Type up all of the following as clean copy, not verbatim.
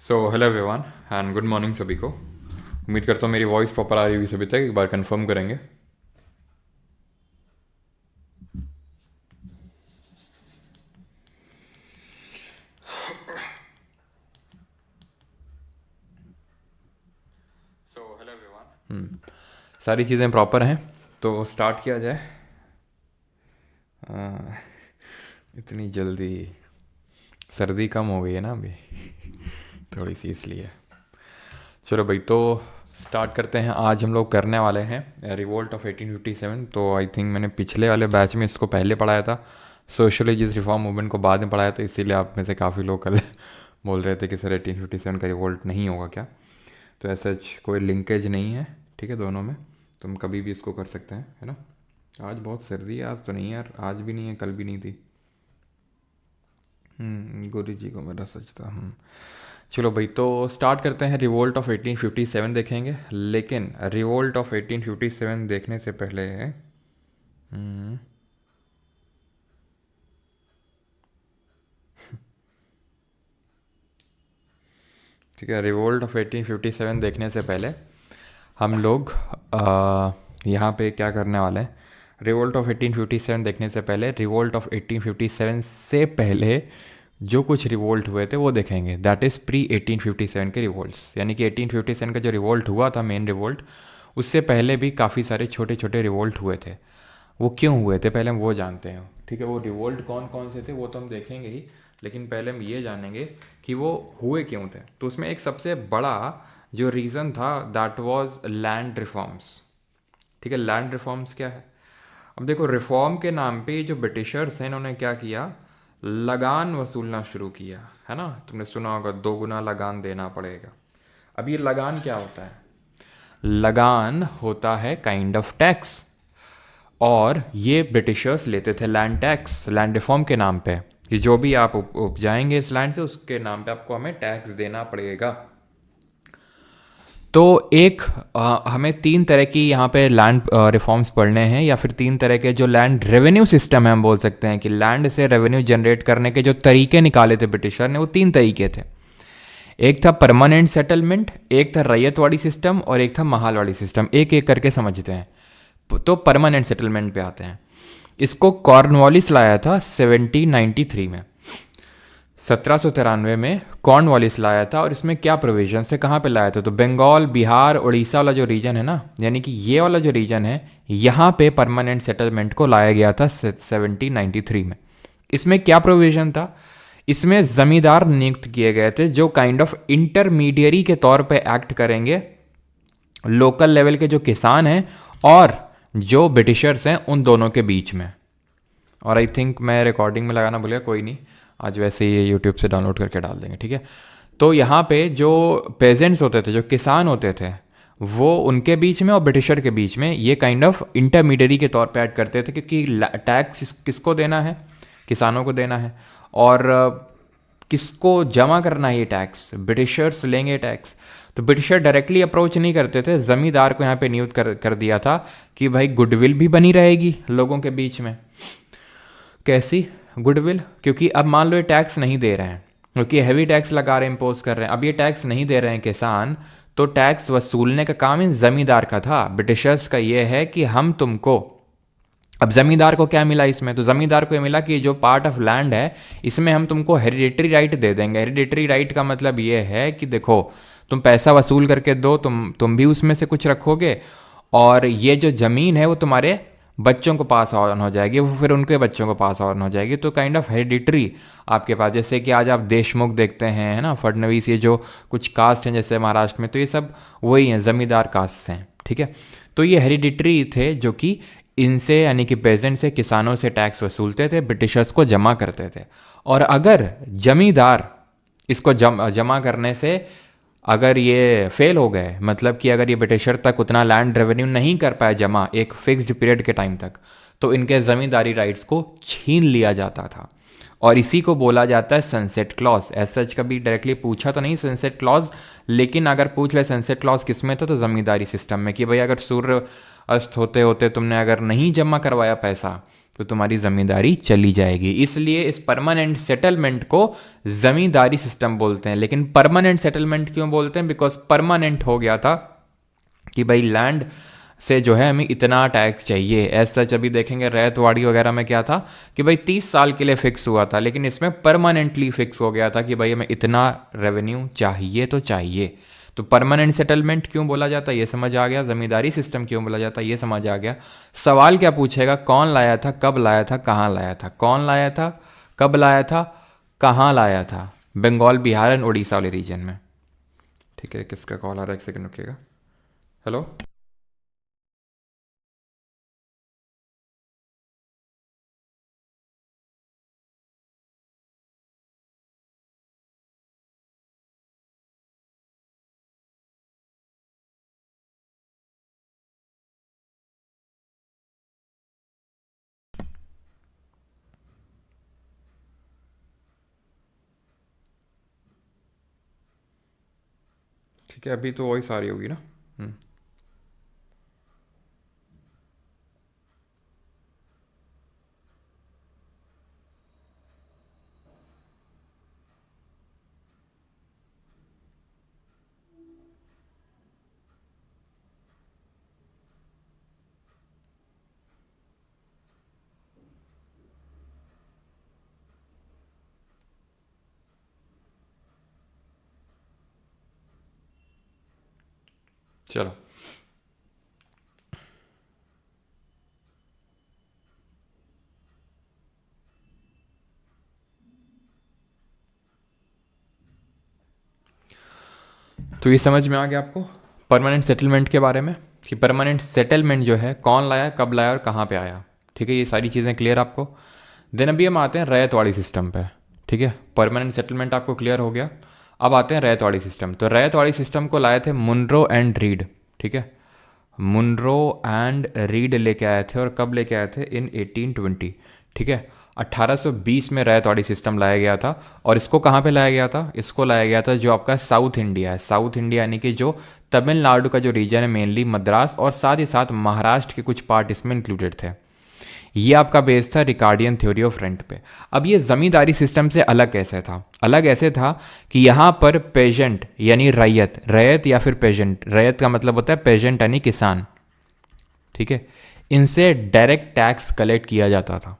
So hello everyone and good morning सभी को। उम्मीद करता हूँ मेरी वॉइस प्रॉपर आ रही होगी सभी तक। एक बार कंफर्म करेंगे। So hello everyone. सारी चीज़ें प्रॉपर हैं तो स्टार्ट किया जाए। आ, इतनी जल्दी सर्दी कम हो गई है ना अभी थोड़ी सी, इसलिए चलो भाई तो स्टार्ट करते हैं। आज हम लोग करने वाले हैं रिवोल्ट ऑफ 1857। तो आई थिंक मैंने पिछले वाले बैच में इसको पहले पढ़ाया था, सोशलिस्ट रिफॉर्म मूवमेंट को बाद में पढ़ाया था, इसीलिए आप में से काफ़ी लोग कल बोल रहे थे कि सर 1857 का रिवोल्ट नहीं होगा क्या। तो ऐसा कोई लिंकेज नहीं है, ठीक है, दोनों में। तुम कभी भी इसको कर सकते हैं, है ना। आज बहुत सर्दी है, आज तो नहीं यार, आज भी नहीं है, कल भी नहीं थी। गुरु जी को मेरा सच था। चलो भाई तो स्टार्ट करते हैं। रिवोल्ट ऑफ 1857 देखेंगे, लेकिन रिवोल्ट ऑफ 1857 देखने से पहले हम्म, ठीक है, रिवोल्ट ऑफ 1857 देखने से पहले हम लोग यहाँ पे क्या करने वाले हैं। रिवोल्ट ऑफ 1857 देखने से पहले रिवोल्ट ऑफ 1857 से पहले जो कुछ रिवोल्ट हुए थे वो देखेंगे। दैट इज़ प्री 1857 के रिवोल्ट्स, यानी कि 1857 का जो रिवोल्ट हुआ था मेन रिवोल्ट, उससे पहले भी काफ़ी सारे छोटे छोटे रिवोल्ट हुए थे। वो क्यों हुए थे पहले हम वो जानते हैं, ठीक है। वो रिवोल्ट कौन कौन से थे वो तो हम देखेंगे ही, लेकिन पहले हम ये जानेंगे कि वो हुए क्यों थे। तो उसमें एक सबसे बड़ा जो रीज़न था दैट वाज लैंड रिफॉर्म्स, ठीक है। लैंड रिफॉर्म्स क्या है? अब देखो, रिफॉर्म के नाम पे जो ब्रिटिशर्स हैं इन्होंने क्या किया, लगान वसूलना शुरू किया, है ना। तुमने सुना होगा 2 गुना लगान देना पड़ेगा। अब ये लगान क्या होता है? लगान होता है काइंड ऑफ टैक्स, और ये ब्रिटिशर्स लेते थे लैंड टैक्स, लैंड रिफॉर्म के नाम पे, कि जो भी आप उपजाएंगे इस लैंड से उसके नाम पे आपको हमें टैक्स देना पड़ेगा। तो एक हमें 3 तरह की यहाँ पे लैंड रिफॉर्म्स पढ़ने हैं, या फिर 3 तरह के जो लैंड रेवेन्यू सिस्टम है, हम बोल सकते हैं कि लैंड से रेवेन्यू जनरेट करने के जो तरीके निकाले थे ब्रिटिशर ने, वो 3 तरीके थे। एक था परमानेंट सेटलमेंट, एक था रैयतवाड़ी सिस्टम, और एक था महालवाड़ी सिस्टम। एक एक करके समझते हैं। तो परमानेंट सेटलमेंट पे आते हैं। इसको कॉर्नवालिस लाया था 1793 में, 1793 में कॉर्नवालिस लाया था। और इसमें क्या प्रोविजन है, कहाँ पे लाया था? तो बंगाल, बिहार, उड़ीसा वाला जो रीजन है ना, यानी कि ये वाला जो रीजन है, यहाँ पे परमानेंट सेटलमेंट को लाया गया था 1793 में। इसमें क्या प्रोविजन था? इसमें जमींदार नियुक्त किए गए थे जो काइंड ऑफ इंटरमीडियरी के तौर पे एक्ट करेंगे लोकल लेवल के जो किसान हैं और जो ब्रिटिशर्स हैं उन दोनों के बीच में। और आई थिंक मैं रिकॉर्डिंग में लगाना भूल गया, कोई नहीं, आज वैसे ही ये यूट्यूब से डाउनलोड करके डाल देंगे, ठीक है। तो यहाँ पे जो पेजेंट्स होते थे, जो किसान होते थे, वो उनके बीच में और ब्रिटिशर के बीच में ये काइंड ऑफ इंटरमीडियरी के तौर पे ऐड करते थे, क्योंकि टैक्स किसको देना है? किसानों को देना है। और किसको जमा करना है ये टैक्स? ब्रिटिशर्स लेंगे टैक्स। तो ब्रिटिशर डायरेक्टली अप्रोच नहीं करते थे, जमींदार को यहाँ पे नियुक्त कर दिया था कि भाई गुडविल भी बनी रहेगी लोगों के बीच में। कैसी गुडविल? क्योंकि अब मान लो ये टैक्स नहीं दे रहे हैं, क्योंकि हैवी टैक्स लगा रहे हैं, इम्पोज कर रहे हैं। अब ये टैक्स नहीं दे रहे हैं किसान, तो टैक्स वसूलने का काम इन जमींदार का था। ब्रिटिशर्स का ये है कि हम तुमको, अब जमींदार को क्या मिला इसमें? तो जमींदार को ये मिला कि जो पार्ट ऑफ लैंड है इसमें हम तुमको हेरिडेटरी राइट दे देंगे। हेरिडेटरी राइट का मतलब ये है कि देखो, तुम पैसा वसूल करके दो, तुम भी उसमें से कुछ रखोगे, और ये जो ज़मीन है वो तुम्हारे बच्चों को पास ऑन हो जाएगी, वो फिर उनके बच्चों को पास ऑन हो जाएगी। तो काइंड ऑफ हेरिडिटरी आपके पास, जैसे कि आज आप देशमुख देखते हैं, है ना, फडणवीस, ये जो कुछ कास्ट हैं जैसे महाराष्ट्र में, तो ये सब वही हैं, ज़मींदार कास्ट हैं, ठीक है। तो ये हेरिडिटरी थे जो कि इनसे, यानी कि पेजेंट से, किसानों से टैक्स वसूलते थे, ब्रिटिशर्स को जमा करते थे। और अगर जमींदार इसको जमा करने से अगर ये फेल हो गए, मतलब कि अगर ये ब्रिटिशर तक उतना लैंड रेवेन्यू नहीं कर पाए जमा एक फिक्स्ड पीरियड के टाइम तक, तो इनके ज़मींदारी राइट्स को छीन लिया जाता था। और इसी को बोला जाता है सनसेट क्लॉज। एज सच कभी डायरेक्टली पूछा तो नहीं सनसेट क्लॉज, लेकिन अगर पूछ ले सनसेट क्लॉज किस में तो ज़मींदारी सिस्टम में, कि भाई अगर सूर्य अस्त होते होते तुमने अगर नहीं जमा करवाया पैसा तो तुम्हारी ज़मींदारी चली जाएगी। इसलिए इस परमानेंट सेटलमेंट को ज़मींदारी सिस्टम बोलते हैं। लेकिन परमानेंट सेटलमेंट क्यों बोलते हैं? बिकॉज परमानेंट हो गया था कि भाई लैंड से जो है हमें इतना टैक्स चाहिए। एज सच अभी देखेंगे रैयतवाड़ी वगैरह में क्या था कि भाई 30 साल के लिए फिक्स हुआ था, लेकिन इसमें परमानेंटली फिक्स हो गया था कि भाई हमें इतना रेवेन्यू चाहिए तो चाहिए। तो परमानेंट सेटलमेंट क्यों बोला जाता है ये समझ आ गया, ज़मींदारी सिस्टम क्यों बोला जाता है ये समझ आ गया। सवाल क्या पूछेगा? कौन लाया था, कब लाया था, कहाँ लाया था। कौन लाया था, कब लाया था, कहाँ लाया था? बंगाल, बिहार एंड उड़ीसा वाले रीजन में। ठीक है, किसका कॉल आ रहा है? एक सेकंड रुकिएगा। हेलो, ठीक है, अभी तो वही सारी होगी ना। चलो, तो ये समझ में आ गया आपको परमानेंट सेटलमेंट के बारे में, कि परमानेंट सेटलमेंट जो है कौन लाया, कब लाया और कहाँ पे आया। ठीक है, ये सारी चीज़ें क्लियर आपको। देन अभी हम आते हैं रैयतवाड़ी सिस्टम पे। ठीक है, परमानेंट सेटलमेंट आपको क्लियर हो गया। अब आते हैं रैयतवाड़ी सिस्टम। तो रैयतवाड़ी सिस्टम को लाए थे मुनरो एंड रीड। ठीक है, मुनरो एंड रीड लेके आए थे, और कब लेके आए थे? इन 1820। ठीक है, 1820 में रैयतवाड़ी सिस्टम लाया गया था। और इसको कहाँ पे लाया गया था? इसको लाया गया था जो आपका साउथ इंडिया है। साउथ इंडिया यानी कि जो तमिलनाडु का जो रीजन है, मेनली मद्रास, और साथ ही साथ महाराष्ट्र के कुछ पार्ट इसमें इंक्लूडेड थे। ये आपका बेस था रिकार्डियन थ्योरी ऑफ रेंट पे। अब ये जमींदारी सिस्टम से अलग कैसे था? अलग ऐसे था कि यहाँ पर पेजेंट यानी रैयत, रैयत या फिर पेजेंट, रैयत का मतलब होता है पेजेंट यानी किसान। ठीक है, इनसे डायरेक्ट टैक्स कलेक्ट किया जाता था।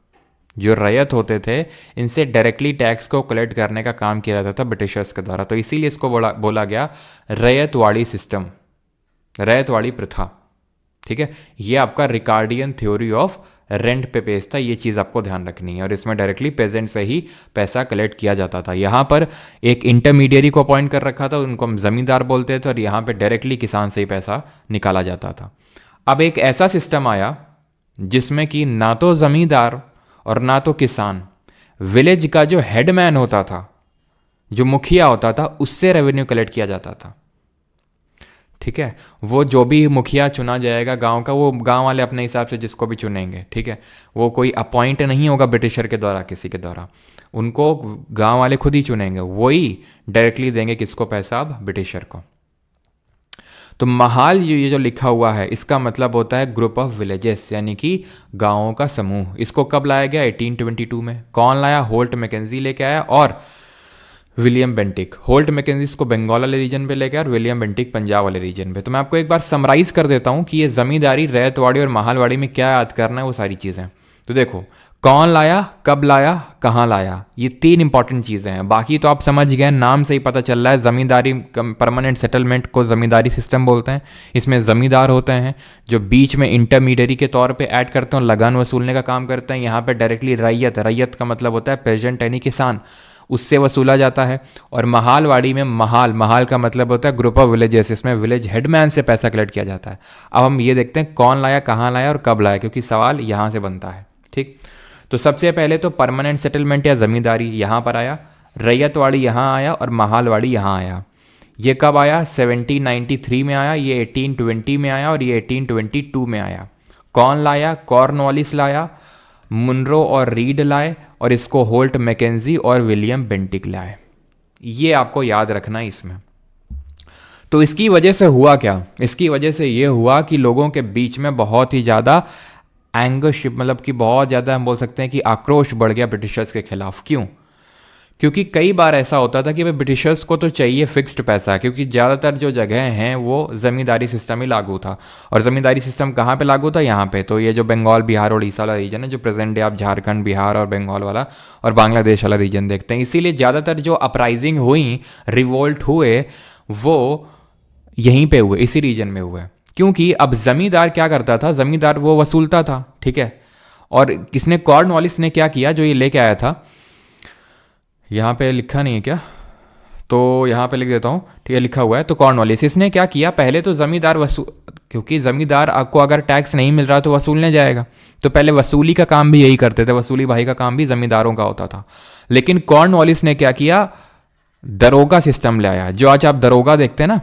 जो रैयत होते थे इनसे डायरेक्टली टैक्स को कलेक्ट करने का काम किया जाता था ब्रिटिशर्स के द्वारा। तो इसीलिए इसको बोला गया रैयतवाड़ी सिस्टम, रैयतवाड़ी प्रथा। ठीक है, ये आपका रिकार्डियन थ्योरी ऑफ रेंट पे बेस्ड था। ये चीज़ आपको ध्यान रखनी है। और इसमें डायरेक्टली पेजेंट से ही पैसा कलेक्ट किया जाता था। यहाँ पर एक इंटरमीडियरी को अपॉइंट कर रखा था, उनको हम ज़मींदार बोलते थे, और यहाँ पे डायरेक्टली किसान से ही पैसा निकाला जाता था। अब एक ऐसा सिस्टम आया जिसमें कि ना तो ज़मींदार और ना तो किसान, विलेज का जो हेडमैन होता था, जो मुखिया होता था, उससे रेवेन्यू कलेक्ट किया जाता था। ठीक है, वो जो भी मुखिया चुना जाएगा गांव का, वो गांव वाले अपने हिसाब से जिसको भी चुनेंगे। ठीक है, वो कोई अपॉइंट नहीं होगा ब्रिटिशर के द्वारा, किसी के द्वारा, उनको गांव वाले खुद ही चुनेंगे। वही डायरेक्टली देंगे किसको पैसा? अब ब्रिटिशर को। तो महाल ये जो लिखा हुआ है इसका मतलब होता है ग्रुप ऑफ विलेजेस, यानी कि गांवों का समूह। इसको कब लाया गया? 1822 में। कौन लाया? होल्ट मैकेंजी लेके आया और विलियम बेंटिक। होल्ट मैकेंजी इसको बंगाल वाले रीजन पे लेके और विलियम बेंटिक पंजाब वाले रीजन पे। तो मैं आपको एक बार समराइज कर देता हूँ कि ये जमींदारी, रैयतवाड़ी और महालवाड़ी में क्या याद करना है, वो सारी चीज़ें। तो देखो, कौन लाया, कब लाया, कहाँ लाया, ये 3 इंपॉर्टेंट चीज़ें हैं। बाकी तो आप समझ गए, नाम से ही पता चल रहा है। ज़मींदारी परमानेंट सेटलमेंट को ज़मींदारी सिस्टम बोलते हैं। इसमें ज़मींदार होते हैं जो बीच में इंटरमीडियरी के तौर पे ऐड करते हैं, लगान वसूलने का काम करते हैं। यहाँ पे डायरेक्टली रैयत, रैयत का मतलब होता है पेजेंट यानी किसान, उससे वसूला जाता है। और महालवाड़ी में महाल, महाल का मतलब होता है ग्रुप ऑफ विलेजेस, इसमें विलेज हेडमैन से पैसा कलेक्ट किया जाता है। अब हम ये देखते हैं कौन लाया, कहाँ लाया और कब लाया, क्योंकि सवाल यहाँ से बनता है। ठीक, तो सबसे पहले तो परमानेंट सेटलमेंट या ज़मींदारी यहाँ पर आया, रैयतवाड़ी यहाँ आया और महालवाड़ी यहाँ आया। ये कब आया? 1793 में आया, ये 1820 में आया और ये 1822 में आया। कौन लाया? कॉर्नवालिस लाया, मुनरो और रीड लाए, और इसको होल्ट मैकेंजी और विलियम बेंटिक लाए। ये आपको याद रखना है इसमें। तो इसकी वजह से हुआ क्या? इसकी वजह से ये हुआ कि लोगों के बीच में बहुत ही ज़्यादा एंगरशिप, मतलब कि बहुत ज़्यादा हम बोल सकते हैं कि आक्रोश बढ़ गया ब्रिटिशर्स के खिलाफ। क्यों? क्योंकि कई बार ऐसा होता था कि भाई ब्रिटिशर्स को तो चाहिए फिक्स्ड पैसा, क्योंकि ज़्यादातर जो जगह हैं वो ज़मींदारी सिस्टम ही लागू था। और ज़मींदारी सिस्टम कहाँ पे लागू था? यहाँ पे। तो ये जो बंगाल, बिहार, उड़ीसा वाला रीजन है, जो प्रेजेंट डे आप झारखंड, बिहार और बंगाल वाला और बांग्लादेश वाला रीजन देखते हैं, इसीलिए ज़्यादातर जो अपराइजिंग हुई, रिवोल्ट हुए, वो यहीं पे हुए, इसी रीजन में हुए। क्योंकि अब ज़मींदार क्या करता था? ज़मींदार वो वसूलता था, ठीक है। और किसने? कॉर्नवालिस ने क्या किया, जो ये लेके आया था, यहाँ पे लिखा नहीं है क्या, तो यहाँ पे लिख देता हूँ, ठीक है, लिखा हुआ है। तो कॉर्नवालिस, इसने क्या किया? पहले तो ज़मींदार क्योंकि ज़मींदार को अगर टैक्स नहीं मिल रहा तो वसूलने जाएगा, तो पहले वसूली का काम भी यही करते थे, वसूली भाई का काम भी ज़मींदारों का होता था। लेकिन कॉर्नवालिस ने क्या किया? दरोगा सिस्टम ले आया। जो आज आप दरोगा देखते हैं ना,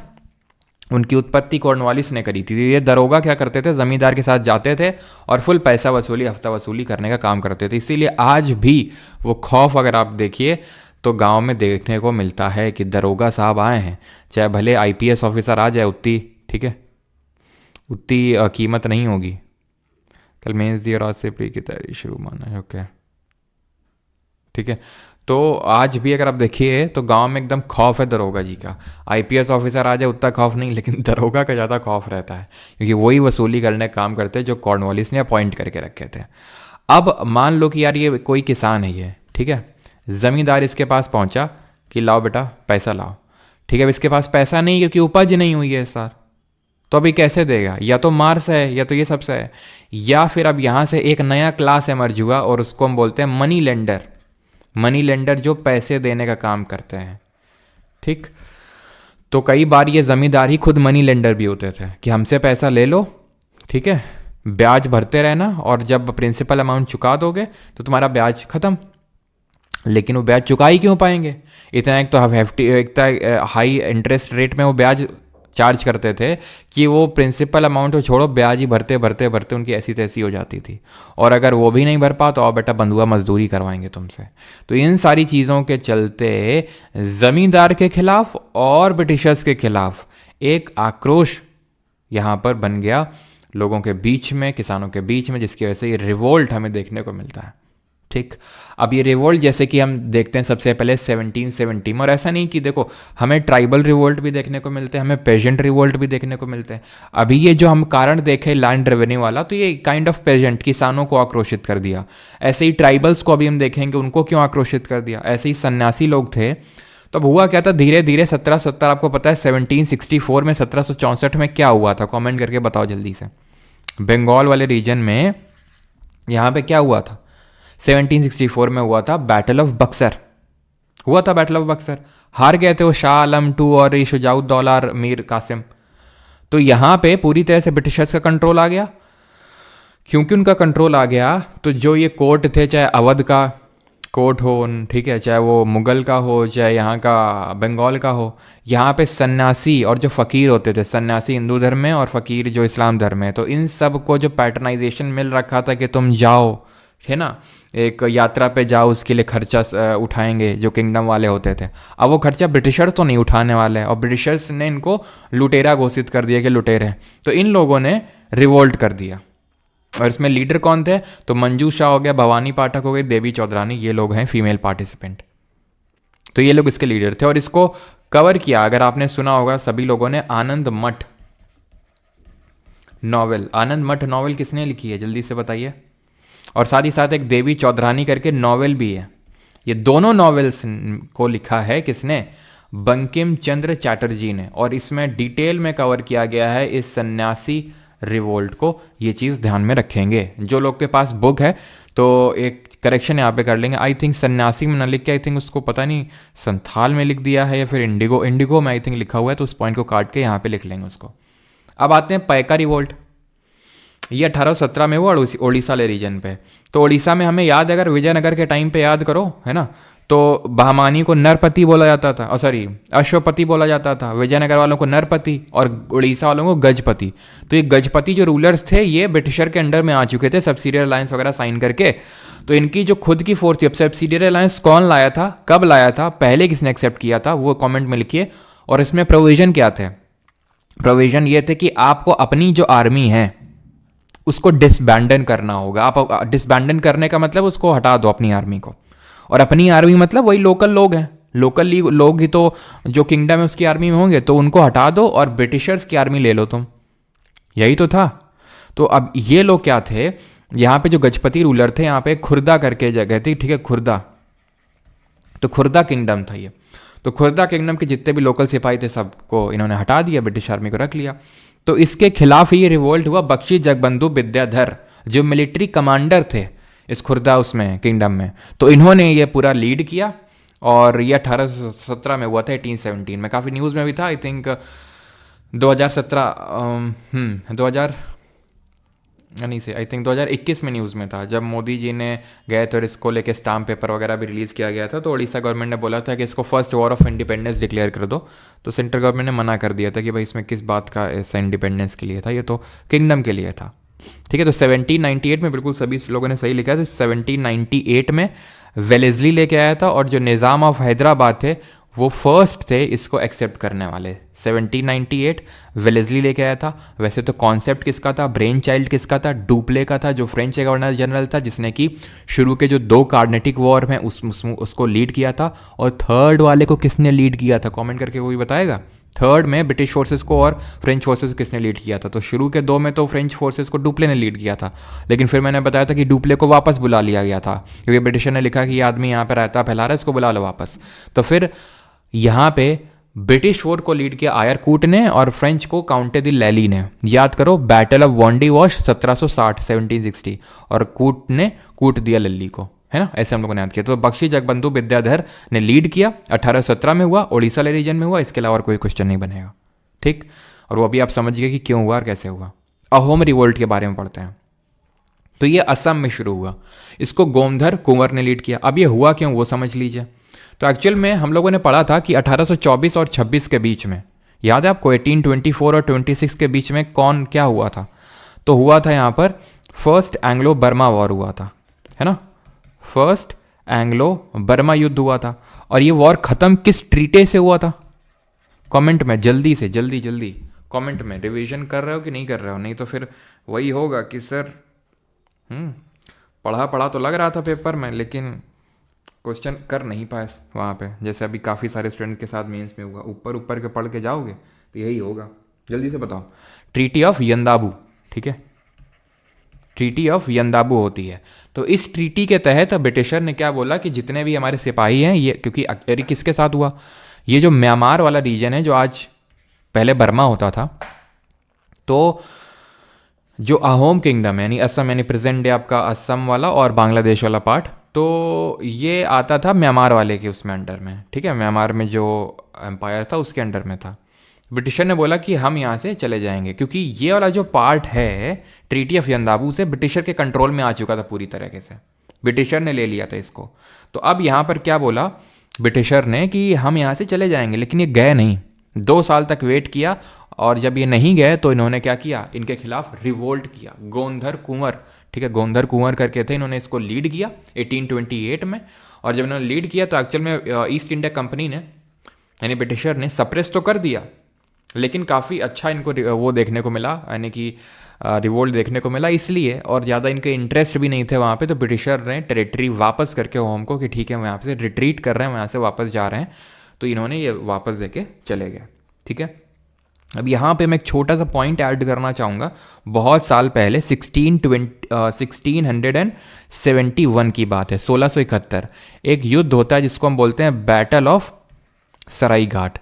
उनकी उत्पत्ति कॉर्नवालिस ने करी थी। ये दरोगा क्या करते थे? जमींदार के साथ जाते थे और फुल पैसा वसूली, हफ्ता वसूली करने का काम करते थे। इसीलिए आज भी वो खौफ अगर आप देखिए तो गांव में देखने को मिलता है कि दरोगा साहब आए हैं, चाहे भले आईपीएस ऑफिसर आ जाए, उतनी, ठीक है, उतनी कीमत नहीं होगी। कल मेंस दी और आज से प्री की तैयारी शुरू माना है, ओके, ठीक है। तो आज भी अगर आप देखिए तो गांव में एकदम खौफ है दरोगा जी का। आईपीएस ऑफिसर आ जाए उतना खौफ नहीं, लेकिन दरोगा का ज़्यादा खौफ रहता है, क्योंकि वही वसूली करने का काम करते हैं जो कॉर्नवालिस ने अपॉइंट करके रखे थे। अब मान लो कि यार ये कोई किसान है, ये, ठीक है, ज़मींदार इसके पास पहुंचा कि लाओ बेटा पैसा लाओ, ठीक है। अब इसके पास पैसा नहीं, क्योंकि उपज नहीं हुई है सर, तो अभी कैसे देगा? या तो मार से है, या तो ये सबसे है, या फिर अब यहाँ से एक नया क्लास एमर्ज हुआ और उसको हम बोलते हैं मनी लेंडर। मनी लेंडर जो पैसे देने का काम करते हैं, ठीक। तो कई बार ये जमींदार ही खुद मनी लेंडर भी होते थे कि हमसे पैसा ले लो, ठीक है, ब्याज भरते रहना, और जब प्रिंसिपल अमाउंट चुका दोगे तो तुम्हारा ब्याज खत्म। लेकिन वो ब्याज चुका ही क्यों पाएंगे? इतना एक तो हेफ्टी, इतना हाई इंटरेस्ट रेट में वो ब्याज चार्ज करते थे कि वो प्रिंसिपल अमाउंट को छोड़ो, ब्याज ही भरते भरते भरते उनकी ऐसी तैसी हो जाती थी। और अगर वो भी नहीं भर पा तो आओ बेटा बंधुआ मजदूरी करवाएंगे तुमसे। तो इन सारी चीज़ों के चलते ज़मींदार के खिलाफ और ब्रिटिशर्स के खिलाफ एक आक्रोश यहाँ पर बन गया लोगों के बीच में, किसानों के बीच में, जिसकी वजह से ये रिवोल्ट हमें देखने को मिलता है, ठीक। अब ये रिवोल्ट जैसे कि हम देखते हैं सबसे पहले 1770 में, और ऐसा नहीं कि देखो हमें ट्राइबल रिवोल्ट भी देखने को मिलते हैं, हमें पेजेंट रिवोल्ट भी देखने को मिलते हैं। अभी ये जो हम कारण देखे लैंड रेवेन्यू वाला, तो ये काइंड ऑफ पेजेंट, किसानों को आक्रोशित कर दिया। ऐसे ही ट्राइबल्स को अभी हम देखेंगे उनको क्यों आक्रोशित कर दिया। ऐसे ही सन्यासी लोग थे, तो अब हुआ क्या था, धीरे धीरे 1770, आपको पता है 1764 में, 1764 में क्या हुआ था, कॉमेंट करके बताओ जल्दी से। बंगाल वाले रीजन में यहाँ पे क्या हुआ था? 1764 में हुआ था बैटल ऑफ बक्सर, हुआ था बैटल ऑफ बक्सर। हार गए थे वो शाह आलम टू और शुजाउद्दौला और मीर कासिम। तो यहाँ पे पूरी तरह से ब्रिटिशर्स का कंट्रोल आ गया। क्योंकि उनका कंट्रोल आ गया तो जो ये कोर्ट थे, चाहे अवध का कोर्ट हो, ठीक है, चाहे वो मुगल का हो, चाहे यहाँ का बंगाल का हो, यहाँ पे सन्यासी और जो फ़कीर होते थे, सन्यासी हिंदू धर्म में और फ़कीर जो इस्लाम धर्म में, तो इन सब को जो पैटर्नाइजेशन मिल रखा था कि तुम जाओ, है ना, एक यात्रा पे जाओ, उसके लिए खर्चा उठाएंगे जो किंगडम वाले होते थे। अब वो खर्चा ब्रिटिशर तो नहीं उठाने वाले हैं, और ब्रिटिशर्स ने इनको लुटेरा घोषित कर दिया कि लुटेरे। तो इन लोगों ने रिवोल्ट कर दिया, और इसमें लीडर कौन थे? तो मंजू शाह हो गया, भवानी पाठक हो गई, देवी चौधरानी, ये लोग हैं फीमेल पार्टिसिपेंट। तो ये लोग इसके लीडर थे। और इसको कवर किया, अगर आपने सुना होगा सभी लोगों ने, आनंद मठ नॉवेल। आनंद मठ नॉवेल किसने लिखी है जल्दी से बताइए। और साथ ही साथ एक देवी चौधरानी करके नॉवेल भी है। ये दोनों नॉवेल्स को लिखा है किसने? बंकिम चंद्र चैटर्जी ने। और इसमें डिटेल में कवर किया गया है इस सन्यासी रिवोल्ट को। ये चीज़ ध्यान में रखेंगे जो लोग के पास बुक है। तो एक करेक्शन यहाँ पे कर लेंगे, आई थिंक सन्यासी में न लिख के, आई थिंक उसको पता नहीं संथाल में लिख दिया है या फिर इंडिगो में आई थिंक लिखा हुआ है, तो उस पॉइंट को काट के यहाँ पे लिख लेंगे उसको। अब आते हैं पैका रिवोल्ट। ये 1817 में हुआ उड़ीसा ले रीजन पे। तो उड़ीसा में हमें याद है, अगर विजयनगर के टाइम पे याद करो, है ना, तो बहमानी को नरपति बोला जाता था, और सॉरी अश्वपति बोला जाता था, विजयनगर वालों को नरपति और उड़ीसा वालों को गजपति। तो ये गजपति जो रूलर्स थे ये ब्रिटिशर के अंडर में आ चुके थे सब्सिडियरी अलायंस वगैरह साइन करके। तो इनकी जो खुद की फोर्स थी, अब सब्सिडियरी अलायंस कौन लाया था, कब लाया था, पहले किसने एक्सेप्ट किया था, वो कॉमेंट में लिखिए। और इसमें प्रोविजन क्या थे, प्रोविजन ये थे कि आपको अपनी जो आर्मी है उसको डिसबैंडन करना होगा। आप डिसबैंडन करने का मतलब उसको हटा दो अपनी आर्मी को, और अपनी आर्मी मतलब वही लोकल लोग हैं, लोकल लोग ही तो जो किंगडम है उसकी आर्मी में होंगे, तो उनको हटा दो और ब्रिटिशर्स की आर्मी ले लो तुम, यही तो था। तो अब ये लोग क्या थे, यहाँ पे जो गजपति रूलर थे, यहाँ पे खुर्दा करके जगह थी, ठीक है, खुर्दा, तो खुर्दा किंगडम था ये। तो खुर्दा किंगडम के जितने भी लोकल सिपाही थे सबको इन्होंने हटा दिया, ब्रिटिश आर्मी को रख लिया। तो इसके खिलाफ ही रिवोल्ट हुआ बख्शी जगबंधु विद्याधर, जो मिलिट्री कमांडर थे इस खुर्दा उसमें किंगडम में। तो इन्होंने ये पूरा लीड किया, और ये 1817 में हुआ था, 1817 में। काफ़ी न्यूज़ में भी था, आई थिंक 2017 2000 नहीं से आई थिंक 2021 में न्यूज़ में था, जब मोदी जी ने गए तो इसको लेके स्टाम्प पेपर वगैरह भी रिलीज़ किया गया था। तो उड़ीसा गवर्नमेंट ने बोला था कि इसको first war of independence declare कर दो। तो सेंट्रल गवर्नमेंट ने मना कर दिया था कि भाई इसमें किस बात का ऐसा इंडिपेंडेंस के लिए था, ये तो किंगडम के लिए था, ठीक है। तो 1798 में, बिल्कुल सभी लोगों ने सही लिखा है, तो 1798 में वेलेस्ली लेके आया था, और जो निज़ाम ऑफ हैदराबाद थे वो फर्स्ट थे इसको एक्सेप्ट करने वाले। 1798 वेलेस्ली लेके आया था। वैसे तो कॉन्सेप्ट किसका था, ब्रेन चाइल्ड किसका था, डुप्ले का था, जो फ्रेंच गवर्नर जनरल था, जिसने कि शुरू के जो 2 कार्नेटिक वॉर में उसको लीड किया था। और थर्ड वाले को किसने लीड किया था, कमेंट करके कोई बताएगा। थर्ड में ब्रिटिश फोर्सेस को और फ्रेंच फोर्सेस को किसने लीड किया था। तो शुरू के 2 में तो फ्रेंच फोर्सेस को डुप्ले ने लीड किया था, लेकिन फिर मैंने बताया था कि डुप्ले को वापस बुला लिया गया था, क्योंकि ब्रिटिशर ने लिखा कि ये आदमी यहाँ पर रहता फैला रहा है, इसको बुला लो वापस। तो फिर यहाँ पे ब्रिटिश फोर्स को लीड किया आयर कूट ने, और फ्रेंच को काउंटे द लैली ने। याद करो, बैटल ऑफ वॉन्डी वॉश 1760 1760, और कूट ने कूट दिया लल्ली को, है ना, ऐसे हम लोगों ने याद किया। तो बख्शी जगबंधु विद्याधर ने लीड किया, 1817 में हुआ, उड़ीसा रीजन में हुआ। इसके अलावा कोई क्वेश्चन नहीं बनेगा, ठीक। और वो अभी आप समझ गए कि क्यों हुआ और कैसे हुआ। अहोम रिवोल्ट के बारे में पढ़ते हैं। तो ये असम में शुरू हुआ, इसको गोमधर कुंवर ने लीड किया। अब ये हुआ क्यों वो समझ लीजिए। तो एक्चुअल में हम लोगों ने पढ़ा था कि 1824 और 26 के बीच में, याद है आपको, 1824 और 26 के बीच में कौन क्या हुआ था। तो हुआ था यहाँ पर फर्स्ट एंग्लो बर्मा वॉर हुआ था, है ना, फर्स्ट एंग्लो बर्मा युद्ध हुआ था। और ये वॉर खत्म किस ट्रीटे से हुआ था, कमेंट में जल्दी से जल्दी कमेंट में। रिवीजन कर रहे हो कि नहीं कर रहे हो, नहीं तो फिर वही होगा कि सर पढ़ा तो लग रहा था पेपर में, लेकिन क्वेश्चन कर नहीं पाए वहाँ पे, जैसे अभी काफ़ी सारे स्टूडेंट के साथ मेंस में हुआ। ऊपर के पढ़ के जाओगे तो यही होगा। जल्दी से बताओ, ट्रीटी ऑफ यंदाबू, ठीक है, ट्रीटी ऑफ यंदाबू होती है। तो इस ट्रीटी के तहत ब्रिटिशर ने क्या बोला कि जितने भी हमारे सिपाही हैं, ये क्योंकि किसके साथ हुआ, ये जो म्यांमार वाला रीजन है जो आज पहले बर्मा होता था, तो जो अहोम किंगडम है यानी असम, यानी प्रेजेंट डे आपका असम वाला और बांग्लादेश वाला पार्ट, तो ये आता था म्यांमार वाले के उसमें अंडर में, ठीक है, म्यांमार में जो एम्पायर था उसके अंडर में था। ब्रिटिशर ने बोला कि हम यहाँ से चले जाएंगे, क्योंकि ये वाला जो पार्ट है ट्रीटी ऑफ यंदाबू से ब्रिटिशर के कंट्रोल में आ चुका था पूरी तरीके से, ब्रिटिशर ने ले लिया था इसको। तो अब यहाँ पर क्या बोला ब्रिटिशर ने कि हम यहाँ से चले जाएंगे, लेकिन ये गए नहीं, 2 साल तक वेट किया, और जब ये नहीं गए तो इन्होंने क्या किया, इनके खिलाफ रिवोल्ट किया। गोंधर कुंवर, ठीक है, गोंधर कुंवर करके थे, इन्होंने इसको लीड किया 1828 में। और जब इन्होंने लीड किया तो एक्चुअल में ईस्ट इंडिया कंपनी ने यानी ब्रिटिशर ने सप्रेस तो कर दिया, लेकिन काफ़ी अच्छा इनको वो देखने को मिला, यानी कि रिवोल्ट देखने को मिला इसलिए, और ज़्यादा इनके इंटरेस्ट भी नहीं थे वहाँ पे। तो ब्रिटिशर ने टेरिटरी वापस करके होम को कि ठीक है, हम यहाँ से रिट्रीट कर रहे हैं, यहाँ से वापस जा रहे हैं, तो इन्होंने ये वापस देके चले गए, ठीक है। अब यहाँ पे मैं एक छोटा सा पॉइंट ऐड करना चाहूँगा। बहुत साल पहले 1671 की बात है, 1671, एक युद्ध होता है जिसको हम बोलते हैं बैटल ऑफ सराइघाट।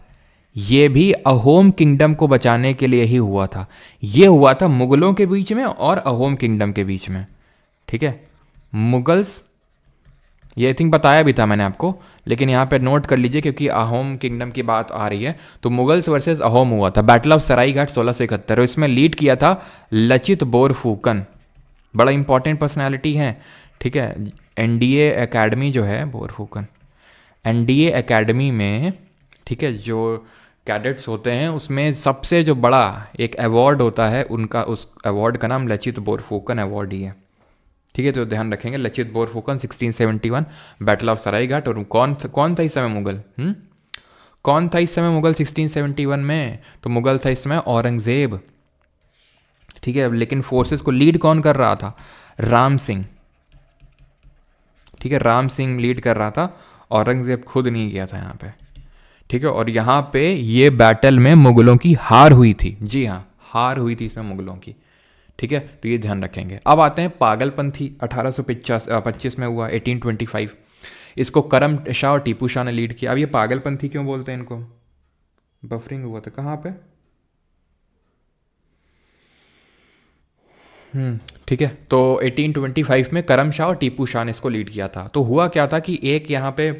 ये भी अहोम किंगडम को बचाने के लिए ही हुआ था। ये हुआ था मुगलों के बीच में और अहोम किंगडम के बीच में, ठीक है। मुगल्स, ये आई थिंक बताया भी था मैंने आपको, लेकिन यहाँ पे नोट कर लीजिए क्योंकि अहोम किंगडम की बात आ रही है। तो मुगल्स वर्सेस अहोम हुआ था, बैटल ऑफ सराइघाट 1671, और इसमें लीड किया था लचित बोरफुकन, बड़ा इंपॉर्टेंट पर्सनैलिटी है, ठीक है, NDA एकेडमी जो है बोरफुकन, एनडीए एकेडमी में, ठीक है, जो कैडेट्स होते हैं उसमें सबसे जो बड़ा एक अवार्ड होता है उनका, उस अवार्ड का नाम लचित बोरफुकन अवार्ड ही है। ठीक है, तो ध्यान रखेंगे, लचित बोरफुकन 1671 बैटल ऑफ सरायघाट। और कौन था इस समय मुगल? कौन था इस समय मुगल 1671 में? तो मुगल था इस समय औरंगजेब। ठीक है, लेकिन फोर्सेस को लीड कौन कर रहा था? राम सिंह। ठीक है, राम सिंह लीड कर रहा था, औरंगजेब खुद नहीं गया था यहाँ पे। ठीक है, और यहाँ पे ये बैटल में मुगलों की हार हुई थी। जी हाँ, हार हुई थी इसमें मुगलों की। ठीक है, तो ये ध्यान रखेंगे। अब आते हैं पागलपंथी, 1825 में हुआ, 1825। इसको करम शाह और टीपू शाह ने लीड किया। अब ये पागलपंथी क्यों बोलते हैं इनको? बफरिंग हुआ था कहाँ पे? ठीक है, तो 1825 में करम शाह और टीपू शाह ने इसको लीड किया था। तो हुआ क्या था कि एक यहाँ पे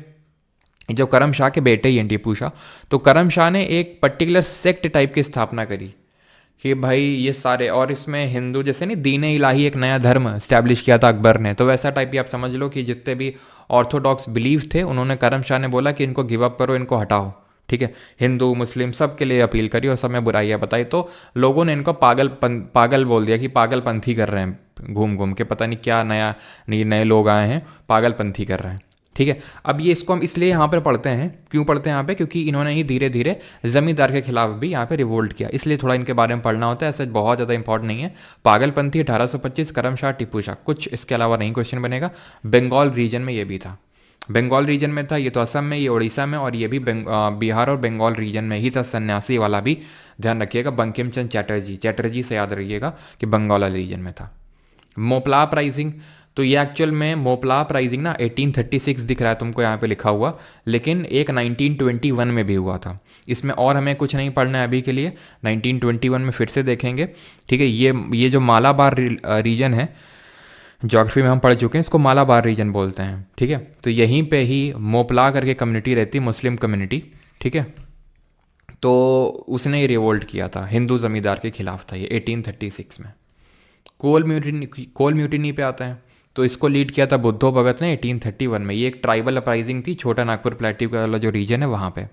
जो करम शाह के बेटे ही हैं टीपू शाह, तो करम शाह ने एक पर्टिकुलर सेक्ट टाइप की स्थापना करी कि भाई ये सारे, और इसमें हिंदू जैसे नहीं, दीन इलाही एक नया धर्म स्टैब्लिश किया था अकबर ने, तो वैसा टाइप ही आप समझ लो कि जितने भी ऑर्थोडॉक्स बिलीव थे उन्होंने, करम शाह ने बोला कि इनको गिव अप करो, इनको हटाओ। ठीक है, हिंदू मुस्लिम सब के लिए अपील करी और सब में बुराइयाँ बताई, तो लोगों ने इनको पागल बोल दिया कि पागलपंथी कर रहे हैं, घूम घूम के पता नहीं क्या नया नए लोग आए हैं, पागलपंथी कर रहे हैं। ठीक है, अब ये इसको हम इसलिए यहाँ पर पढ़ते हैं, क्यों पढ़ते हैं यहाँ पे? क्योंकि इन्होंने ही धीरे धीरे जमींदार के खिलाफ भी यहाँ पे रिवोल्ट किया, इसलिए थोड़ा इनके बारे में पढ़ना होता है, ऐसा बहुत ज़्यादा इंपॉर्टेंट नहीं है। पागलपंथी 1825, करम शाह, टीपू शाह, कुछ इसके अलावा नहीं क्वेश्चन बनेगा। बंगाल रीजन में ये भी था, बंगाल रीजन में था, ये तो असम में, ये उड़ीसा में, और ये भी बिहार और बंगाल रीजन में ही था। सन्यासी वाला भी ध्यान रखिएगा, बंकिम चंद्र चैटर्जी से याद रखिएगा कि बंगाल रीजन में था। मोपला प्राइजिंग, तो ये एक्चुअल में मोपला प्राइजिंग ना 1836 दिख रहा है तुमको यहाँ पे लिखा हुआ, लेकिन एक 1921 में भी हुआ था। इसमें और हमें कुछ नहीं पढ़ना है अभी के लिए, 1921 में फिर से देखेंगे। ठीक है, ये जो मालाबार रीजन है, ज्योग्राफी में हम पढ़ चुके हैं, इसको मालाबार रीजन बोलते हैं। ठीक है, तो यहीं पे ही मोपला करके कम्युनिटी रहती, मुस्लिम कम्युनिटी। ठीक है, तो उसने ये रिवोल्ट किया था, हिंदू जमींदार के खिलाफ था ये 1836 में। कोल म्यूटिनी पे आते हैं, तो इसको लीड किया था बुद्धो भगत ने 1831 में। ये एक ट्राइबल अपराइजिंग थी, छोटा नागपुर प्लेट्यू वाला जो रीजन है वहाँ पे।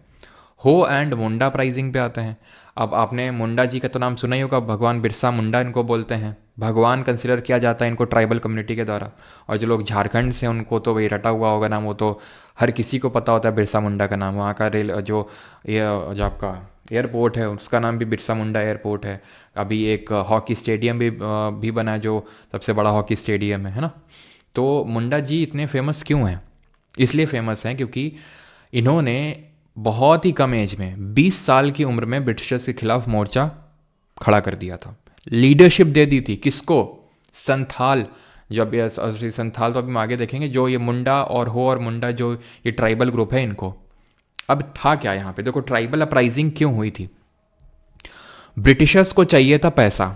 हो एंड मुंडा प्राइजिंग पे आते हैं। अब आपने मुंडा जी का तो नाम सुना ही होगा, भगवान बिरसा मुंडा इनको बोलते हैं, भगवान कंसिडर किया जाता है इनको ट्राइबल कम्युनिटी के द्वारा। और जो लोग झारखंड से, उनको तो वही रटा हुआ होगा नाम, वो तो हर किसी को पता होता है बिरसा मुंडा का नाम। वहाँ का रेल जो आपका एयरपोर्ट है उसका नाम भी बिरसा मुंडा एयरपोर्ट है। अभी एक हॉकी स्टेडियम भी बना है, जो सबसे बड़ा हॉकी स्टेडियम है ना। तो मुंडा जी इतने फेमस क्यों हैं? इसलिए फेमस हैं क्योंकि इन्होंने बहुत ही कम एज में, 20 साल की उम्र में ब्रिटिशर्स के खिलाफ मोर्चा खड़ा कर दिया था, लीडरशिप दे दी थी। किसको? संथाल। जब ये संथाल तो अभी हम आगे देखेंगे, जो ये मुंडा और हो और मुंडा जो ये ट्राइबल ग्रुप है इनको। अब था क्या यहाँ पे? देखो, ट्राइबल अपराइजिंग क्यों हुई थी? ब्रिटिशर्स को चाहिए था पैसा,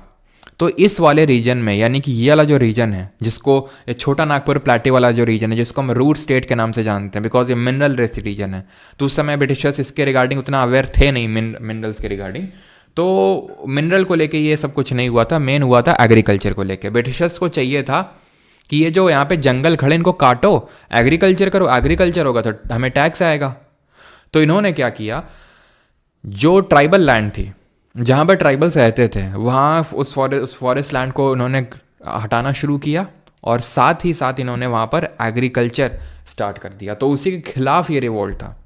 तो इस वाले रीजन में, यानी कि ये वाला जो रीजन है, जिसको ये छोटा नागपुर प्लेट्यू वाला जो रीजन है, जिसको हम रूट स्टेट के नाम से जानते हैं, बिकॉज ये मिनरल रिच रीजन है, तो उस समय ब्रिटिशर्स इसके रिगार्डिंग उतना अवेयर थे नहीं, मिनरल्स के रिगार्डिंग। तो मिनरल को लेके ये सब कुछ नहीं हुआ था, मेन हुआ था एग्रीकल्चर को लेके। ब्रिटिशर्स को चाहिए था कि ये जो यहाँ पे जंगल खड़े इनको काटो, एग्रीकल्चर करो, एग्रीकल्चर होगा तो हमें टैक्स आएगा। तो इन्होंने क्या किया, जो ट्राइबल लैंड थी, जहाँ पर ट्राइबल्स रहते थे, वहाँ उस फॉरेस्ट लैंड को उन्होंने हटाना शुरू किया, और साथ ही साथ इन्होंने वहाँ पर एग्रीकल्चर स्टार्ट कर दिया। तो उसी के खिलाफ ये रिवोल्ट था।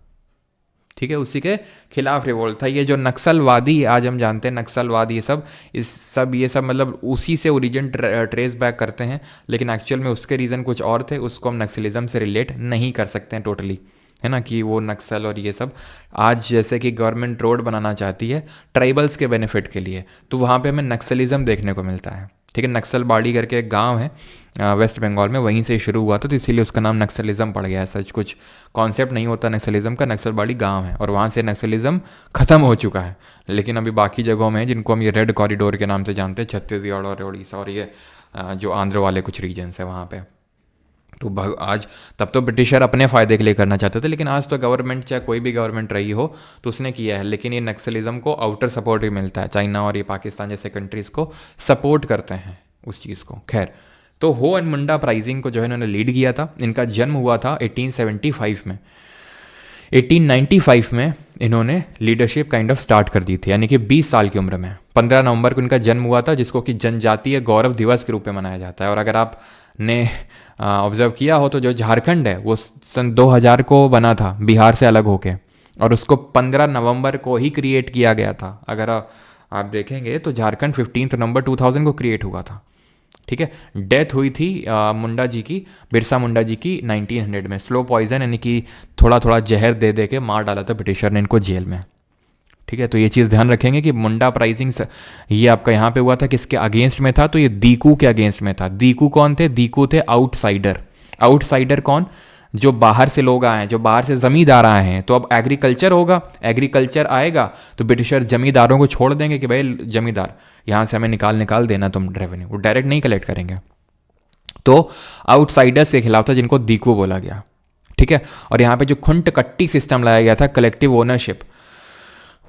ठीक है, उसी के खिलाफ रिवोल्ट था। ये जो नक्सलवादी आज हम जानते हैं, नक्सलवादी, ये सब मतलब उसी से ओरिजिन ट्रेस बैक करते हैं, लेकिन एक्चुअल में उसके रीज़न कुछ और थे, उसको हम नक्सलिज्म से रिलेट नहीं कर सकते हैं टोटली, है ना, कि वो नक्सल और ये सब। आज जैसे कि गवर्नमेंट रोड बनाना चाहती है ट्राइबल्स के बेनिफिट के लिए, तो वहाँ पे हमें नक्सलिज्म देखने को मिलता है। ठीक है, नक्सलबाड़ी करके एक गांव है वेस्ट बंगाल में, वहीं से शुरू हुआ था, तो इसीलिए उसका नाम नक्सलिज्म पड़ गया है। सच कुछ कॉन्सेप्ट नहीं होता नक्सलिज्म का, नक्सलबाड़ी गांव है और वहाँ से नक्सलिज्म ख़त्म हो चुका है। लेकिन अभी बाकी जगहों में, जिनको हम ये रेड कॉरिडोर के नाम से जानते हैं, छत्तीसगढ़ और उड़ीसा और ये जो आंध्र वाले कुछ रीजन्स है वहाँ पर, तो आज, तब तो ब्रिटिशर अपने फ़ायदे के लिए करना चाहते थे, लेकिन आज तो गवर्नमेंट, चाहे कोई भी गवर्नमेंट रही हो, तो उसने किया है। लेकिन ये नक्सलिज्म को आउटर सपोर्ट भी मिलता है, चाइना और ये पाकिस्तान जैसे कंट्रीज़ को सपोर्ट करते हैं उस चीज़ को। खैर, तो हो एंड मुंडा प्राइजिंग को जो है इन्होंने लीड किया था। इनका जन्म हुआ था 1875 में। 1895 में इन्होंने लीडरशिप काइंड ऑफ स्टार्ट कर दी थी, यानी कि 20 साल की उम्र में। 15 नवंबर को इनका जन्म हुआ था, जिसको कि जनजातीय गौरव दिवस के रूप में मनाया जाता है। और अगर आपने ऑब्जर्व किया हो तो जो झारखंड है वो सन 2000 को बना था बिहार से अलग होके, और उसको 15 नवंबर को ही क्रिएट किया गया था। अगर आप देखेंगे तो झारखंड 15 नवंबर 2000 को क्रिएट हुआ था। ठीक है, डेथ हुई थी मुंडा जी की, बिरसा मुंडा जी की 1900 में। स्लो पॉइजन, यानी कि थोड़ा थोड़ा जहर दे दे के मार डाला था ब्रिटिशर ने इनको जेल में। ठीक है, तो ये चीज़ ध्यान रखेंगे कि मुंडा अपराइजिंग ये आपका यहाँ पे हुआ था, किसके अगेंस्ट में था? तो ये दीकू के अगेंस्ट में था। दीकू कौन थे? दीकू थे आउटसाइडर। आउटसाइडर कौन? जो बाहर से लोग आए हैं, जो बाहर से जमींदार आए हैं। तो अब एग्रीकल्चर होगा, एग्रीकल्चर आएगा तो ब्रिटिशर जमींदारों को छोड़ देंगे कि भाई जमींदार यहाँ से हमें निकाल देना तुम रेवेन्यू, वो डायरेक्ट नहीं कलेक्ट करेंगे। तो आउटसाइडर्स के खिलाफ था, जिनको दीकू बोला गया। ठीक है, और यहाँ पे जो खुंट कट्टी सिस्टम लाया गया था, कलेक्टिव ओनरशिप,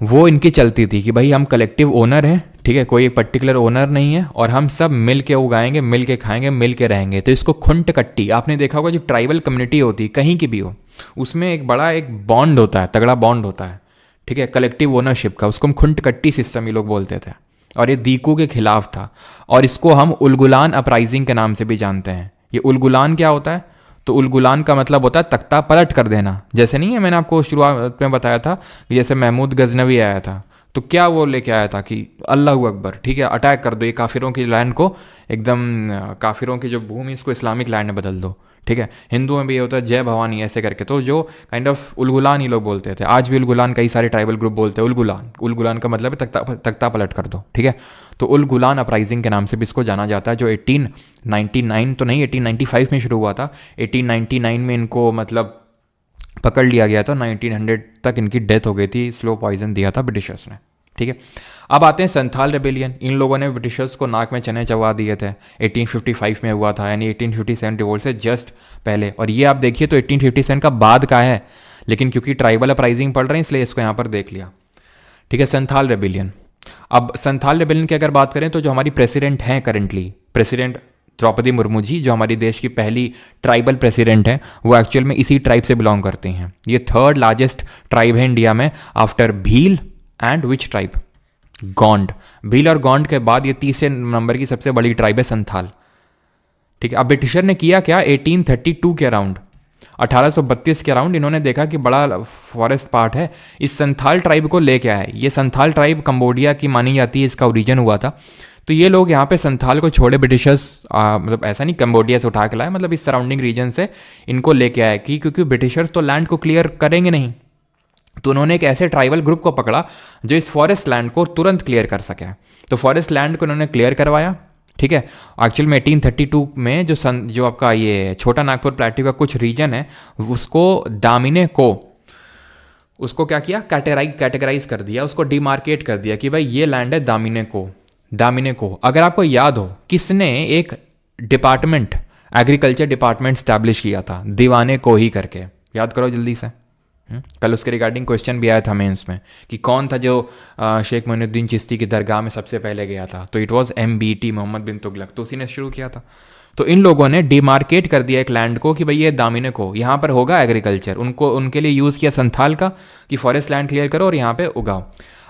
वो इनकी चलती थी कि भाई हम कलेक्टिव ओनर हैं। ठीक है, कोई एक पर्टिकुलर ओनर नहीं है, और हम सब मिल के उगाएंगे, मिल के खाएंगे, मिल के रहेंगे। तो इसको खुंट कट्टी, आपने देखा होगा जो ट्राइबल कम्युनिटी होती है कहीं की भी हो, उसमें एक बड़ा एक बॉन्ड होता है, तगड़ा बॉन्ड होता है। ठीक है, कलेक्टिव ओनरशिप का, उसको हम खुंट कट्टी सिस्टम ये लोग बोलते थे। और ये दीकू के खिलाफ था, और इसको हम उलगुलान अपराइजिंग के नाम से भी जानते हैं। ये उलगुलान क्या होता है? तो उलगुलान का मतलब होता है तख्ता पलट कर देना। जैसे नहीं है, मैंने आपको शुरुआत में बताया था कि जैसे महमूद गजनवी आया था, तो क्या वो लेके आया था कि अल्लाह अकबर, ठीक है, अटैक कर दो ये काफिरों की लैंड को, एकदम काफिरों की जो भूमि इसको इस्लामिक लैंड में बदल दो। ठीक है, हिंदुओं में भी ये होता है जय भवानी ऐसे करके। तो जो काइंड ऑफ उलगुलान ही लोग बोलते थे, आज भी उलगुलान कई सारे ट्राइबल ग्रुप बोलते हैं उलगुलान। उलगुलान का मतलब है तख्ता पलट कर दो। ठीक है, तो उलगुलान अपराइजिंग के नाम से भी इसको जाना जाता है, जो 1899 तो नहीं 1895 में शुरू हुआ था। 1899 में इनको मतलब पकड़ लिया गया था, 1900 तक इनकी डेथ हो गई थी, स्लो पॉइजन दिया था ब्रिटिशर्स ने। ठीक है, अब आते हैं संथाल रेबेलियन। इन लोगों ने ब्रिटिशर्स को नाक में चने चबा दिए थे, 1855 में हुआ था, यानी 1857 रिवोल्ट से जस्ट पहले। और ये आप देखिए तो 1857 का बाद का है, लेकिन क्योंकि ट्राइबल अपराइजिंग पढ़ रहे हैं इसलिए इसको यहाँ पर देख लिया। ठीक है, संथाल रेबेलियन। अब संथाल रेबेलियन की अगर बात करें तो जो हमारी प्रेसिडेंट हैं करंटली, प्रेसिडेंट द्रौपदी मुर्मू जी, जो हमारी देश की पहली ट्राइबल प्रेसिडेंट हैं, वो एक्चुअल में इसी ट्राइब से बिलोंग करती हैं। ये थर्ड लार्जेस्ट ट्राइब है इंडिया में after Bhil and which tribe? Gond. Bhil और गोंड के बाद ये तीसरे नंबर की सबसे बड़ी ट्राइब है संथाल। ठीक है, अब ब्रिटिशर ने किया क्या? 1832 के अराउंड, 1832 के अराउंड इन्होंने देखा कि बड़ा फॉरेस्ट पार्ट है, इस संथाल ट्राइब को ले क्या है। ये संथाल ट्राइब कंबोडिया की मानी जाती है, इसका ओरिजिन हुआ था। तो ये लोग यहाँ पे संथाल को छोड़े, ब्रिटिशर्स मतलब ऐसा नहीं कंबोडिया से उठा के लाए, मतलब इस सराउंडिंग रीजन से इनको लेके आए कि क्योंकि ब्रिटिशर्स तो लैंड को क्लियर करेंगे नहीं, तो उन्होंने एक ऐसे ट्राइबल ग्रुप को पकड़ा जो इस फॉरेस्ट लैंड को तुरंत क्लियर कर सके। तो फॉरेस्ट लैंड को उन्होंने क्लियर करवाया। ठीक है, एक्चुअल में 1832 में जो आपका ये छोटा नागपुर प्लेट्यू का कुछ रीजन है, उसको दामिने को उसको क्या किया? कैटेगराइज कर दिया, उसको डिमार्केट कर दिया कि भाई ये लैंड है दामिने को। दामिने को, अगर आपको याद हो, किसने एक डिपार्टमेंट, एग्रीकल्चर डिपार्टमेंट स्टैब्लिश किया था? दीवाने को ही करके, याद करो जल्दी से। कल उसके रिगार्डिंग क्वेश्चन भी आया था मेंस में कि कौन था जो शेख मोइनुद्दीन चिश्ती की दरगाह में सबसे पहले गया था? तो इट वाज MBT, मोहम्मद बिन तुगलक, तो उसी ने शुरू किया था। तो इन लोगों ने डिमार्केट कर दिया एक लैंड को कि भाई ये दामिने को, यहाँ पर होगा एग्रीकल्चर। उनको उनके लिए यूज़ किया संथाल का कि फॉरेस्ट लैंड क्लियर करो और यहाँ पे उगाओ।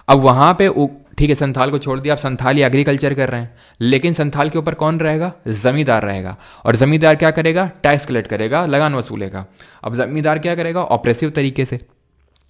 अब वहाँ पे ठीक है, संथाल को छोड़ दिया, अब संथाल ही एग्रीकल्चर कर रहे हैं, लेकिन संथाल के ऊपर कौन रहेगा? जमींदार रहेगा। और जमींदार क्या करेगा? टैक्स कलेक्ट करेगा, लगान वसूलेगा। अब जमींदार क्या करेगा? ऑपरेसिव तरीके से,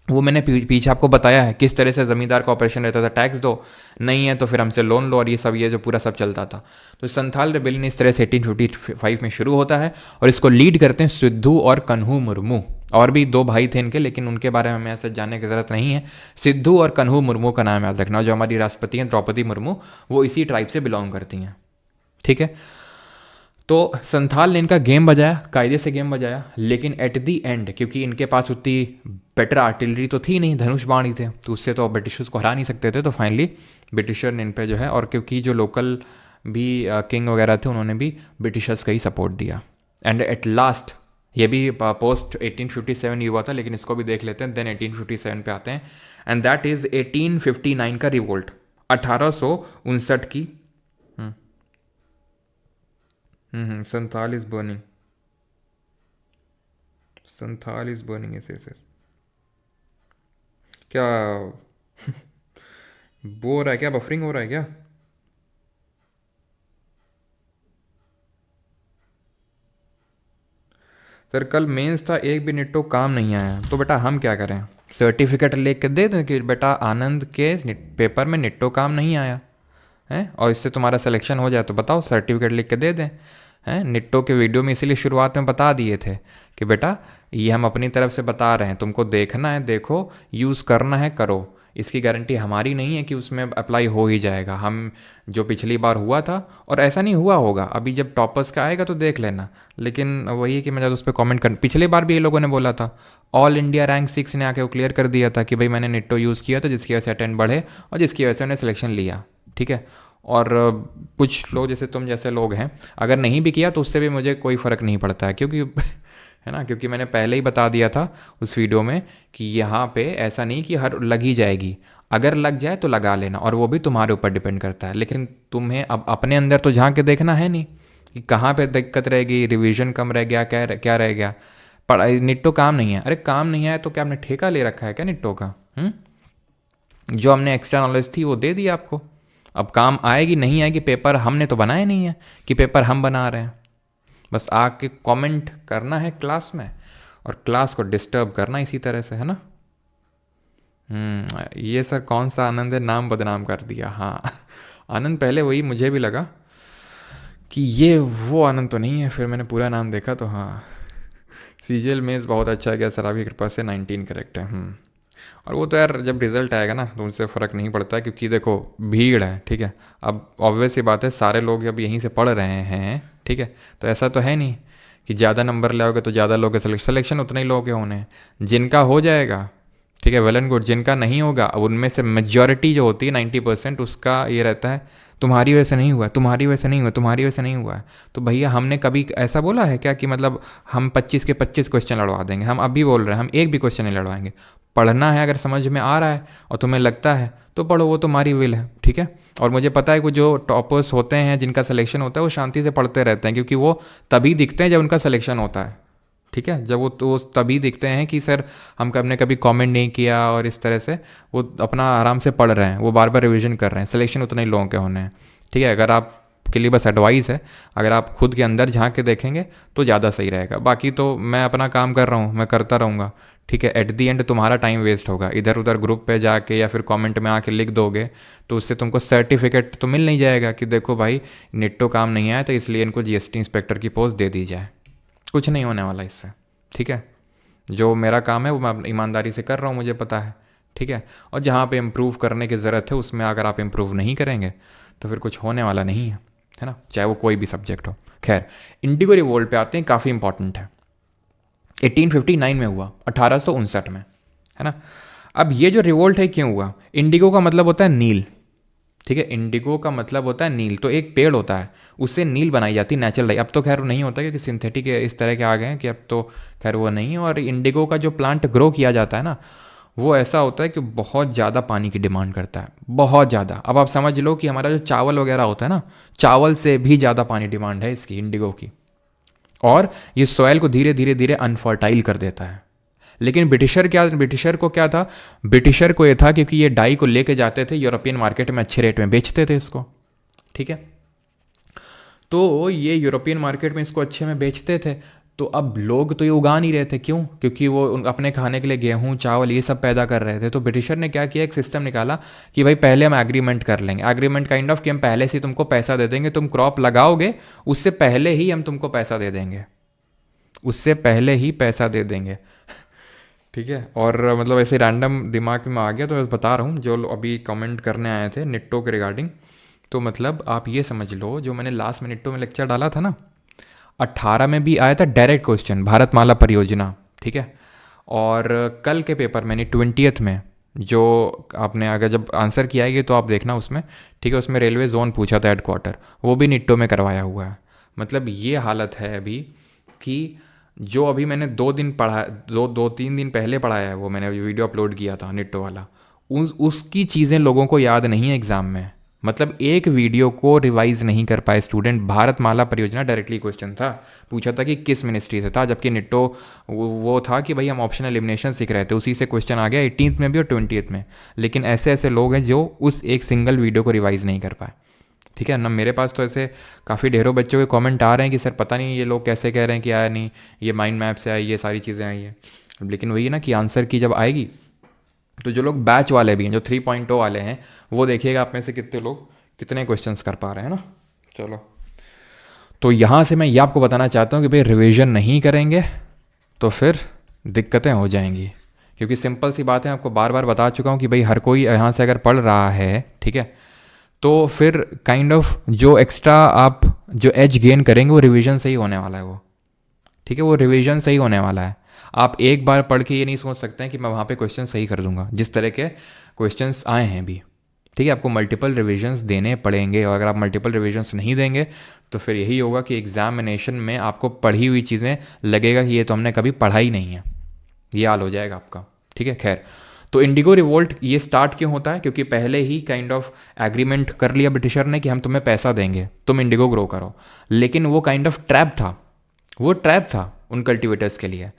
वो मैंने पीछे आपको बताया है किस तरह से ज़मींदार का ऑपरेशन रहता था, टैक्स दो, नहीं है तो फिर हमसे लोन लो, और ये जो पूरा सब चलता था। तो संथाल रेबेलियन इस तरह से 1855 में शुरू होता है, और इसको लीड करते हैं सिद्धू और कन्हू मुर्मू। और भी दो भाई थे इनके, लेकिन उनके बारे में हमें ऐसे जानने की ज़रूरत नहीं है। सिद्धू और कन्हू मुर्मू का नाम याद रखना। जो हमारी राष्ट्रपति हैं द्रौपदी मुर्मू, वो इसी ट्राइब से बिलोंग करती हैं। ठीक है, तो संथाल ने इनका गेम बजाया, कायदे से गेम बजाया, लेकिन एट दी एंड, क्योंकि इनके पास उतनी बेटर आर्टिलरी तो थी नहीं, धनुष बाण ही थे, तो उससे तो ब्रिटिशर्स को हरा नहीं सकते थे। तो फाइनली ब्रिटिशर ने इन पे जो है, और क्योंकि जो लोकल भी किंग वगैरह थे, उन्होंने भी ब्रिटिशर्स का ही सपोर्ट दिया। एंड एट लास्ट, ये भी पोस्ट 1857 ही हुआ था, लेकिन इसको भी देख लेते हैं, देन 1857 पे आते हैं। एंड दैट इज़ 1859 का रिवोल्ट, 1859 की। Santhal is burning, Santhal is burning, yes yes yes. क्या वो हो रहा है क्या, बफरिंग हो रहा है क्या? सर कल मेंस था, एक भी निट्टो काम नहीं आया, तो बेटा हम क्या करें? सर्टिफिकेट लेके दे दें कि बेटा आनंद के पेपर में निट्टो काम नहीं आया है, और इससे तुम्हारा सिलेक्शन हो जाए तो बताओ, सर्टिफिकेट लिख के दे दें। हैं, निट्टो के वीडियो में इसीलिए शुरुआत में बता दिए थे कि बेटा ये हम अपनी तरफ से बता रहे हैं, तुमको देखना है देखो, यूज़ करना है करो, इसकी गारंटी हमारी नहीं है कि उसमें अप्लाई हो ही जाएगा। हम जो पिछली बार हुआ था, और ऐसा नहीं हुआ होगा, अभी जब टॉपर्स का आएगा तो देख लेना। लेकिन वही है कि मैं जब उस पर कॉमेंट कर, पिछले बार भी ये लोगों ने बोला था, ऑल इंडिया रैंक 6 ने आके वो क्लियर कर दिया था कि भाई मैंने निट्टो यूज़ किया था, जिसकी वजह से अटेंड बढ़े और जिसकी वजह से उन्हें सिलेक्शन लिया। ठीक है। और कुछ लोग जैसे तुम जैसे लोग हैं, अगर नहीं भी किया तो उससे भी मुझे कोई फ़र्क नहीं पड़ता है, क्योंकि है ना, क्योंकि मैंने पहले ही बता दिया था उस वीडियो में कि यहाँ पे ऐसा नहीं कि हर लग ही जाएगी, अगर लग जाए तो लगा लेना, और वो भी तुम्हारे ऊपर डिपेंड करता है। लेकिन तुम्हें अब अपने अंदर तो झांक के देखना है नहीं कि कहाँ पे दिक्कत रहेगी, रिवीजन कम रह गया, क्या क्या रह गया, पढ़ाई निट्टो काम नहीं है। अरे काम नहीं है तो क्या हमने ठेका ले रखा है क्या निट्टो का? जो हमने एक्स्ट्रा नॉलेज थी वो दे दी आपको, अब काम आएगी नहीं आएगी, पेपर हमने तो बनाए नहीं है कि पेपर हम बना रहे हैं। बस आके कमेंट करना है क्लास में, और क्लास को डिस्टर्ब करना इसी तरह से, है ना। ये सर कौन सा आनंद है, नाम बदनाम कर दिया। हाँ आनंद, पहले वही मुझे भी लगा कि ये वो आनंद तो नहीं है, फिर मैंने पूरा नाम देखा तो हाँ। सीजीएल मेज बहुत अच्छा है क्या सर, आपकी कृपा से 19 करेक्ट है। और वो तो यार जब रिजल्ट आएगा ना तो उनसे फ़र्क नहीं पड़ता, क्योंकि देखो भीड़ है, ठीक है। अब ऑब्वियस सी बात है, सारे लोग अब यहीं से पढ़ रहे हैं, ठीक है। तो ऐसा तो है नहीं कि ज़्यादा नंबर लाओगे तो ज़्यादा लोग सिलेक्शन उतने ही लोगों के होने हैं। जिनका हो जाएगा ठीक है, वेल एंड गुड, जिनका नहीं होगा अब उनमें से मेजॉरिटी जो होती है 90%, उसका ये रहता है तुम्हारी वजह से नहीं हुआ, तुम्हारी वजह से नहीं हुआ, तुम्हारी वजह से नहीं हुआ है। तो भैया हमने कभी ऐसा बोला है क्या कि मतलब हम 25 के 25 क्वेश्चन लड़वा देंगे? हम अभी बोल रहे हैं हम एक भी क्वेश्चन नहीं लड़वाएंगे। पढ़ना है, अगर समझ में आ रहा है और तुम्हें लगता है तो पढ़ो, वो तुम्हारी विल है, ठीक है। और मुझे पता है कि जो टॉपर्स होते हैं, जिनका सिलेक्शन होता है, वो शांति से पढ़ते रहते हैं, क्योंकि वो तभी दिखते हैं जब उनका सिलेक्शन होता है, ठीक है। जब वो तो तभी दिखते हैं कि सर हमने कभी कमेंट नहीं किया, और इस तरह से वो अपना आराम से पढ़ रहे हैं, वो बार बार रिवीजन कर रहे हैं, सिलेक्शन उतने ही लोगों के होने हैं, ठीक है। अगर आप के लिए बस एडवाइस है, अगर आप खुद के अंदर झांक के देखेंगे तो ज़्यादा सही रहेगा। बाकी तो मैं अपना काम कर रहा हूँ, मैं करता रहूँगा, ठीक है। एट दी एंड तुम्हारा टाइम वेस्ट होगा, इधर उधर ग्रुप पे जाके या फिर कमेंट में आके लिख दोगे, तो उससे तुमको सर्टिफिकेट तो मिल नहीं जाएगा कि देखो भाई निट्टो काम नहीं आया तो इसलिए इनको जीएसटी इंस्पेक्टर की पोस्ट दे दी जाए। कुछ नहीं होने वाला इससे, ठीक है। जो मेरा काम है वो मैं ईमानदारी से कर रहा हूँ, मुझे पता है, ठीक है। और जहाँ पे इम्प्रूव करने की ज़रूरत है उसमें अगर आप इम्प्रूव नहीं करेंगे तो फिर कुछ होने वाला नहीं है ना, चाहे वो कोई भी सब्जेक्ट हो। खैर, इंडिगो रिवोल्ट पे आते हैं, काफ़ी इंपॉर्टेंट है। 1859 में हुआ, 1859 में, है ना। अब ये जो रिवोल्ट है क्यों हुआ? इंडिगो का मतलब होता है नील, ठीक है। इंडिगो का मतलब होता है नील, तो एक पेड़ होता है उससे नील बनाई जाती है, नेचुरल डाई। अब तो खैर नहीं होता, क्योंकि सिंथेटिक इस तरह के आ गए हैं कि अब तो खैर वो नहीं है। और इंडिगो का जो प्लांट ग्रो किया जाता है ना, वो ऐसा होता है कि बहुत ज़्यादा पानी की डिमांड करता है, बहुत ज़्यादा। अब आप समझ लो कि हमारा जो चावल वगैरह होता है ना, चावल से भी ज़्यादा पानी डिमांड है इसकी, इंडिगो की। और ये सॉइल को धीरे धीरे धीरे अनफर्टाइल कर देता है। लेकिन ब्रिटिशर को क्या था? ब्रिटिशर को ये था क्योंकि ये डाई को लेके जाते थे यूरोपियन मार्केट में, अच्छे रेट में बेचते थे इसको, ठीक है। तो ये यूरोपियन मार्केट में इसको अच्छे में बेचते थे, तो अब लोग तो ये उगा नहीं रहे थे, क्यों? क्योंकि वो अपने खाने के लिए गेहूं चावल ये सब पैदा कर रहे थे। तो ब्रिटिशर ने क्या किया, एक सिस्टम निकाला कि भाई पहले हम एग्रीमेंट कर लेंगे, एग्रीमेंट काइंड ऑफ कि हम पहले से तुमको पैसा दे देंगे, तुम क्रॉप लगाओगे उससे पहले ही हम तुमको पैसा दे देंगे, उससे पहले ही पैसा दे देंगे ठीक है। और मतलब ऐसे रैंडम दिमाग में आ गया तो मैं बता रहा हूँ, जो अभी कमेंट करने आए थे निट्टो के रिगार्डिंग, तो मतलब आप ये समझ लो, जो मैंने लास्ट में निट्टो में लेक्चर डाला था ना, 18 में भी आया था डायरेक्ट क्वेश्चन, भारतमाला परियोजना, ठीक है। और कल के पेपर में 20th में जो आपने अगर जब आंसर किया है तो आप देखना उसमें, ठीक है, उसमें रेलवे जोन पूछा था हेडक्वार्टर, वो भी निट्टो में करवाया हुआ है। मतलब ये हालत है अभी कि जो अभी मैंने 2 दिन पढ़ा, 2-3 दिन पहले पढ़ाया है, वो मैंने वीडियो अपलोड किया था निट्टो वाला, उसकी चीज़ें लोगों को याद नहीं है एग्ज़ाम में, मतलब एक वीडियो को रिवाइज नहीं कर पाए स्टूडेंट। भारतमाला परियोजना डायरेक्टली क्वेश्चन था, पूछा था कि किस मिनिस्ट्री से था, जबकि निट्टो वो था कि भाई हम ऑप्शन एलिमिनेशन सीख रहे थे, उसी से क्वेश्चन आ गया 18th में भी और 20th में। लेकिन ऐसे ऐसे लोग हैं जो उस एक सिंगल वीडियो को रिवाइज नहीं कर पाए। ठीक है ना, मेरे पास तो ऐसे काफ़ी ढेरों बच्चों के कमेंट आ रहे हैं कि सर पता नहीं ये लोग कैसे कह रहे हैं कि आया नहीं, ये माइंड मैप से आई, ये सारी चीज़ें आई हैं। लेकिन वही है ना कि आंसर की जब आएगी तो जो लोग बैच वाले भी हैं, जो 3.0 वाले हैं, वो देखिएगा आप में से कितने लोग कितने क्वेश्चंस कर पा रहे हैं ना। चलो, तो यहाँ से मैं ये आपको बताना चाहता हूँ कि भाई रिवीजन नहीं करेंगे तो फिर दिक्कतें हो जाएंगी, क्योंकि सिंपल सी बात है, आपको बार बार बता चुका हूँ कि भाई हर कोई यहाँ से अगर पढ़ रहा है, ठीक है, तो फिर काइंड ऑफ जो एक्स्ट्रा आप जो एज गेन करेंगे वो रिवीजन से ही होने वाला है वो। ठीक है, वो रिवीजन से ही होने वाला है। आप एक बार पढ़ के ये नहीं सोच सकते हैं कि मैं वहाँ पे क्वेश्चन सही कर दूंगा, जिस तरह के क्वेश्चंस आए हैं भी। ठीक है, आपको मल्टीपल रिविजन्स देने पड़ेंगे, और अगर आप मल्टीपल रिविजन्स नहीं देंगे तो फिर यही होगा कि एग्जामिनेशन में आपको पढ़ी हुई चीज़ें लगेगा कि ये तो हमने कभी पढ़ा ही नहीं है, ये हाल हो जाएगा आपका। ठीक है, खैर, तो इंडिगो रिवोल्ट ये स्टार्ट क्यों होता है? क्योंकि पहले ही काइंड ऑफ एग्रीमेंट कर लिया ब्रिटिशर ने कि हम तुम्हें पैसा देंगे, तुम इंडिगो ग्रो करो। लेकिन वो काइंड ऑफ ट्रैप था, वो ट्रैप था उन कल्टिवेटर्स के लिए,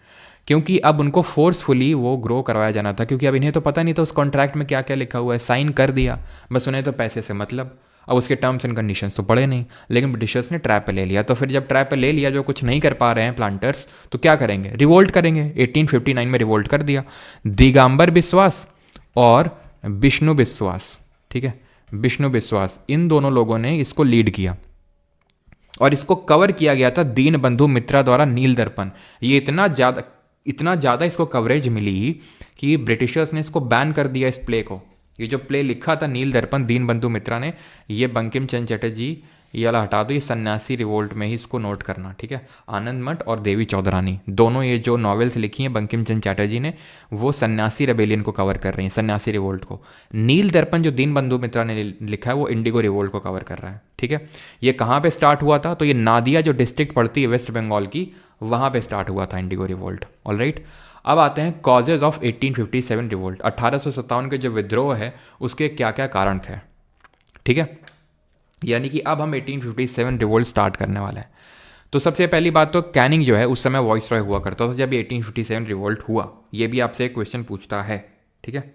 क्योंकि अब उनको फोर्सफुली वो ग्रो करवाया जाना था, क्योंकि अब इन्हें तो पता नहीं था उस कॉन्ट्रैक्ट में क्या क्या लिखा हुआ है, साइन कर दिया बस, उन्हें तो पैसे से मतलब, अब उसके टर्म्स एंड कंडीशंस तो पढ़े नहीं। लेकिन ब्रिटिशर्स ने ट्रैप पे ले लिया, तो फिर जब ट्रैप पे ले लिया, जो कुछ नहीं कर पा रहे हैं प्लांटर्स, तो क्या करेंगे? रिवोल्ट करेंगे। 1859 में रिवोल्ट कर दिया। दिगंबर बिस्वास और विष्णु बिस्वास, ठीक है, विष्णु बिस्वास, इन दोनों लोगों ने इसको लीड किया, और इसको कवर किया गया था दीन बंधु मित्रा द्वारा नील दर्पण। ये इतना ज़्यादा इसको कवरेज मिली कि ब्रिटिशर्स ने इसको बैन कर दिया, इस प्ले को। ये जो प्ले लिखा था नील दर्पण दीन बंधु मित्रा ने, ये बंकिम चंद्र चटर्जी, ये वाला हटा दो, ये सन्यासी रिवोल्ट में ही इसको नोट करना। ठीक है, आनंद मठ और देवी चौधरानी, दोनों ये जो नॉवेल्स लिखी हैं बंकिम चंद्र चटर्जी ने, वो सन्यासी रेबेलियन को कवर कर रही हैं, सन्यासी रिवोल्ट को। नील दर्पण जो दीन बंधु मित्रा ने लिखा है वो इंडिगो रिवोल्ट को कवर कर रहा है। ठीक है, ये कहाँ पे स्टार्ट हुआ था? तो ये नादिया जो डिस्ट्रिक्ट पड़ती है वेस्ट बंगाल की, वहाँ पे स्टार्ट हुआ था इंडिगो रिवोल्ट। ऑलराइट, अब आते हैं कॉजेज ऑफ 1857 रिवोल्ट। 1857 के जो विद्रोह है उसके क्या क्या कारण थे। ठीक है, यानी कि अब हम 1857 रिवोल्ट स्टार्ट करने वाले हैं। तो सबसे पहली बात तो कैनिंग जो है उस समय वॉइस रॉय हुआ करता था जब ये 1857 रिवोल्ट हुआ। ये भी आपसे एक क्वेश्चन पूछता है। ठीक है,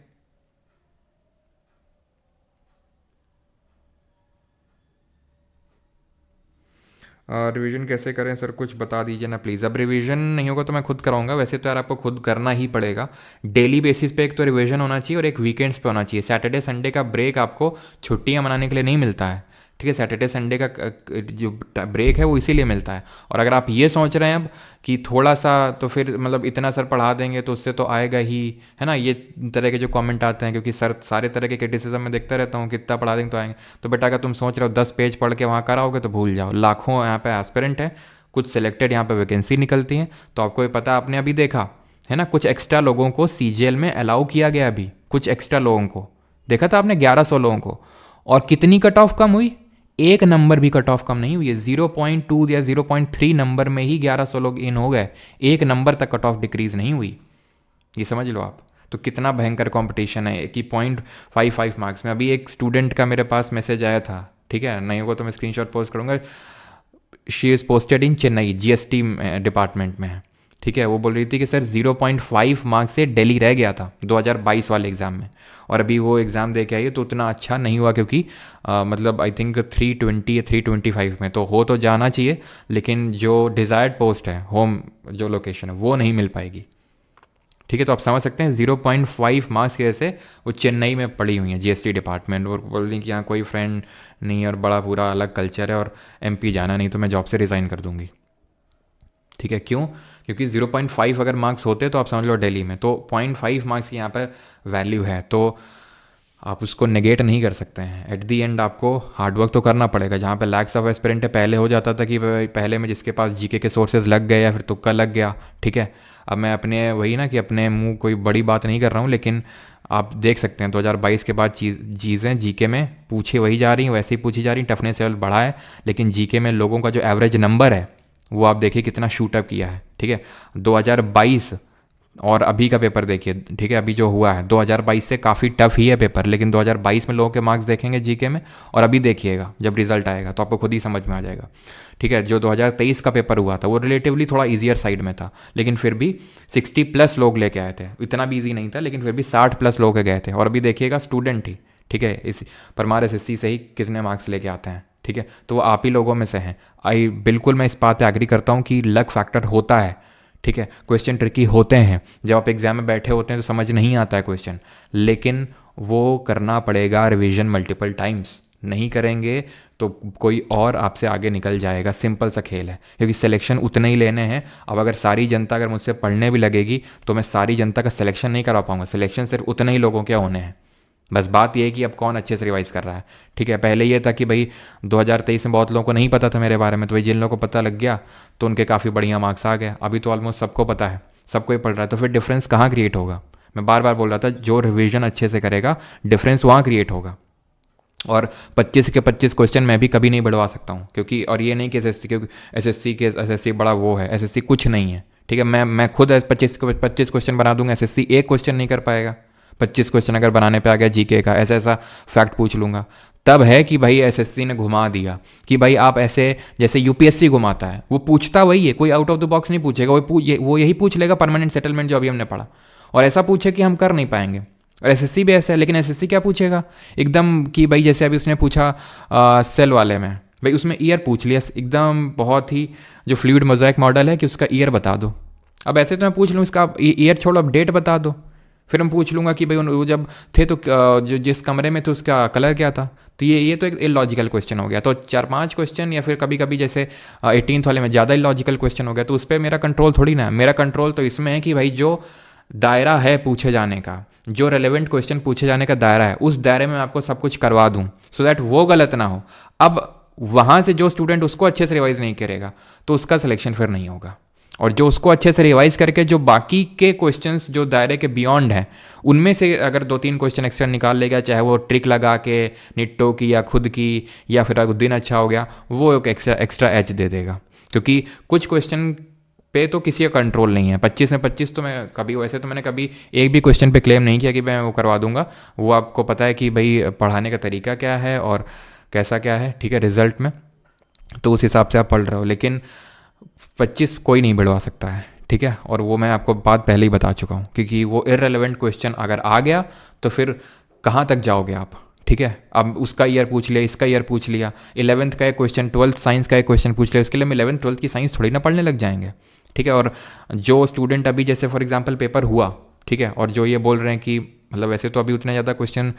रिवीजन कैसे करें सर, कुछ बता दीजिए ना प्लीज़। अब रिवीजन नहीं होगा तो मैं खुद कराऊंगा, वैसे तो यार आपको खुद करना ही पड़ेगा। डेली बेसिस पे एक तो रिवीजन होना चाहिए और एक वीकेंड्स पे होना चाहिए। सैटरडे संडे का ब्रेक आपको छुट्टियां मनाने के लिए नहीं मिलता है। ठीक है, सैटरडे संडे का जो ब्रेक है वो इसीलिए मिलता है। और अगर आप ये सोच रहे हैं अब कि थोड़ा सा तो फिर मतलब इतना सर पढ़ा देंगे तो उससे तो आएगा ही, है ना, ये तरह के जो कमेंट आते हैं, क्योंकि सर सारे तरह के क्रिटिसिज्म में देखता रहता हूँ, कितना पढ़ा देंगे तो आएंगे। तो बेटा अगर तुम सोच रहे हो 10 पेज पढ़ के वहाँ कराओगे तो भूल जाओ। लाखों यहाँ पे एस्पिरेंट है, कुछ सिलेक्टेड यहाँ पे वैकेंसी निकलती हैं। तो आपको ये पता, आपने अभी देखा है ना, कुछ एक्स्ट्रा लोगों को CGL में अलाउ किया गया। अभी कुछ एक्स्ट्रा लोगों को देखा था आपने, 1100 लोगों को, और कितनी कट ऑफ कम हुई? एक नंबर भी कट ऑफ कम नहीं हुई है। 0.2 या 0.3 नंबर में ही 1100 लोग इन हो गए, एक नंबर तक कट ऑफ डिक्रीज नहीं हुई। ये समझ लो आप, तो कितना भयंकर कंपटीशन है कि 0.55 मार्क्स में। अभी एक स्टूडेंट का मेरे पास मैसेज आया था, ठीक है, नहीं होगा तो मैं स्क्रीनशॉट पोस्ट करूंगा। She is posted in Chennai, GST department में है। ठीक है, वो बोल रही थी कि सर 0.5 मार्क्स से दिल्ली रह गया था 2022 वाले एग्ज़ाम में, और अभी वो एग्ज़ाम दे के आई है तो उतना अच्छा नहीं हुआ, क्योंकि मतलब आई थिंक 320 या 325 में तो हो तो जाना चाहिए, लेकिन जो डिज़ायर्ड पोस्ट है, होम जो लोकेशन है, वो नहीं मिल पाएगी। ठीक है, तो आप समझ सकते हैं 0.5 मार्क्स की वजह से वो चेन्नई में पड़ी हुई हैं GST डिपार्टमेंट, और बोल रही कि यहाँ कोई फ्रेंड नहीं है और बड़ा पूरा अलग कल्चर है और MP जाना नहीं तो मैं जॉब से रिज़ाइन कर दूंगी। ठीक है, क्यों? क्योंकि 0.5 अगर मार्क्स होते तो आप समझ लो दिल्ली में, तो 0.5 मार्क्स की यहाँ पर वैल्यू है, तो आप उसको नेगेट नहीं कर सकते हैं। एट दी एंड आपको हार्डवर्क तो करना पड़ेगा। जहाँ पे लैक्स ऑफ एस्पिरेंट है, पहले हो जाता था कि पहले में जिसके पास GK के सोर्सेज लग गए या फिर तुक्का लग गया। ठीक है, अब मैं अपने वही ना कि अपने मुंह कोई बड़ी बात नहीं कर रहा हूँ, लेकिन आप देख सकते हैं 2022 के बाद चीज़ें GK में पूछी वही जा रही हैं, वैसे ही पूछी जा रही हैं, टफनेस लेवल बढ़ा है, लेकिन GK में लोगों का जो एवरेज नंबर है वो आप देखिए कितना शूट अप किया है। ठीक है, 2022 और अभी का पेपर देखिए, ठीक है, अभी जो हुआ है 2022 से काफ़ी टफ ही है पेपर, लेकिन 2022 में लोगों के मार्क्स देखेंगे जीके में, और अभी देखिएगा जब रिजल्ट आएगा तो आपको खुद ही समझ में आ जाएगा। ठीक है, जो 2023 का पेपर हुआ था वो रिलेटिवली थोड़ा ईजियर साइड में था, लेकिन फिर भी 60+ लोग लेके आए थे, इतना भी ईजी नहीं था, लेकिन फिर भी 60+ लोग गए थे। और अभी देखिएगा स्टूडेंट ही, ठीक है, इस परमार एसएससी से ही कितने मार्क्स लेके आते हैं, ठीक है, तो वो आप ही लोगों में से हैं। बिल्कुल मैं इस बात पे एग्री करता हूँ कि लक फैक्टर होता है, ठीक है, क्वेश्चन ट्रिकी होते हैं, जब आप एग्जाम में बैठे होते हैं तो समझ नहीं आता है क्वेश्चन, लेकिन वो करना पड़ेगा रिवीजन मल्टीपल टाइम्स, नहीं करेंगे तो कोई और आपसे आगे निकल जाएगा। सिंपल सा खेल है, क्योंकि सिलेक्शन उतने ही लेने हैं। अब अगर सारी जनता अगर मुझसे पढ़ने भी लगेगी तो मैं सारी जनता का सिलेक्शन नहीं करा पाऊंगा, सिलेक्शन सिर्फ उतने ही लोगों के होने हैं। बस बात ये है कि अब कौन अच्छे से रिवाइज कर रहा है, ठीक है। पहले ये था कि भाई 2023 में बहुत लोगों को नहीं पता था मेरे बारे में, तो भाई जिन लोगों को पता लग गया तो उनके काफ़ी बढ़िया मार्क्स आ गए। अभी तो ऑलमोस्ट सबको पता है, सबको ही पढ़ रहा है, तो फिर डिफरेंस कहाँ क्रिएट होगा। मैं बार बार बोल रहा था, जो रिवीजन अच्छे से करेगा डिफरेंस वहाँ क्रिएट होगा। और 25 के 25 क्वेश्चन मैं भी कभी नहीं बढ़वा सकता हूँ, क्योंकि और ये नहीं कि एसएससी, क्योंकि एसएससी बड़ा वो है, एसएससी कुछ नहीं है, ठीक है। मैं खुद 25 क्वेश्चन बना दूंगा, एसएससी एक क्वेश्चन नहीं कर पाएगा। 25 क्वेश्चन अगर बनाने पे आ गया जीके का, ऐसा ऐसा फैक्ट पूछ लूँगा, तब है कि भाई एसएससी ने घुमा दिया कि भाई आप ऐसे, जैसे यूपीएससी घुमाता है, वो पूछता वही है, कोई आउट ऑफ द बॉक्स नहीं पूछेगा, वो यही पूछ लेगा परमानेंट सेटलमेंट जो अभी हमने पढ़ा, और ऐसा पूछे कि हम कर नहीं पाएंगे। और एसएससी भी ऐसा है, लेकिन एसएससी क्या पूछेगा एकदम कि भाई जैसे अभी उसने पूछा सेल वाले में, भाई उसमें ईयर पूछ लिया एकदम, बहुत ही जो फ्लूइड मोज़ाइक मॉडल है कि उसका ईयर बता दो। अब ऐसे तो मैं पूछ लूँ इसका ईयर छोड़ो, अब डेट बता दो, फिर हम पूछ लूँगा कि भाई वो जब थे तो जो जिस कमरे में तो उसका कलर क्या था। तो ये तो एक इलॉजिकल क्वेश्चन हो गया। तो 4-5 क्वेश्चन या फिर कभी कभी जैसे 18th वाले में ज़्यादा इलॉजिकल क्वेश्चन हो गया, तो उस पर मेरा कंट्रोल थोड़ी ना है। मेरा कंट्रोल तो इसमें है कि भाई जो दायरा है पूछे जाने का, जो रेलेवेंट क्वेश्चन पूछे जाने का दायरा है, उस दायरे में मैं आपको सब कुछ करवा दूं, सो दैट वो गलत ना हो। अब वहाँ से जो स्टूडेंट उसको अच्छे से रिवाइज नहीं करेगा तो उसका सिलेक्शन फिर नहीं होगा, और जो उसको अच्छे से रिवाइज करके जो बाकी के क्वेश्चंस जो दायरे के बियॉन्ड हैं, उनमें से अगर 2-3 क्वेश्चन एक्स्ट्रा निकाल लेगा, चाहे वो ट्रिक लगा के निट्टो की या खुद की, या फिर अगर दिन अच्छा हो गया, वो एक एक्स्ट्रा एज दे देगा। क्योंकि कुछ क्वेश्चन पे तो किसी का कंट्रोल नहीं है। 25 में 25 तो मैं कभी, वैसे तो मैंने कभी एक भी क्वेश्चन पे क्लेम नहीं किया कि मैं वो करवा दूंगा। वो आपको पता है कि भाई पढ़ाने का तरीका क्या है और कैसा क्या है, ठीक है, रिजल्ट में, तो उस हिसाब से आप पढ़ रहे हो। लेकिन 25 कोई नहीं बढ़वा सकता है, ठीक है। और वो मैं आपको बात पहले ही बता चुका हूँ, क्योंकि वो इररेलेवेंट क्वेश्चन अगर आ गया तो फिर कहाँ तक जाओगे आप, ठीक है। अब उसका ईयर पूछ लिया, इसका ईयर पूछ लिया, 11th का एक क्वेश्चन, 12th साइंस का एक क्वेश्चन पूछ लिया, उसके लिए हम 11th 12th की साइंस थोड़ी ना पढ़ने लग जाएंगे, ठीक है। और जो स्टूडेंट अभी जैसे फॉर एग्जांपल पेपर हुआ, ठीक है, और जो ये बोल रहे हैं कि मतलब वैसे तो अभी उतने ज़्यादा क्वेश्चन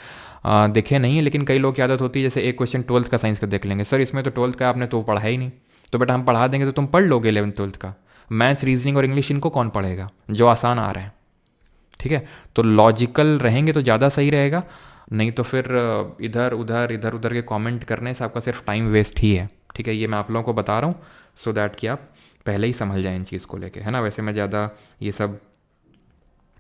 देखे नहीं है, लेकिन कई लोग की आदत होती है जैसे एक क्वेश्चन 12th का साइंस का देख लेंगे, सर इसमें तो 12th का आपने तो पढ़ा ही नहीं, तो बेटा हम पढ़ा देंगे तो तुम पढ़ लोगे 11th 12th का। मैथ्स, रीजनिंग और इंग्लिश इनको कौन पढ़ेगा जो आसान आ रहे हैं, ठीक है। तो लॉजिकल रहेंगे तो ज़्यादा सही रहेगा, नहीं तो फिर इधर उधर के कमेंट करने से आपका सिर्फ टाइम वेस्ट ही है, ठीक है। ये मैं आप लोगों को बता रहा हूँ सो दैट कि आप पहले ही समझ जाएं इन चीज़ को लेके, है ना। वैसे मैं ज़्यादा ये सब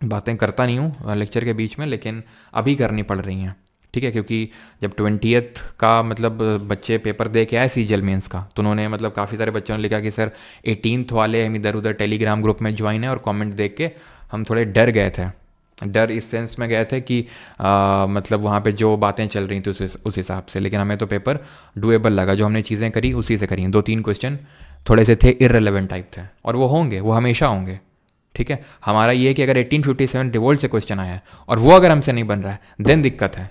बातें करता नहीं हूँ लेक्चर के बीच में, लेकिन अभी करनी पड़ रही हैं, ठीक है। क्योंकि जब 20th का मतलब बच्चे पेपर दे के आए सीजीएल मेंस का, तो उन्होंने मतलब काफ़ी सारे बच्चों ने लिखा कि सर 18th वाले हम इधर उधर टेलीग्राम ग्रुप में ज्वाइन है, और कमेंट देख के हम थोड़े डर गए थे। डर इस सेंस में गए थे कि मतलब वहाँ पे जो बातें चल रही थी उस हिसाब से, लेकिन हमें तो पेपर डुएबल लगा, जो हमने चीज़ें करी उसी से करी। 2-3 क्वेश्चन थोड़े से थे इररेलेवेंट टाइप थे, और वो होंगे, वो हमेशा होंगे, ठीक है। हमारा ये है कि अगर 1857 रिवोल्ट से क्वेश्चन आया है और वो अगर हमसे नहीं बन रहा है, देन दिक्कत है,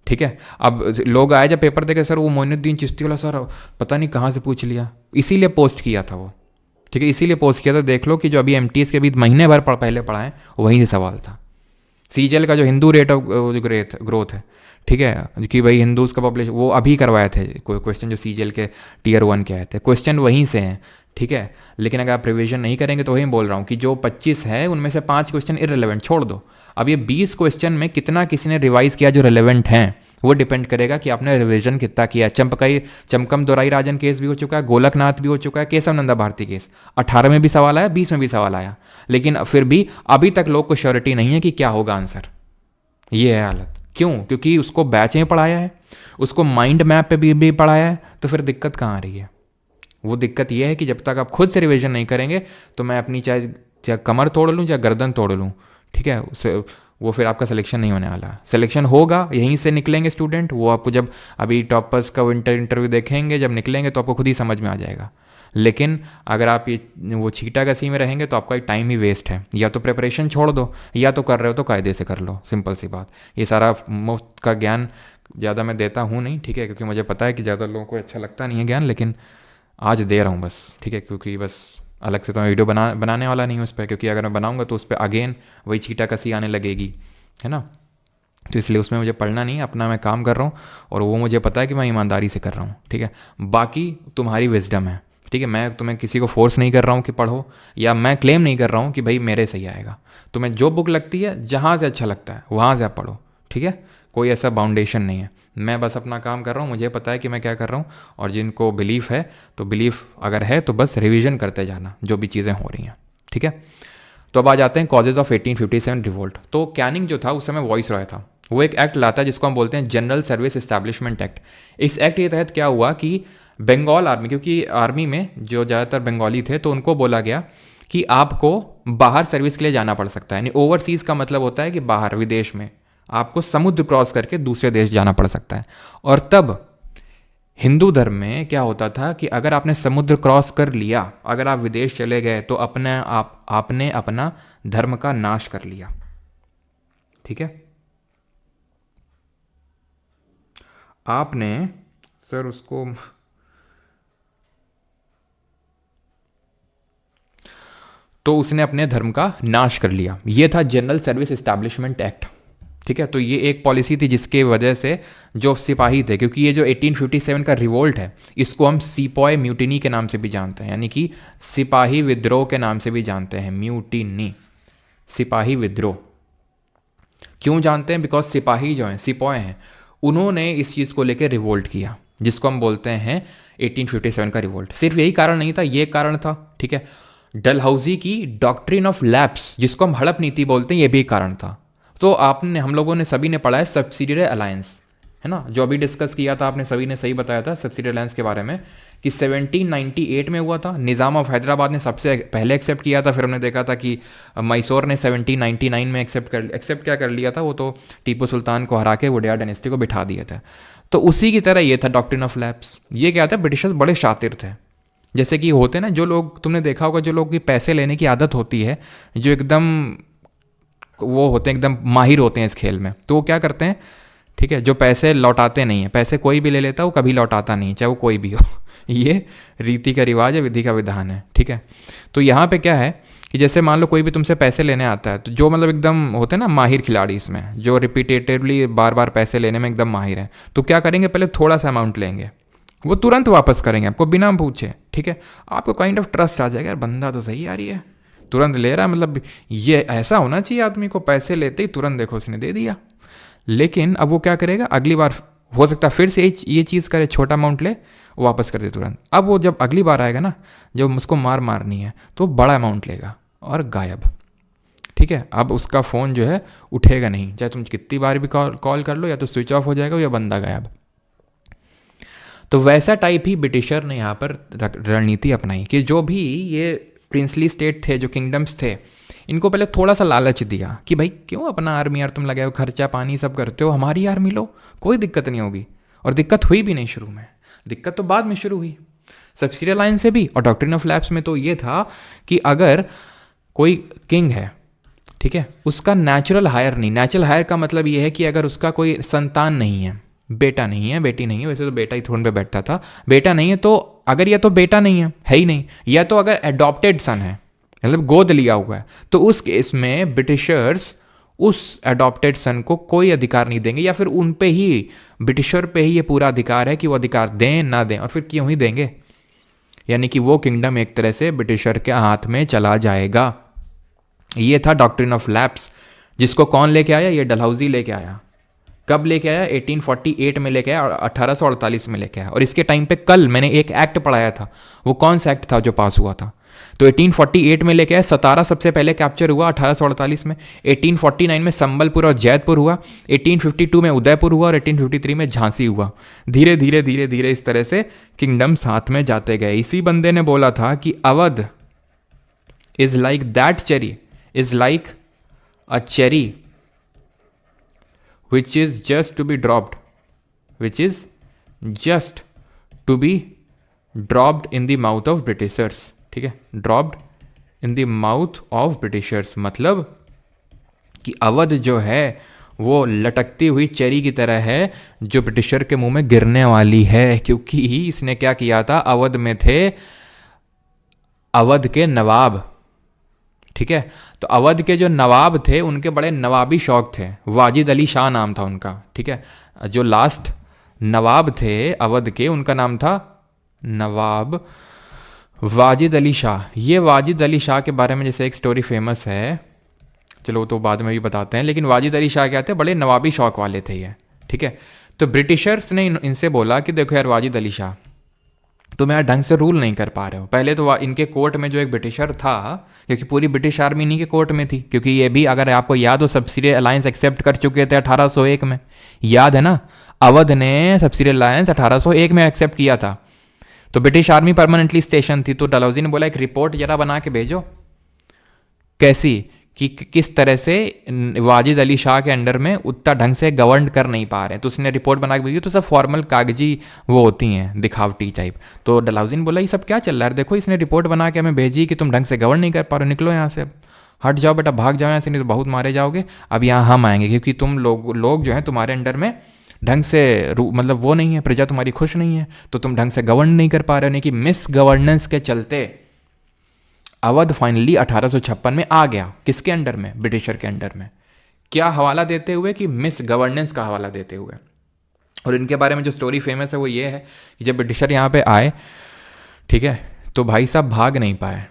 ठीक है। अब लोग आए जब पेपर देखे, सर वो मोइनुद्दीन चिश्ती वाला सर पता नहीं कहाँ से पूछ लिया, इसीलिए पोस्ट किया था वो, ठीक है, इसीलिए पोस्ट किया था। देख लो कि जो अभी एमटीएस के भी महीने भर पहले पढ़ाएं, वहीं से सवाल था। सीजीएल का जो हिंदू रेट ऑफ ग्रोथ है, ठीक है, कि भाई हिंदूज का पॉपुलेशन, वो अभी करवाए थे क्वेश्चन जो सीजीएल के टीयर 1 के आए थे, क्वेश्चन वहीं से हैं, ठीक है। लेकिन अगर आप रिवीजन नहीं करेंगे तो वही बोल रहा हूँ कि जो 25 है उनमें से 5 क्वेश्चन इररिलेवेंट, छोड़ दो। अब ये 20 क्वेश्चन में कितना किसी ने रिवाइज किया जो रिलेवेंट हैं, वो डिपेंड करेगा कि आपने रिवीजन कितना किया। चमकम दोराई राजन केस भी हो चुका है, गोलकनाथ भी हो चुका है, केशव नंदा भारती केस 18 में भी सवाल आया, 20 में भी सवाल आया, लेकिन फिर भी अभी तक लोग को श्योरिटी नहीं है कि क्या होगा आंसर। ये है हालत। क्यों? क्योंकि उसको बैच में पढ़ाया है, उसको माइंड मैप पे भी पढ़ाया है, तो फिर दिक्कत कहाँ आ रही है? वो दिक्कत ये है कि जब तक आप खुद से रिवीजन नहीं करेंगे, तो मैं अपनी चाहे चाहे कमर तोड़ लूँ चाहे गर्दन तोड़ लूँ, ठीक है, उससे वो फिर आपका सिलेक्शन नहीं होने वाला। सिलेक्शन होगा, यहीं से निकलेंगे स्टूडेंट, वो आपको जब अभी टॉपर्स का विंटर इंटरव्यू देखेंगे, जब निकलेंगे तो आपको खुद ही समझ में आ जाएगा। लेकिन अगर आप ये वो छींटाकसी में रहेंगे तो आपका टाइम ही वेस्ट है। या तो प्रिपरेशन छोड़ दो, या तो कर रहे हो तो कायदे से कर लो, सिंपल सी बात। ये सारा मुफ्त का ज्ञान ज़्यादा मैं देता हूँ नहीं, ठीक है, क्योंकि मुझे पता है कि ज़्यादा लोगों को अच्छा लगता नहीं है ज्ञान, लेकिन आज दे रहा हूँ बस, ठीक है, क्योंकि बस अलग से तो मैं वीडियो बनाने वाला नहीं हूँ उस पर, क्योंकि अगर मैं बनाऊँगा तो उस पर अगेन वही छींटाकसी आने लगेगी, है ना। तो इसलिए उसमें मुझे पढ़ना नहीं है, अपना मैं काम कर रहा हूँ और वो मुझे पता है कि मैं ईमानदारी से कर रहा हूँ, ठीक है। बाकी तुम्हारी विजडम है, ठीक है, मैं तुम्हें किसी को फोर्स नहीं कर रहा हूँ कि पढ़ो, या मैं क्लेम नहीं कर रहा हूँ कि भाई मेरे सही आएगा। तुम्हें जो बुक लगती है, जहाँ से अच्छा लगता है वहाँ से आप पढ़ो, ठीक है, कोई ऐसा बाउंडेशन नहीं है। मैं बस अपना काम कर रहा हूँ, मुझे पता है कि मैं क्या कर रहा हूँ, और जिनको बिलीफ है तो बिलीफ अगर है तो बस रिवीजन करते जाना जो भी चीज़ें हो रही हैं, ठीक है। तो अब आ जाते हैं कॉजेज ऑफ 1857 रिवोल्ट। तो कैनिंग जो था उस समय वॉइस रॉय था, वो एक एक्ट लाता है जिसको हम बोलते हैं जनरल सर्विस एस्टैब्लिशमेंट एक्ट। इस एक्ट के तहत क्या हुआ कि बंगाल आर्मी, क्योंकि आर्मी में जो ज़्यादातर बंगाली थे, तो उनको बोला गया कि आपको बाहर सर्विस के लिए जाना पड़ सकता है। यानी ओवरसीज़ का मतलब होता है कि बाहर विदेश में आपको समुद्र क्रॉस करके दूसरे देश जाना पड़ सकता है। और तब हिंदू धर्म में क्या होता था कि अगर आपने समुद्र क्रॉस कर लिया, अगर आप विदेश चले गए, तो आपने अपना धर्म का नाश कर लिया, ठीक है। आपने सर उसको तो उसने अपने धर्म का नाश कर लिया। ये था जनरल सर्विस एस्टैब्लिशमेंट एक्ट, ठीक है। तो ये एक पॉलिसी थी जिसके वजह से जो सिपाही थे, क्योंकि ये जो 1857 का रिवोल्ट है, इसको हम सीपॉय म्यूटिनी के नाम से भी जानते हैं, यानी कि सिपाही विद्रोह के नाम से भी जानते हैं, म्यूटिनी, सिपाही विद्रोह। क्यों जानते हैं? बिकॉज सिपाही जो हैं, सिपॉय हैं, उन्होंने इस चीज़ को लेकर रिवोल्ट किया, जिसको हम बोलते हैं 1857 का रिवोल्ट। सिर्फ यही कारण नहीं था, ये कारण था, ठीक है। डलहौजी की डॉक्ट्रिन ऑफ लैप्स, जिसको हम हड़प नीति बोलते हैं, ये भी एक कारण था। तो हम लोगों ने सभी ने पढ़ा है सब्सिडियरी अलायंस, है ना, जो अभी डिस्कस किया था आपने सभी ने, सही बताया था सब्सिडियरी अलायंस के बारे में, कि 1798 में हुआ था। निज़ाम ऑफ हैदराबाद ने सबसे पहले एक्सेप्ट किया था, फिर हमने देखा था कि मैसूर ने 1799 में एक्सेप्ट क्या कर लिया था, वो तो टीपू सुल्तान को हरा के वोडेयर डायनेस्टी को बिठा दिया था। तो उसी की तरह ये था डॉक्ट्रिन ऑफ लैप्स। ये क्या था, ब्रिटिशर्स बड़े शातिर थे। जैसे कि होते ना जो लोग, तुमने देखा होगा, जो लोग की पैसे लेने की आदत होती है, जो एकदम वो होते हैं, एकदम माहिर होते हैं इस खेल में, तो वो क्या करते हैं, ठीक है, जो पैसे लौटाते नहीं है, पैसे कोई भी ले लेता है वो कभी लौटाता नहीं, चाहे वो कोई भी हो। ये रीति का रिवाज है, विधि का विधान है, ठीक है। तो यहाँ पे क्या है कि जैसे मान लो कोई भी तुमसे पैसे लेने आता है, तो जो मतलब एकदम होते हैं ना माहिर खिलाड़ी इसमें, जो रिपीटेटिवली बार बार पैसे लेने में एकदम माहिर है, तो क्या करेंगे, पहले थोड़ा सा अमाउंट लेंगे, वो तुरंत वापस करेंगे आपको बिना पूछे, ठीक है। आपको काइंड ऑफ ट्रस्ट आ जाएगा, यार बंदा तो सही आ रही है, तुरंत ले रहा है, मतलब ये ऐसा होना चाहिए आदमी को, पैसे लेते ही तुरंत देखो उसने दे दिया। लेकिन अब वो क्या करेगा, अगली बार हो सकता है फिर से ये चीज़ करे, छोटा अमाउंट ले, वापस कर दे तुरंत। अब वो जब अगली बार आएगा ना, जब उसको मारनी है, तो बड़ा अमाउंट लेगा और गायब, ठीक है। अब उसका फ़ोन जो है उठेगा नहीं, चाहे तुम कितनी बार भी कॉल कर लो, या तो स्विच ऑफ हो जाएगा या बंदा गायब। तो वैसा टाइप ही ब्रिटिशर ने यहाँ पर रणनीति अपनाई कि जो भी ये प्रिंसली स्टेट थे, जो किंगडम्स थे, इनको पहले थोड़ा सा लालच दिया कि भाई क्यों अपना आर्मी यार तुम लगाए हो, खर्चा पानी सब करते हो, हमारी आर्मी लो, कोई दिक्कत नहीं होगी। और दिक्कत हुई भी नहीं शुरू में, दिक्कत तो बाद में शुरू हुई, सब्सिडियरी लाइन से भी। और डॉक्ट्रिन ऑफ लैप्स में तो ये था कि अगर कोई किंग है, ठीक है, उसका नेचुरल हायर नहीं, नेचुरल हायर का मतलब ये है कि अगर उसका कोई संतान नहीं है, बेटा नहीं है, बेटी नहीं है, वैसे तो बेटा ही थ्रोन पे बैठता था, बेटा नहीं है, तो अगर या तो बेटा नहीं है ही नहीं, या तो अगर एडॉप्टेड सन है, मतलब गोद लिया हुआ है, तो उस केस में ब्रिटिशर्स उस एडॉप्टेड सन को कोई अधिकार नहीं देंगे, या फिर उन पे ही, ब्रिटिशर पे ही ये पूरा अधिकार है कि वो अधिकार दें ना दें, और फिर क्यों ही देंगे, यानी कि वो किंगडम एक तरह से ब्रिटिशर के हाथ में चला जाएगा। ये था डॉक्ट्रिन ऑफ लैप्स, जिसको कौन लेके आया, ये डलहौजी लेके आया। कब लेके आया, 1848 में लेके आया और 1848 में लेके आया। और इसके टाइम पे कल मैंने एक एक्ट पढ़ाया था, वो कौन सा एक्ट था जो पास हुआ था, तो 1848 में लेके आया। सतारा सबसे पहले कैप्चर हुआ 1848 में, 1849 में संबलपुर और जैतपुर हुआ, 1852 में उदयपुर हुआ, और 1853 में झांसी हुआ। धीरे धीरे धीरे धीरे इस तरह से किंगडम साथ में जाते गए। इसी बंदे ने बोला था कि Awadh is like that cherry, is like a cherry which is just to be dropped, which is just to be dropped in the mouth of Britishers. ठीक है, dropped in the mouth of Britishers, मतलब कि अवध जो है वो लटकती हुई cherry की तरह है जो ब्रिटिशर के मुंह में गिरने वाली है, क्योंकि इसने क्या किया था, अवध में थे अवध के नवाब। ठीक है, तो अवध के जो नवाब थे उनके बड़े नवाबी शौक थे, वाजिद अली शाह नाम था उनका। ठीक है, जो लास्ट नवाब थे अवध के उनका नाम था नवाब वाजिद अली शाह। ये वाजिद अली शाह के बारे में जैसे एक स्टोरी फेमस है, चलो तो बाद में भी बताते हैं, लेकिन वाजिद अली शाह क्या थे, बड़े नवाबी शौक वाले थे ये। ठीक है, तो ब्रिटिशर्स ने इनसे बोला कि देखो यार वाजिद अली शाह, तुम यार ढंग से रूल नहीं कर पा रहे हो। पहले तो इनके कोर्ट में जो एक ब्रिटिशर था, क्योंकि पूरी ब्रिटिश आर्मी इन्हीं के कोर्ट में थी, क्योंकि ये भी अगर आपको याद हो सबसिडी अलायंस एक्सेप्ट कर चुके थे 1801 में, याद है ना, अवध ने सबसिडी अलायंस 1801 में एक्सेप्ट किया था। तो ब्रिटिश आर्मी परमानेंटली स्टेशन थी, तो डलहौजी ने बोला एक रिपोर्ट जरा बना के भेजो, कैसी कि किस तरह से वाजिद अली शाह के अंडर में उतना ढंग से गवर्न कर नहीं पा रहे हैं। तो उसने रिपोर्ट बना के भेजी, तो सब फॉर्मल कागजी वो होती हैं दिखावटी टाइप। तो डलहौजी ने बोला ये सब क्या चल रहा है, देखो इसने रिपोर्ट बना के हमें भेजी कि तुम ढंग से गवर्न नहीं कर पा रहे हो, निकलो यहाँ से, अब हट जाओ बेटा, भाग जाओ यहाँ से, नहीं तो बहुत मारे जाओगे। अब यहाँ हम आएंगे, क्योंकि तुम लोग जो हैं तुम्हारे अंडर में ढंग से मतलब वो नहीं है, प्रजा तुम्हारी खुश नहीं है, तो तुम ढंग से गवर्न नहीं कर पा रहे हो। नहीं कि मिस गवर्नेंस के चलते अवध फाइनली 1856 में आ गया, किसके अंडर में, ब्रिटिशर के अंडर में। क्या हवाला देते हुए कि मिस गवर्नेंस का हवाला देते हुए। और इनके बारे में जो स्टोरी फेमस है वो ये है कि जब ब्रिटिशर यहाँ पे आए, ठीक है, तो भाई साहब भाग नहीं पाए।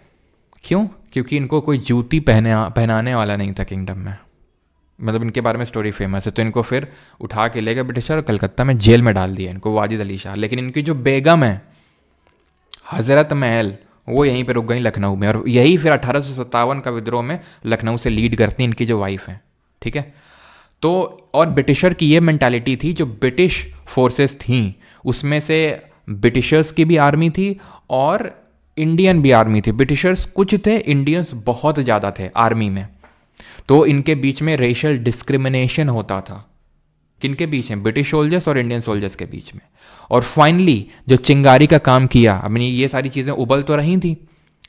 क्यों? क्योंकि इनको कोई जूती पहनाने वाला नहीं था किंगडम में, मतलब इनके बारे में स्टोरी फेमस है। तो इनको फिर उठा के ले गए ब्रिटिशर और कलकत्ता में जेल में डाल दिया इनको, वाजिद अली शाह। लेकिन इनकी जो बेगम है हज़रत महल, वो यहीं पे रुक गई लखनऊ में, और यही फिर 1857 का विद्रोह में लखनऊ से लीड करती इनकी जो वाइफ है। ठीक है, तो और ब्रिटिशर की ये मेंटालिटी थी, जो ब्रिटिश फोर्सेस थी उसमें से ब्रिटिशर्स की भी आर्मी थी और इंडियन भी आर्मी थी। ब्रिटिशर्स कुछ थे, इंडियंस बहुत ज़्यादा थे आर्मी में। तो इनके बीच में रेशियल डिस्क्रिमिनेशन होता था, किनके बीच में, ब्रिटिश सोल्जर्स और इंडियन सोल्जर्स के बीच में। और फाइनली जो चिंगारी का काम किया, अब ये सारी चीज़ें उबल तो रही थी,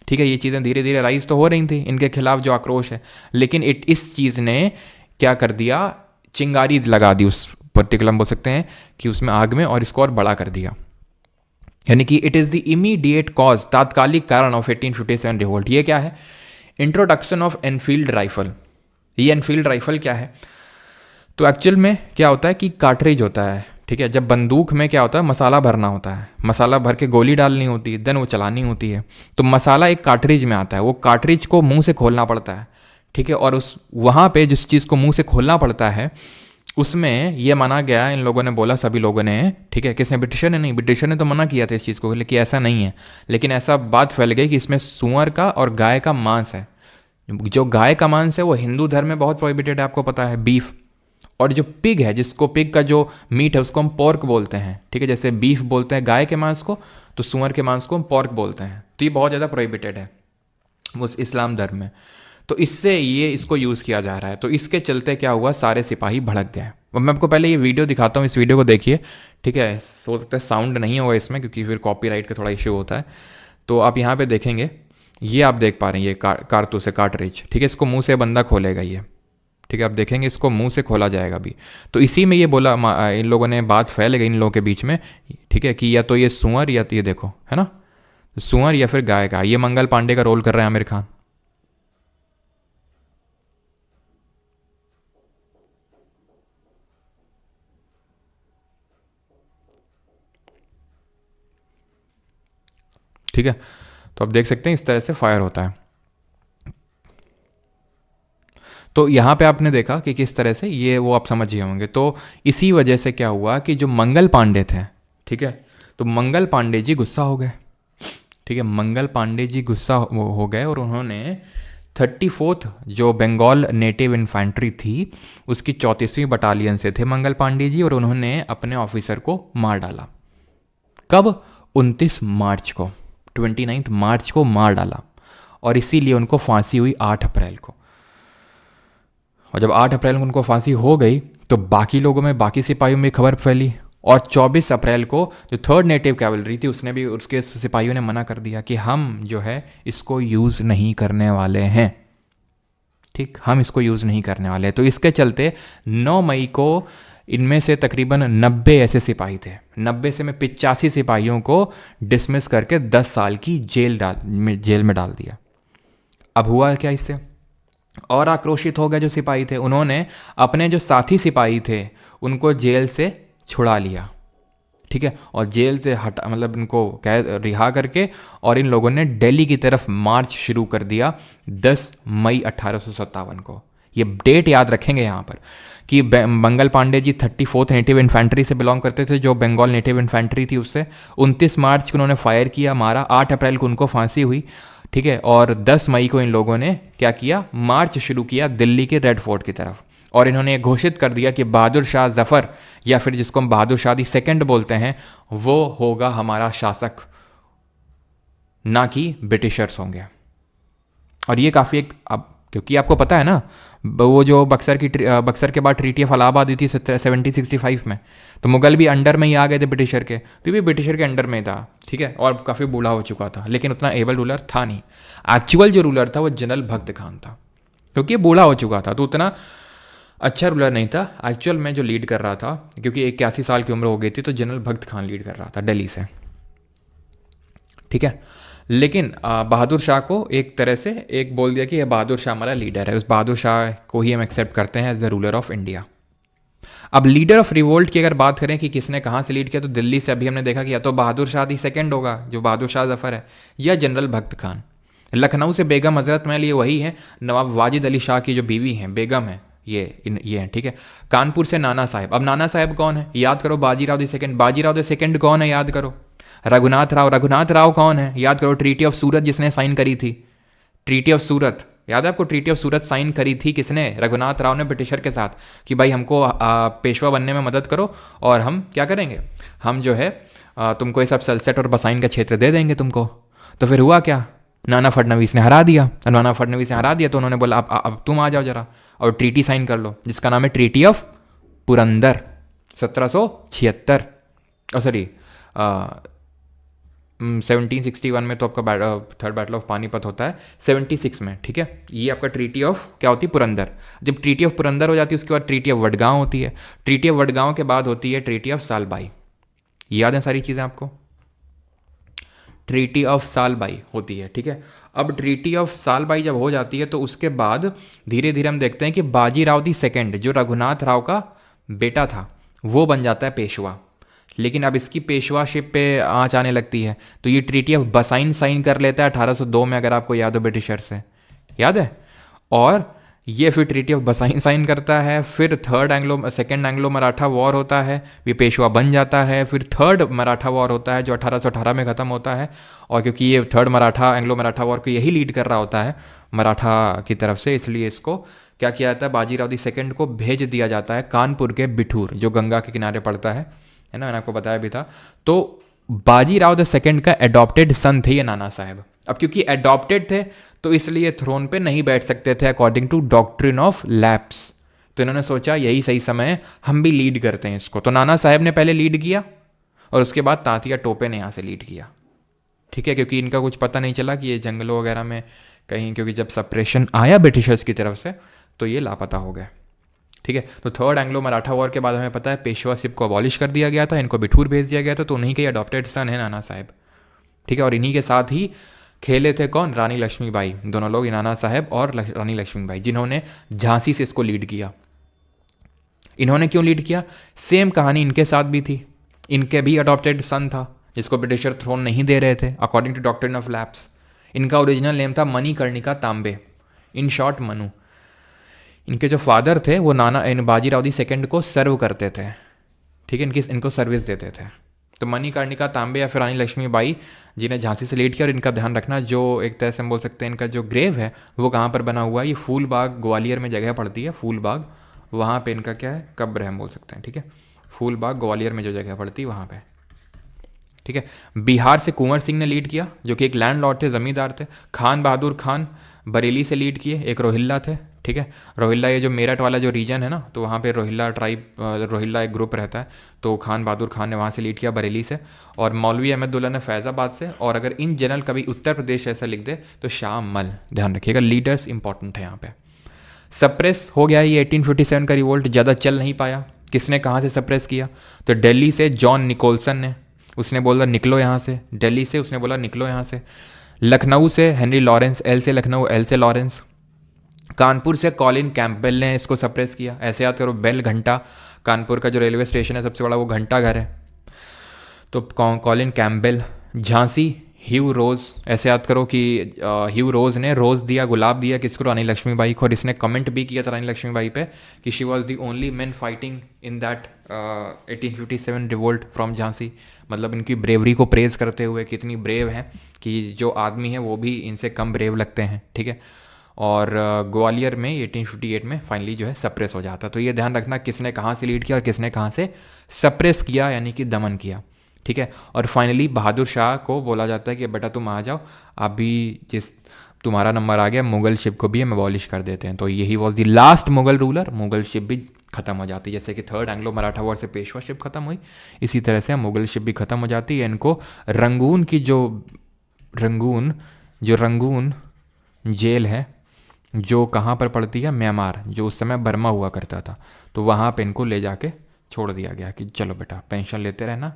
ठीक है, ये चीज़ें धीरे धीरे राइज तो हो रही थी इनके खिलाफ जो आक्रोश है, लेकिन इस चीज़ ने क्या कर दिया, चिंगारी लगा दी उस पर्टिकुलर, बोल सकते हैं कि उसमें आग में, और इसको और बड़ा कर दिया। यानी कि it is the immediate cause, तात्कालिक कारण ऑफ 1857 रिवोल्ट। ये क्या है, इंट्रोडक्शन ऑफ एनफील्ड राइफल। ये एनफील्ड राइफल क्या है, तो एक्चुअल में क्या होता है कि कार्ट्रिज होता है, ठीक है, जब बंदूक में क्या होता है, मसाला भरना होता है, मसाला भर के गोली डालनी होती है, देन वो चलानी होती है। तो मसाला एक कार्ट्रिज में आता है, वो कार्ट्रिज को मुंह से खोलना पड़ता है, ठीक है, और उस वहाँ पे जिस चीज़ को मुंह से खोलना पड़ता है उसमें ये माना गया, इन लोगों ने बोला, सभी लोगों ने, ठीक है, किसने, ब्रिटिशर ने नहीं, ब्रिटिशर ने तो मना किया था इस चीज़ को, लेकिन ऐसा नहीं है, लेकिन ऐसा बात फैल गई कि इसमें सूअर का और गाय का मांस है। जो गाय का मांस है वो हिंदू धर्म में बहुत प्रोहिबिटेड है, आपको पता है, बीफ। और जो पिग है, जिसको पिग का जो मीट है उसको हम पोर्क बोलते हैं, ठीक है, जैसे बीफ बोलते हैं गाय के मांस को, तो सूअर के मांस को हम पोर्क बोलते हैं। तो ये बहुत ज़्यादा प्रोहिबिटेड है उस इस्लाम धर्म में, तो इससे ये इसको यूज़ किया जा रहा है। तो इसके चलते क्या हुआ, सारे सिपाही भड़क गए। अब मैं आपको पहले ये वीडियो दिखाता हूँ, इस वीडियो को देखिए, ठीक है, हो सकता है साउंड नहीं होगा इसमें क्योंकि फिर कॉपीराइट का थोड़ा इश्यू होता है। तो आप यहाँ पे देखेंगे, ये आप देख पा रहे हैं, ये कारतूस है, कार्ट्रिज, ठीक है, इसको मुंह से बंदा खोलेगा ये, ठीक है, आप देखेंगे इसको मुंह से खोला जाएगा अभी। तो इसी में ये बोला, इन लोगों ने बात फैल गई इन लोगों के बीच में, ठीक है, कि या तो ये सूअर या तो ये देखो, है ना, सूअर या फिर गाय का। ये मंगल पांडे का रोल कर रहा है आमिर खान। ठीक है, तो आप देख सकते हैं इस तरह से फायर होता है। तो यहाँ पे आपने देखा कि किस तरह से ये वो आप समझ गए होंगे। तो इसी वजह से क्या हुआ कि जो मंगल पांडे थे, ठीक है, तो मंगल पांडे जी गुस्सा हो गए, ठीक है, मंगल पांडे जी गुस्सा हो गए और उन्होंने 34th जो बंगाल नेटिव इन्फेंट्री थी उसकी 34वीं बटालियन से थे मंगल पांडे जी, और उन्होंने अपने ऑफिसर को मार डाला। कब? 29 मार्च को, 29 मार्च को मार डाला। और इसीलिए उनको फांसी हुई 8 अप्रैल को। और जब 8 अप्रैल को उनको फांसी हो गई तो बाकी लोगों में, बाकी सिपाहियों में खबर फैली, और 24 अप्रैल को जो थर्ड नेटिव कैवलरी थी उसने भी, उसके सिपाहियों ने मना कर दिया कि हम जो है इसको यूज़ नहीं करने वाले हैं। ठीक, हम इसको यूज़ नहीं करने वाले हैं। तो इसके चलते 9 मई को इनमें से तकरीबन 90 ऐसे सिपाही थे, 90 से में 85 सिपाहियों को डिसमिस करके 10 साल की जेल में डाल दिया। अब हुआ क्या इससे, और आक्रोशित हो गए जो सिपाही थे, उन्होंने अपने जो साथी सिपाही थे उनको जेल से छुड़ा लिया। ठीक है, और जेल से हटा, मतलब इनको रिहा करके, और इन लोगों ने दिल्ली की तरफ मार्च शुरू कर दिया 10 मई 1857 को। ये डेट याद रखेंगे यहाँ पर कि मंगल Pandey ji 34th native infantry से बिलोंग करते थे, जो बंगाल नेटिव इन्फेंट्री थी उससे। 29 मार्च को उन्होंने फायर किया, मारा। 8 अप्रैल को उनको फांसी हुई। ठीक है, और 10 मई को इन लोगों ने क्या किया, मार्च शुरू किया दिल्ली के रेड फोर्ट की तरफ, और इन्होंने घोषित कर दिया कि बहादुर शाह जफ़र, या फिर जिसको हम बहादुर शाह दी सेकंड बोलते हैं, वो होगा हमारा शासक, ना कि ब्रिटिशर्स होंगे। और ये काफ़ी एक, अब क्योंकि आपको पता है ना, वो जो बक्सर के बाद ट्रीटी ऑफ इलाहाबाद हुई थी 1765 में, तो मुगल भी अंडर में ही आ गए थे ब्रिटिशर के, तो भी ब्रिटिशर के अंडर में था। ठीक है, और काफ़ी बूढ़ा हो चुका था, लेकिन उतना एबल रूलर था नहीं। एक्चुअल जो रूलर था वो जनरल भक्त खान था, क्योंकि ये बूढ़ा हो चुका था, तो उतना अच्छा रूलर नहीं था। एक्चुअल में जो लीड कर रहा था, क्योंकि 81 साल की उम्र हो गई थी, तो जनरल भक्त खान लीड कर रहा था दिल्ली से। ठीक है, लेकिन बहादुर शाह को एक तरह से एक बोल दिया कि यह बहादुर शाह हमारा लीडर है, उस बहादुर शाह को ही हम एक्सेप्ट करते हैं as the ruler of India. अब लीडर ऑफ रिवोल्ट की अगर बात करें कि किसने कहाँ से लीड किया, तो दिल्ली से अभी हमने देखा कि या तो बहादुर शाह दी सेकंड होगा, जो बहादुर शाह जफर है, या जनरल भक्त खान। लखनऊ से बेगम हजरत महल, ये वही है, नवाब वाजिद अली शाह की जो बीवी हैं, बेगम है, ये हैं। ठीक है, कानपुर से नाना साहब। अब नाना साहब कौन है, याद करो, Bajirao the second. Bajirao the second कौन है, याद करो। रघुनाथ राव कौन है, याद करो, ट्रीटी ऑफ सूरत जिसने साइन करी थी। ट्रीटी ऑफ सूरत याद है आपको, ट्रीटी ऑफ सूरत साइन करी थी किसने, रघुनाथ राव ने ब्रिटिशर के साथ, कि भाई हमको पेशवा बनने में मदद करो, और हम क्या करेंगे, हम जो है तुमको ये सब सलसेट और बसाइन का क्षेत्र दे देंगे तुमको। तो फिर हुआ क्या, नाना फडणवीस ने हरा दिया। नाना फडणवीस ने हरा दिया तो उन्होंने बोला अब तुम आ जाओ जरा और ट्रीटी साइन कर लो, जिसका नाम है ट्रीटी ऑफ पुरंदर 1776, सॉरी 1761 में तो आपका थर्ड बैटल ऑफ पानीपत होता है 76 में। ठीक है, ये आपका ट्रीटी ऑफ क्या होती है, पुरंदर। जब ट्रीटी ऑफ पुरंदर हो जाती है उसके बाद ट्रीटी ऑफ वडगांव होती है। ट्रीटी ऑफ वडगांव के बाद होती है ट्रीटी ऑफ सालबाई। याद है सारी चीज़ें आपको, ट्रीटी ऑफ सालबाई होती है। ठीक है, अब ट्रीटी ऑफ सालबाई जब हो जाती है तो उसके बाद धीरे धीरे हम देखते हैं कि बाजीराव दी सेकंड, जो रघुनाथ राव का बेटा था, वो बन जाता है पेशवा। लेकिन अब इसकी पेशवाशिप पे आँच आने लगती है, तो ये ट्रीटी ऑफ बसाइन साइन कर लेता है 1802 में, अगर आपको याद हो, ब्रिटिशर से, याद है। और ये फिर ट्रीटी ऑफ बसाइन साइन करता है, फिर सेकेंड एंग्लो मराठा वॉर होता है, ये पेशवा बन जाता है। फिर थर्ड मराठा वॉर होता है जो 1818 में ख़त्म होता है, और क्योंकि ये थर्ड एंग्लो मराठा वॉर को यही लीड कर रहा होता है मराठा की तरफ से, इसलिए इसको क्या किया जाता है, बाजीराव दी सेकंड को भेज दिया जाता है कानपुर के बिठूर, जो गंगा के किनारे पड़ता है ना, मैंने आपको बताया भी था। तो बाजीराव द सेकंड का एडॉप्टेड सन थे ये नाना साहब। अब क्योंकि एडॉप्टेड थे तो इसलिए थ्रोन पे नहीं बैठ सकते थे according to doctrine of lapse, तो इन्होंने सोचा यही सही समय है, हम भी लीड करते हैं इसको। तो नाना साहब ने पहले लीड किया और उसके बाद तांतिया टोपे ने यहाँ से लीड किया। ठीक है, क्योंकि इनका कुछ पता नहीं चला कि ये जंगलों वगैरह में कहीं, क्योंकि जब सप्रेशन आया ब्रिटिशर्स की तरफ से तो ये लापता हो गए। ठीक है, तो थर्ड एंग्लो मराठा वॉर के बाद हमें पता है पेशवाशिप को अबॉलिश कर दिया गया था, इनको बिठूर भेज दिया गया था, तो उन्हीं के अडॉप्टेड सन है नाना साहब। ठीक है, और इन्हीं के साथ ही खेले थे कौन, रानी लक्ष्मीबाई, दोनों लोग, नाना साहब और रानी लक्ष्मीबाई, जिन्होंने झांसी से इसको लीड किया। इन्होंने क्यों लीड किया, सेम कहानी इनके साथ भी थी, इनके भी अडॉप्टेड सन था जिसको ब्रिटिशर थ्रोन नहीं दे रहे थे according to doctrine of lapse. इनका ओरिजिनल नेम था मणिकर्णिका तांबे, इन शॉर्ट मनु। इनके जो फादर थे वो बाजीराव दी सेकंड को सर्व करते थे। ठीक है, इनको सर्विस देते थे। तो मणिकर्णिका तांबे या फिर रानी लक्ष्मीबाई जिन्हें झांसी से लीड किया, और इनका ध्यान रखना, जो एक तरह से हम बोल सकते हैं इनका जो ग्रेव है वो कहाँ पर बना हुआ है, ये फूलबाग ग्वालियर में जगह पड़ती है, फूलबाग, वहाँ पे इनका क्या है, कब्र है हम बोल सकते हैं। ठीक है, फूलबाग ग्वालियर में जो जगह पड़ती है वहाँ पे। ठीक है। बिहार से कुंवर सिंह ने लीड किया, जो कि एक लैंड लॉर्ड थे, ज़मींदार थे। खान बहादुर खान बरेली से लीड किए, एक रोहिल्ला थे, ठीक है। रोहिल्ला ये जो मेरठ वाला जो रीजन है ना, तो वहाँ पे रोहिल्ला ट्राइब, रोहिल्ला एक ग्रुप रहता है, तो खान बहादुर खान ने वहाँ से लीड किया, बरेली से। और मौलवी अहमदुल्ला ने फैज़ाबाद से। और अगर इन जनरल कभी उत्तर प्रदेश ऐसा लिख दे तो शाह मल, ध्यान रखिएगा, लीडर्स इंपॉर्टेंट है यहाँ पे। सप्रेस हो गया ये 1857 का रिवोल्ट, ज़्यादा चल नहीं पाया। किसने कहाँ से सप्रेस किया? तो दिल्ली से जॉन निकोलसन ने, उसने बोला निकलो यहाँ से, दिल्ली से उसने बोला निकलो यहाँ से। लखनऊ से हेनरी लॉरेंस, एल से लखनऊ, एल से लॉरेंस। कानपुर से कॉलिन कैंपबेल ने इसको सप्रेस किया। ऐसे याद करो, बेल घंटा, कानपुर का जो रेलवे स्टेशन है सबसे बड़ा, वो घंटा घर है, तो कॉलिन कैंपबेल। झांसी ह्यू रोज़, ऐसे याद करो कि ह्यू रोज़ ने रोज़ दिया, गुलाब दिया किसको? रानी लक्ष्मीबाई को। और इसने कमेंट भी किया था रानी लक्ष्मीबाई पे कि she was the only man fighting in that 1857 revolt from Jhansi. मतलब इनकी ब्रेवरी को प्रेज करते हुए कितनी ब्रेव हैं कि जो आदमी है वो भी इनसे कम ब्रेव लगते हैं, ठीक है। और ग्वालियर में 1858 में फाइनली जो है सप्रेस हो जाता। तो ये ध्यान रखना किसने कहाँ से लीड किया और किसने कहाँ से सप्रेस किया, यानी कि दमन किया, ठीक है। और फाइनली बहादुर शाह को बोला जाता है कि बेटा तुम आ जाओ, अभी जिस तुम्हारा नंबर आ गया, मुगल शिप को भी हम अबॉलिश कर देते हैं। तो यही was the last Mughal ruler, Mughal ship भी खत्म हो जाती है। जैसे कि थर्ड एंग्लो मराठा वॉर से पेशवा शिप खत्म हुई, इसी तरह से मुगल शिप भी खत्म हो जाती है। इनको रंगून की जो रंगून जेल है, जो कहाँ पर पड़ती है? म्यांमार, जो उस समय बर्मा हुआ करता था, तो वहाँ पे इनको ले जाके छोड़ दिया गया कि चलो बेटा पेंशन लेते रहना,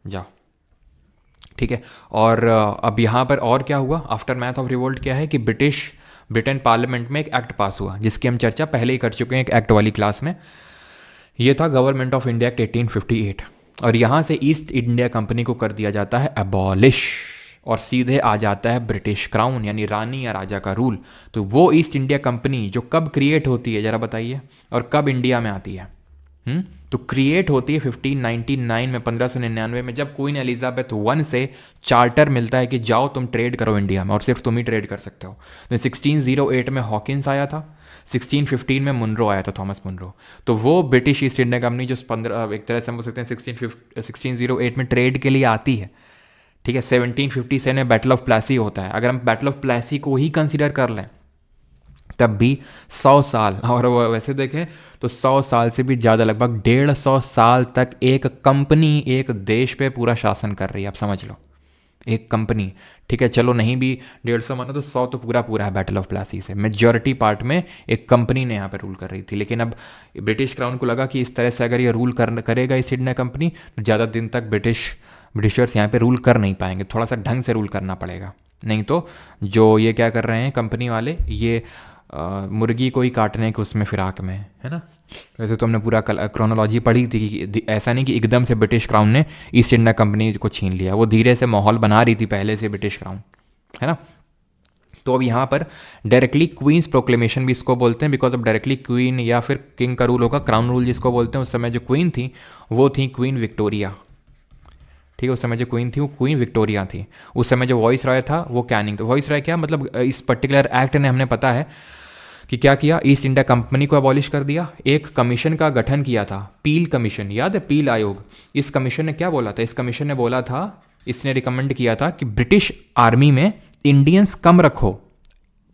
जाओ, ठीक है। और अब यहाँ पर और क्या हुआ? आफ्टर मैथ ऑफ रिवोल्ट क्या है कि ब्रिटेन पार्लियामेंट में एक एक्ट पास हुआ, जिसकी हम चर्चा पहले ही कर चुके हैं एक एक्ट वाली क्लास में। ये था गवर्नमेंट ऑफ इंडिया एक्ट 1858। और यहाँ से ईस्ट इंडिया कंपनी को कर दिया जाता है अबॉलिश, और सीधे आ जाता है ब्रिटिश क्राउन, यानी रानी या राजा का रूल। तो वो ईस्ट इंडिया कंपनी जो कब क्रिएट होती है ज़रा बताइए, और कब इंडिया में आती है? तो क्रिएट होती है 1599 में, 1599 में, जब क्वीन एलिजाबेथ वन से चार्टर मिलता है कि जाओ तुम ट्रेड करो इंडिया में, और सिर्फ तुम ही ट्रेड कर सकते हो। तो 1608 में हॉकिंस आया था, 1615 में मुनरो आया था, थॉमस मुनरो। तो वो ब्रिटिश ईस्ट इंडिया कंपनी जो 15 एक तरह से हम बोल सकते हैं 1608 में ट्रेड के लिए आती है, ठीक है। 1757 में बैटल ऑफ प्लासी होता है। अगर हम बैटल ऑफ प्लासी को ही कंसिडर कर लें तब भी 100 साल, और वैसे देखें तो 100 साल से भी ज़्यादा, लगभग 150 साल तक एक कंपनी एक देश पे पूरा शासन कर रही है। आप समझ लो, एक कंपनी, ठीक है। चलो नहीं भी 150 मानो तो 100 तो पूरा है बैटल ऑफ प्लासी से। मेजॉरिटी पार्ट में एक कंपनी ने यहाँ पे रूल कर रही थी। लेकिन अब ब्रिटिश क्राउन को लगा कि इस तरह से अगर ये रूल करेगा इस इंडिया कंपनी, तो ज़्यादा दिन तक ब्रिटिशर्स यहाँ पे रूल कर नहीं पाएंगे, थोड़ा सा ढंग से रूल करना पड़ेगा। नहीं तो जो ये क्या कर रहे हैं कंपनी वाले, ये मुर्गी को ही काटने के उसमें फिराक में है ना। वैसे तो हमने पूरा क्रोनोलॉजी पढ़ी थी कि ऐसा नहीं कि एकदम से ब्रिटिश क्राउन ने ईस्ट इंडिया कंपनी को छीन लिया, वो धीरे से माहौल बना रही थी पहले से ब्रिटिश क्राउन, है ना। तो अब यहाँ पर डायरेक्टली क्वींस प्रोक्लेमेशन भी इसको बोलते हैं, बिकॉज अब डायरेक्टली क्वीन या फिर किंग का रूल होगा, क्राउन रूल जिसको बोलते हैं। उस समय जो क्वीन थी वो थी क्वीन विक्टोरिया, ठीक है। उस समय जो क्वीन थी वो क्वीन विक्टोरिया थी। उस समय जो वॉइस रॉय था वो कैनिंग था। वॉइस रॉय क्या मतलब, इस पर्टिकुलर एक्ट ने हमने पता है कि क्या किया, ईस्ट इंडिया कंपनी को अबॉलिश कर दिया। एक कमीशन का गठन किया था, पील कमीशन, याद है पील आयोग। इस कमीशन ने क्या बोला था? इस कमीशन ने बोला था, इसने रिकमेंड किया था कि ब्रिटिश आर्मी में इंडियंस कम रखो,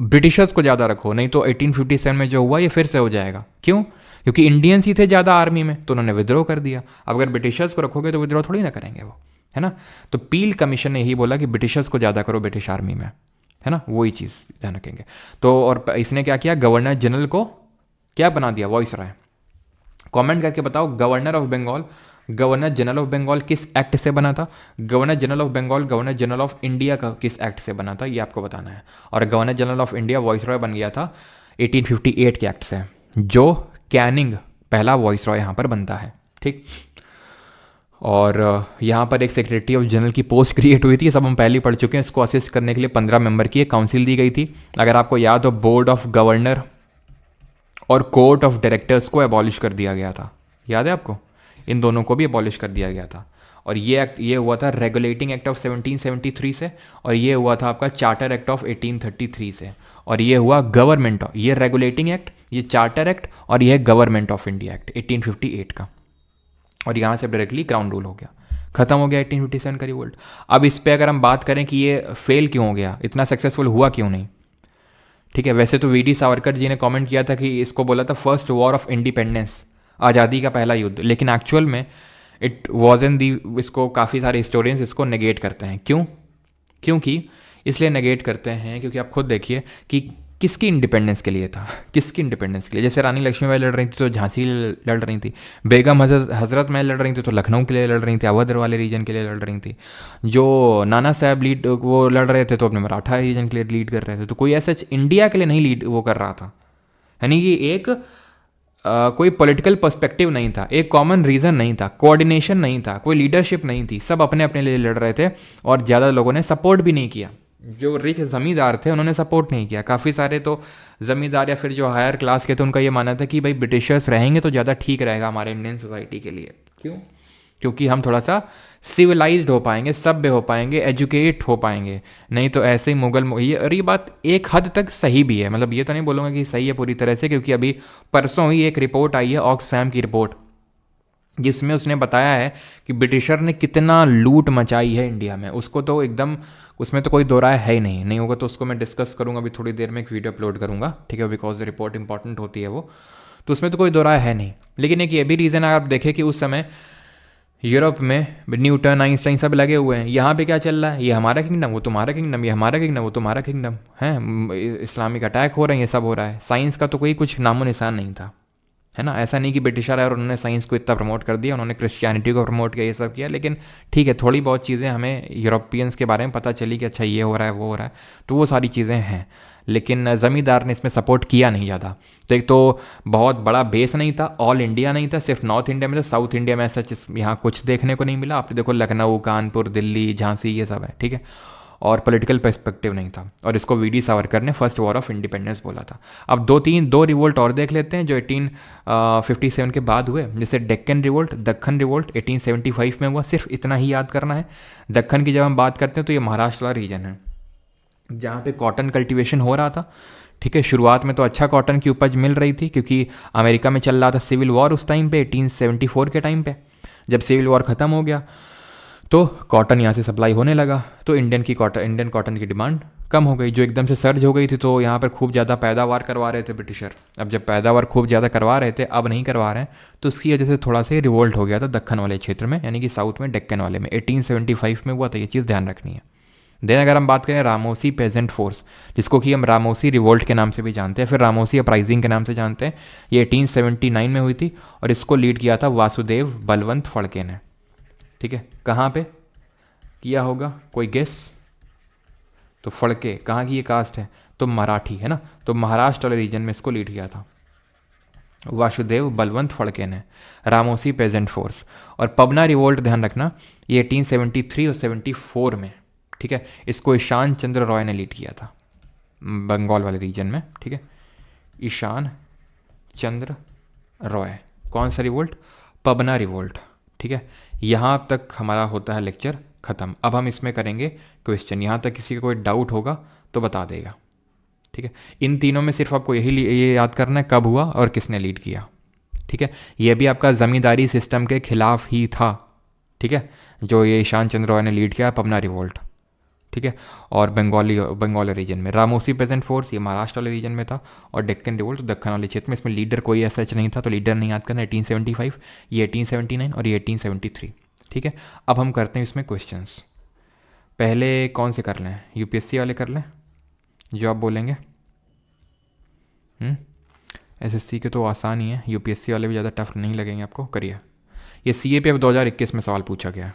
ब्रिटिशर्स को ज़्यादा रखो, नहीं तो 1857 में जो हुआ ये फिर से हो जाएगा। क्यों? क्योंकि इंडियंस ही थे ज़्यादा आर्मी में, तो उन्होंने विद्रोह कर दिया। अब अगर ब्रिटिशर्स को रखोगे तो विद्रोह थोड़ी ना करेंगे वो, है ना। तो पील कमीशन ने यही बोला कि ब्रिटिशर्स को ज़्यादा करो ब्रिटिश आर्मी में, है ना, वही चीज़ ध्यान रखेंगे। तो और इसने क्या किया, गवर्नर जनरल को क्या बना दिया, वॉइस रॉय। कमेंट करके बताओ, गवर्नर जनरल ऑफ बंगाल किस एक्ट से बना था? Governor general of Bengal governor general of India का किस एक्ट से बना था, ये आपको बताना है। और governor general of India voice Roy बन गया था 1858 के एक्ट से, जो कैनिंग पहला वॉइस रॉय यहाँ पर बनता है, ठीक। और यहाँ पर एक सेक्रेटरी ऑफ जनरल की पोस्ट क्रिएट हुई थी, सब हम पहले ही पढ़ चुके हैं। इसको असिस्ट करने के लिए 15 मेंबर की एक काउंसिल दी गई थी। अगर आपको याद हो, बोर्ड ऑफ गवर्नर और कोर्ट ऑफ डायरेक्टर्स को अबॉलिश कर दिया गया था, याद है आपको? इन दोनों को भी अबॉलिश कर दिया गया था। और ये एक्ट ये हुआ था रेगुलेटिंग एक्ट ऑफ 1773 से, और ये हुआ था आपका चार्टर एक्ट ऑफ 1833 से, और ये हुआ गवर्नमेंट, ये रेगुलेटिंग एक्ट, ये चार्टर एक्ट, और ये गवर्नमेंट ऑफ इंडिया एक्ट 1858 का। और यहाँ से डायरेक्टली क्राउन रूल हो गया। ख़त्म हो गया 1857 का रिवोल्ट। अब इस पे अगर हम बात करें कि ये फेल क्यों हो गया, इतना सक्सेसफुल हुआ क्यों नहीं, ठीक है। वैसे तो वी डी सावरकर जी ने कमेंट किया था कि इसको बोला था फर्स्ट वॉर ऑफ इंडिपेंडेंस, आज़ादी का पहला युद्ध, लेकिन एक्चुअल में इट वॉज इन दी, इसको काफ़ी सारे हिस्टोरियंस इसको नेगेट करते हैं। क्यों? क्योंकि इसलिए नेगेट करते हैं क्योंकि आप खुद देखिए कि किसकी इंडिपेंडेंस के लिए था, किसकी इंडिपेंडेंस के लिए। जैसे रानी लक्ष्मीबाई लड़ रही थी तो झांसी लड़ रही थी, बेगम हजरत महल लड़ रही थी तो लखनऊ के लिए लड़ रही थी, अवध वाले रीजन के लिए लड़ रही थी। जो नाना साहब लीड वो लड़ रहे थे तो अपने मराठा रीजन के लिए लीड कर रहे थे। तो कोई ऐसा इंडिया के लिए नहीं लीड वो कर रहा था, यानी कि एक कोई पॉलिटिकल पर्सपेक्टिव नहीं था, एक कॉमन रीज़न नहीं था, कोऑर्डिनेशन नहीं था, कोई लीडरशिप नहीं थी, सब अपने अपने लिए लड़ रहे थे और ज़्यादा लोगों ने सपोर्ट भी नहीं किया। जो रिच ज़मींदार थे उन्होंने सपोर्ट नहीं किया, काफ़ी सारे तो ज़मींदार या फिर जो हायर क्लास के थे उनका ये मानना था कि भाई ब्रिटिशर्स रहेंगे तो ज़्यादा ठीक रहेगा हमारे इंडियन सोसाइटी के लिए। क्यों? क्योंकि हम थोड़ा सा सिविलाइज्ड हो पाएंगे, सभ्य हो पाएंगे, एजुकेट हो पाएंगे, नहीं तो ऐसे ही मुगल ये, और ये बात एक हद तक सही भी है, मतलब ये तो नहीं बोलूँगा कि सही है पूरी तरह से, क्योंकि अभी परसों ही एक रिपोर्ट आई है ऑक्सफैम की रिपोर्ट, जिसमें उसने बताया है कि ब्रिटिशर ने कितना लूट मचाई है इंडिया में। उसको तो एकदम, उसमें तो कोई दो राय है ही नहीं, नहीं होगा तो उसको मैं डिस्कस करूँगा अभी थोड़ी देर में, एक वीडियो अपलोड करूँगा, ठीक है, बिकॉज रिपोर्ट इंपॉर्टेंट होती है वो, तो उसमें तो कोई दो राय है नहीं। लेकिन एक ये भी रीज़न है, आप देखें कि उस समय यूरोप में न्यूटन आइंस्टाइन सब लगे हुए हैं, यहाँ पे क्या चल रहा है, ये हमारा किंगडम, वो तुम्हारा किंगडम, ये हमारा किंगडम, वो तुम्हारा किंगडम है, इस्लामिक अटैक हो रहे हैं, ये सब हो रहा है। साइंस का तो कोई कुछ नामो निशान नहीं था, है ना। ऐसा नहीं कि ब्रिटिशर आए और उन्होंने साइंस को इतना प्रमोट कर दिया, उन्होंने क्रिश्चियनिटी को प्रमोट किया, ये सब किया, लेकिन ठीक है थोड़ी बहुत चीज़ें हमें यूरोपियंस के बारे में पता चली कि अच्छा ये हो रहा है वो हो रहा है, तो वो सारी चीज़ें हैं, लेकिन ज़मींदार ने इसमें सपोर्ट किया नहीं ज़्यादा। तो एक तो बहुत बड़ा बेस नहीं था, ऑल इंडिया नहीं था, सिर्फ नॉर्थ इंडिया में था, साउथ इंडिया में ऐसा यहाँ कुछ देखने को नहीं मिला। आप देखो लखनऊ, कानपुर, दिल्ली, झांसी, ये सब है, ठीक है, और पॉलिटिकल पर्सपेक्टिव नहीं था, और इसको वी डी सावरकर ने फर्स्ट वॉर ऑफ इंडिपेंडेंस बोला था। अब दो रिवोल्ट और देख लेते हैं जो 1857 के बाद हुए, जैसे डेक्कन रिवोल्ट, दक्खन रिवोल्ट 1875 में हुआ, सिर्फ इतना ही याद करना है। दक्खन की जब हम बात करते हैं तो ये महाराष्ट्र वाला रीजन है जहाँ पे कॉटन कल्टीवेशन हो रहा था, ठीक है। शुरुआत में तो अच्छा कॉटन की उपज मिल रही थी क्योंकि अमेरिका में चल रहा था सिविल वॉर उस टाइम पे, 1874 के टाइम पे। जब सिविल वॉर ख़त्म हो गया तो कॉटन यहाँ से सप्लाई होने लगा, तो इंडियन कॉटन की डिमांड कम हो गई, जो एकदम से सर्ज हो गई थी। तो यहाँ पर खूब ज़्यादा पैदावार करवा रहे थे ब्रिटिशर। अब जब पैदावार खूब ज़्यादा करवा रहे थे, अब नहीं करवा रहे हैं, तो उसकी वजह से थोड़ा सा रिवोल्ट हो गया था दक्खन वाले क्षेत्र में, यानी कि साउथ में, डेक्कन वाले में 1875 में हुआ था। ये चीज़ ध्यान रखनी है। देन अगर हम बात करें रामोसी पेजेंट फोर्स, जिसको कि हम रामोसी रिवोल्ट के नाम से भी जानते हैं, फिर रामोसी अपराइजिंग के नाम से जानते हैं, ये 1879 में हुई थी और इसको लीड किया था वासुदेव बलवंत फड़के ने, ठीक है। कहाँ पे किया होगा, कोई गेस? तो फड़के कहाँ की ये कास्ट है, तो मराठी है ना, तो महाराष्ट्र वाले रीजन में इसको लीड किया था वासुदेव बलवंत फड़के ने, रामोसी पेजेंट फोर्स। और पबना रिवोल्ट ध्यान रखना, ये 1873 और 74 में, ठीक है, इसको ईशान चंद्र रॉय ने लीड किया था बंगाल वाले रीजन में, ठीक है, ईशान चंद्र रॉय। कौन सा रिवोल्ट? पबना रिवोल्ट, ठीक है। यहाँ तक हमारा होता है लेक्चर ख़त्म। अब हम इसमें करेंगे क्वेश्चन, यहाँ तक किसी का कोई डाउट होगा तो बता देगा, ठीक है। इन तीनों में सिर्फ आपको ये याद करना है कब हुआ और किसने लीड किया, ठीक है। ये भी आपका ज़मींदारी सिस्टम के खिलाफ ही था, ठीक है, जो ये ईशान चंद्र रॉय ने लीड किया पबना रिवोल्ट, ठीक है। और बंगाल रीजन में रामोसी पेजेंट फोर्स, ये महाराष्ट्र वाले रीजन में था, और डेक्कन रिवोल्ट दक्कन वाले क्षेत्र में। इसमें लीडर कोई ऐसा नहीं था, तो लीडर नहीं याद करना। 1875, ये 1879 और ये 1873, ठीक है। अब हम करते हैं इसमें क्वेश्चंस। पहले कौन से कर लें? यूपीएससी वाले कर लें जो आप बोलेंगे। एसएससी के तो आसान ही है, यूपीएससी वाले भी ज़्यादा टफ नहीं लगेंगे आपको। करिए। ये सीएपीएफ 2021 में सवाल पूछा गया।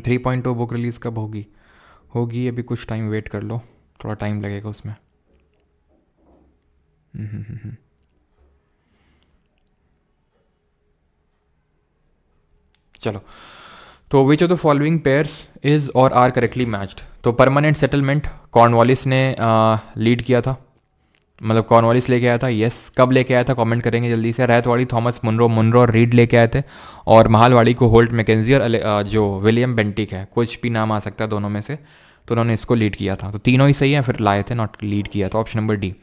3.0 बुक रिलीज़ कब होगी अभी कुछ टाइम वेट कर लो, थोड़ा टाइम लगेगा उसमें। चलो, तो विच of the following pairs is और आर करेक्टली मैच्ड? तो परमानेंट सेटलमेंट कॉर्नवालिस ने लीड किया था, मतलब कॉर्नवालिस लेके आया था। यस, कब लेके आया था कमेंट करेंगे जल्दी से। रैतवाड़ी थॉमस मुनरो और रीड लेके आए थे, और महालवाड़ी को होल्ट मैकेंजी और जो विलियम बेंटिक है, कुछ भी नाम आ सकता है दोनों में से, तो उन्होंने इसको लीड किया था। तो तीनों ही सही है, फिर लाए थे, नॉट लीड किया। तो ऑप्शन नंबर डी।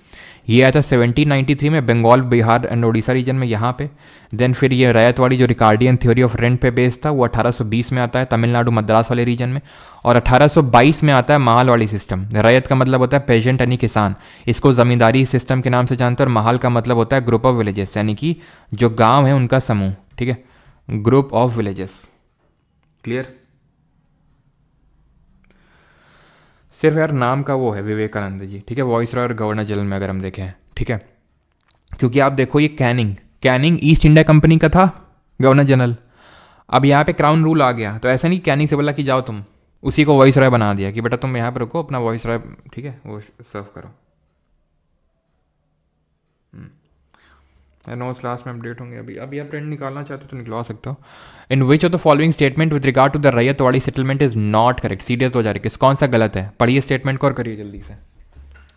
ये आया था 1793 में बंगाल, बिहार एंड उड़ीसा रीजन में, यहाँ पे। देन फिर ये रैयतवाड़ी जो रिकार्डियन थ्योरी ऑफ रेंट पे बेस्ड था, वो 1820 में आता है तमिलनाडु मद्रास वाले रीजन में। और 1822 में आता है महालवाड़ी सिस्टम। रैयत का मतलब होता है पेजेंट यानी किसान, इसको ज़मींदारी सिस्टम के नाम से जानते हैं। और महाल का मतलब होता है ग्रुप ऑफ विलेजेस, यानी कि जो गाँव है उनका समूह, ठीक है, ग्रुप ऑफ विलेजेस। क्लियर? सिर्फ यार नाम का वो है विवेकानंद जी, ठीक है, वॉइस रॉय और गवर्नर जनरल में अगर हम देखें, ठीक है। क्योंकि आप देखो ये कैनिंग ईस्ट इंडिया कंपनी का था गवर्नर जनरल। अब यहाँ पे क्राउन रूल आ गया, तो ऐसा नहीं कैनिंग से बोला कि जाओ तुम, उसी को वॉइस रॉय बना दिया कि बेटा तुम यहाँ पर रुको, अपना वॉइस रॉय, ठीक है, वो सर्व करो। नोट्स लास्ट में अपडेट होंगे। अभी आप प्रिंट निकालना चाहते हो तो निकलवा सकते हो। In which of the following statement with regard to the Ryotwari settlement is not correct? Serious 2021 कौन सा गलत है? पढ़िए स्टेटमेंट को और करिए जल्दी से,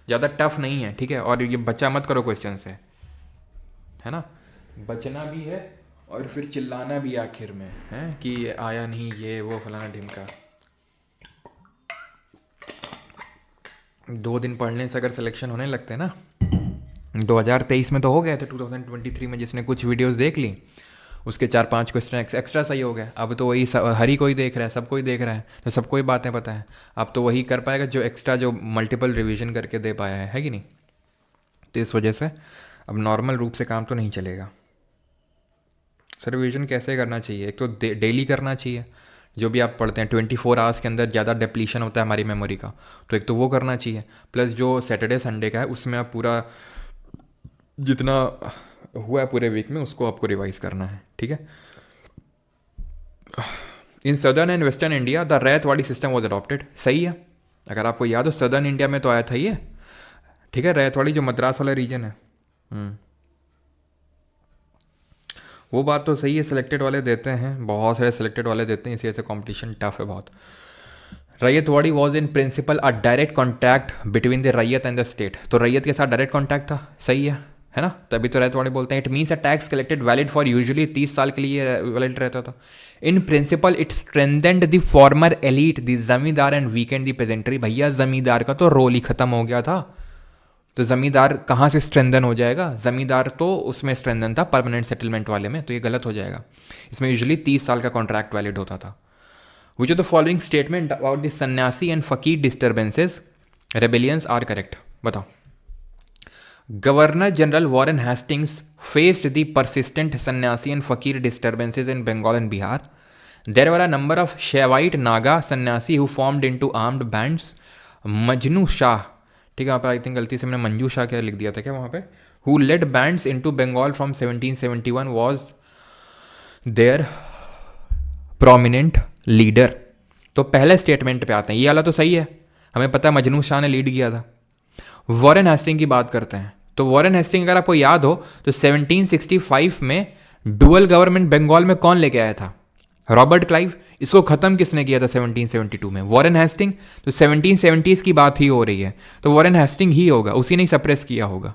ज़्यादा टफ नहीं है, ठीक है। और ये बच्चा मत करो क्वेश्चन से, है ना, बचना भी है और फिर चिल्लाना भी आखिर में है कि आया नहीं ये वो फलाना ढिमका। 2 दिन पढ़ने से अगर सिलेक्शन होने लगते हैं ना, 2023 में तो हो गए थे, 2023 में जिसने कुछ वीडियोस देख ली उसके 4-5 क्वेश्चन एक्स्ट्रा सही हो गए। अब तो वही हर ही कोई देख रहा है, सब कोई देख रहा है, तो सबको ही बातें पता है। अब तो वही कर पाएगा जो एक्स्ट्रा, जो मल्टीपल रिवीजन करके दे पाया है कि नहीं। तो इस वजह से अब नॉर्मल रूप से काम तो नहीं चलेगा। सर रिवीजन कैसे करना चाहिए? एक तो डेली करना चाहिए, जो भी आप पढ़ते हैं 24 आवर्स के अंदर ज़्यादा डिप्लीशन होता है हमारी मेमोरी का, तो एक तो वो करना चाहिए। प्लस जो सैटरडे संडे का है उसमें आप पूरा जितना हुआ है पूरे वीक में उसको आपको रिवाइज करना है, ठीक है। In southern and western India the ryotwari system was adopted, सही है। अगर आपको याद हो सदर्न इंडिया में तो आया था ये, ठीक है, रैयतवाड़ी जो मद्रास वाला रीजन है। वो बात तो सही है, सिलेक्टेड वाले देते हैं, बहुत सारे सिलेक्टेड वाले देते हैं, इसी वजह से कॉम्पिटिशन टफ है बहुत। Ryotwari was in principle a direct contact between the रैयत एंड द स्टेट। तो रैयत के साथ डायरेक्ट कॉन्टैक्ट था, सही है ना, तभी तो रैयतवाड़ी बोलते हैं। It means a tax collected valid for usually 30 साल के लिए वैलिड रहता था। In principle it strengthened the former elite the जमींदार एंड वीकेंड द पेजेंट्री। भैया जमींदार का तो रोल ही खत्म हो गया था, तो ज़मींदार कहाँ से स्ट्रेंथन हो जाएगा? ज़मींदार तो उसमें स्ट्रेंथन था परमानेंट सेटलमेंट वाले में, तो ये गलत हो जाएगा। इसमें यूजुअली 30 साल का कॉन्ट्रैक्ट वैलिड होता था। विच of the following statement about the सन्यासी एंड फकीर डिस्टर्बेंसेज रेबेलियंस आर करेक्ट? बताओ। Governor general Warren Hastings faced the persistent sannyasi and fakir disturbances in Bengal and Bihar. There were a number of Shaivite Naga sannyasi who formed into armed bands. Majnu Shah, ठीक है, वहाँ पर I think गलती से मैंने मंजू शाह क्या लिख दिया था क्या वहाँ पे, who led bands into Bengal from 1771 was there prominent leader. तो पहले स्टेटमेंट पे आते हैं, ये वाला तो सही है, हमें पता है मजनू शाह ने लीड किया था। वॉरेन हेस्टिंग की बात करते हैं, तो वॉरेन हेस्टिंग अगर आपको याद हो तो 1765 में डुअल गवर्नमेंट बंगाल में कौन लेके आया था? Robert Clive. इसको ख़त्म किसने किया था 1772 में? Warren Hasting. तो 1770s की बात ही हो रही है, तो वॉरेन हेस्टिंग ही होगा, उसी ने सप्रेस किया होगा,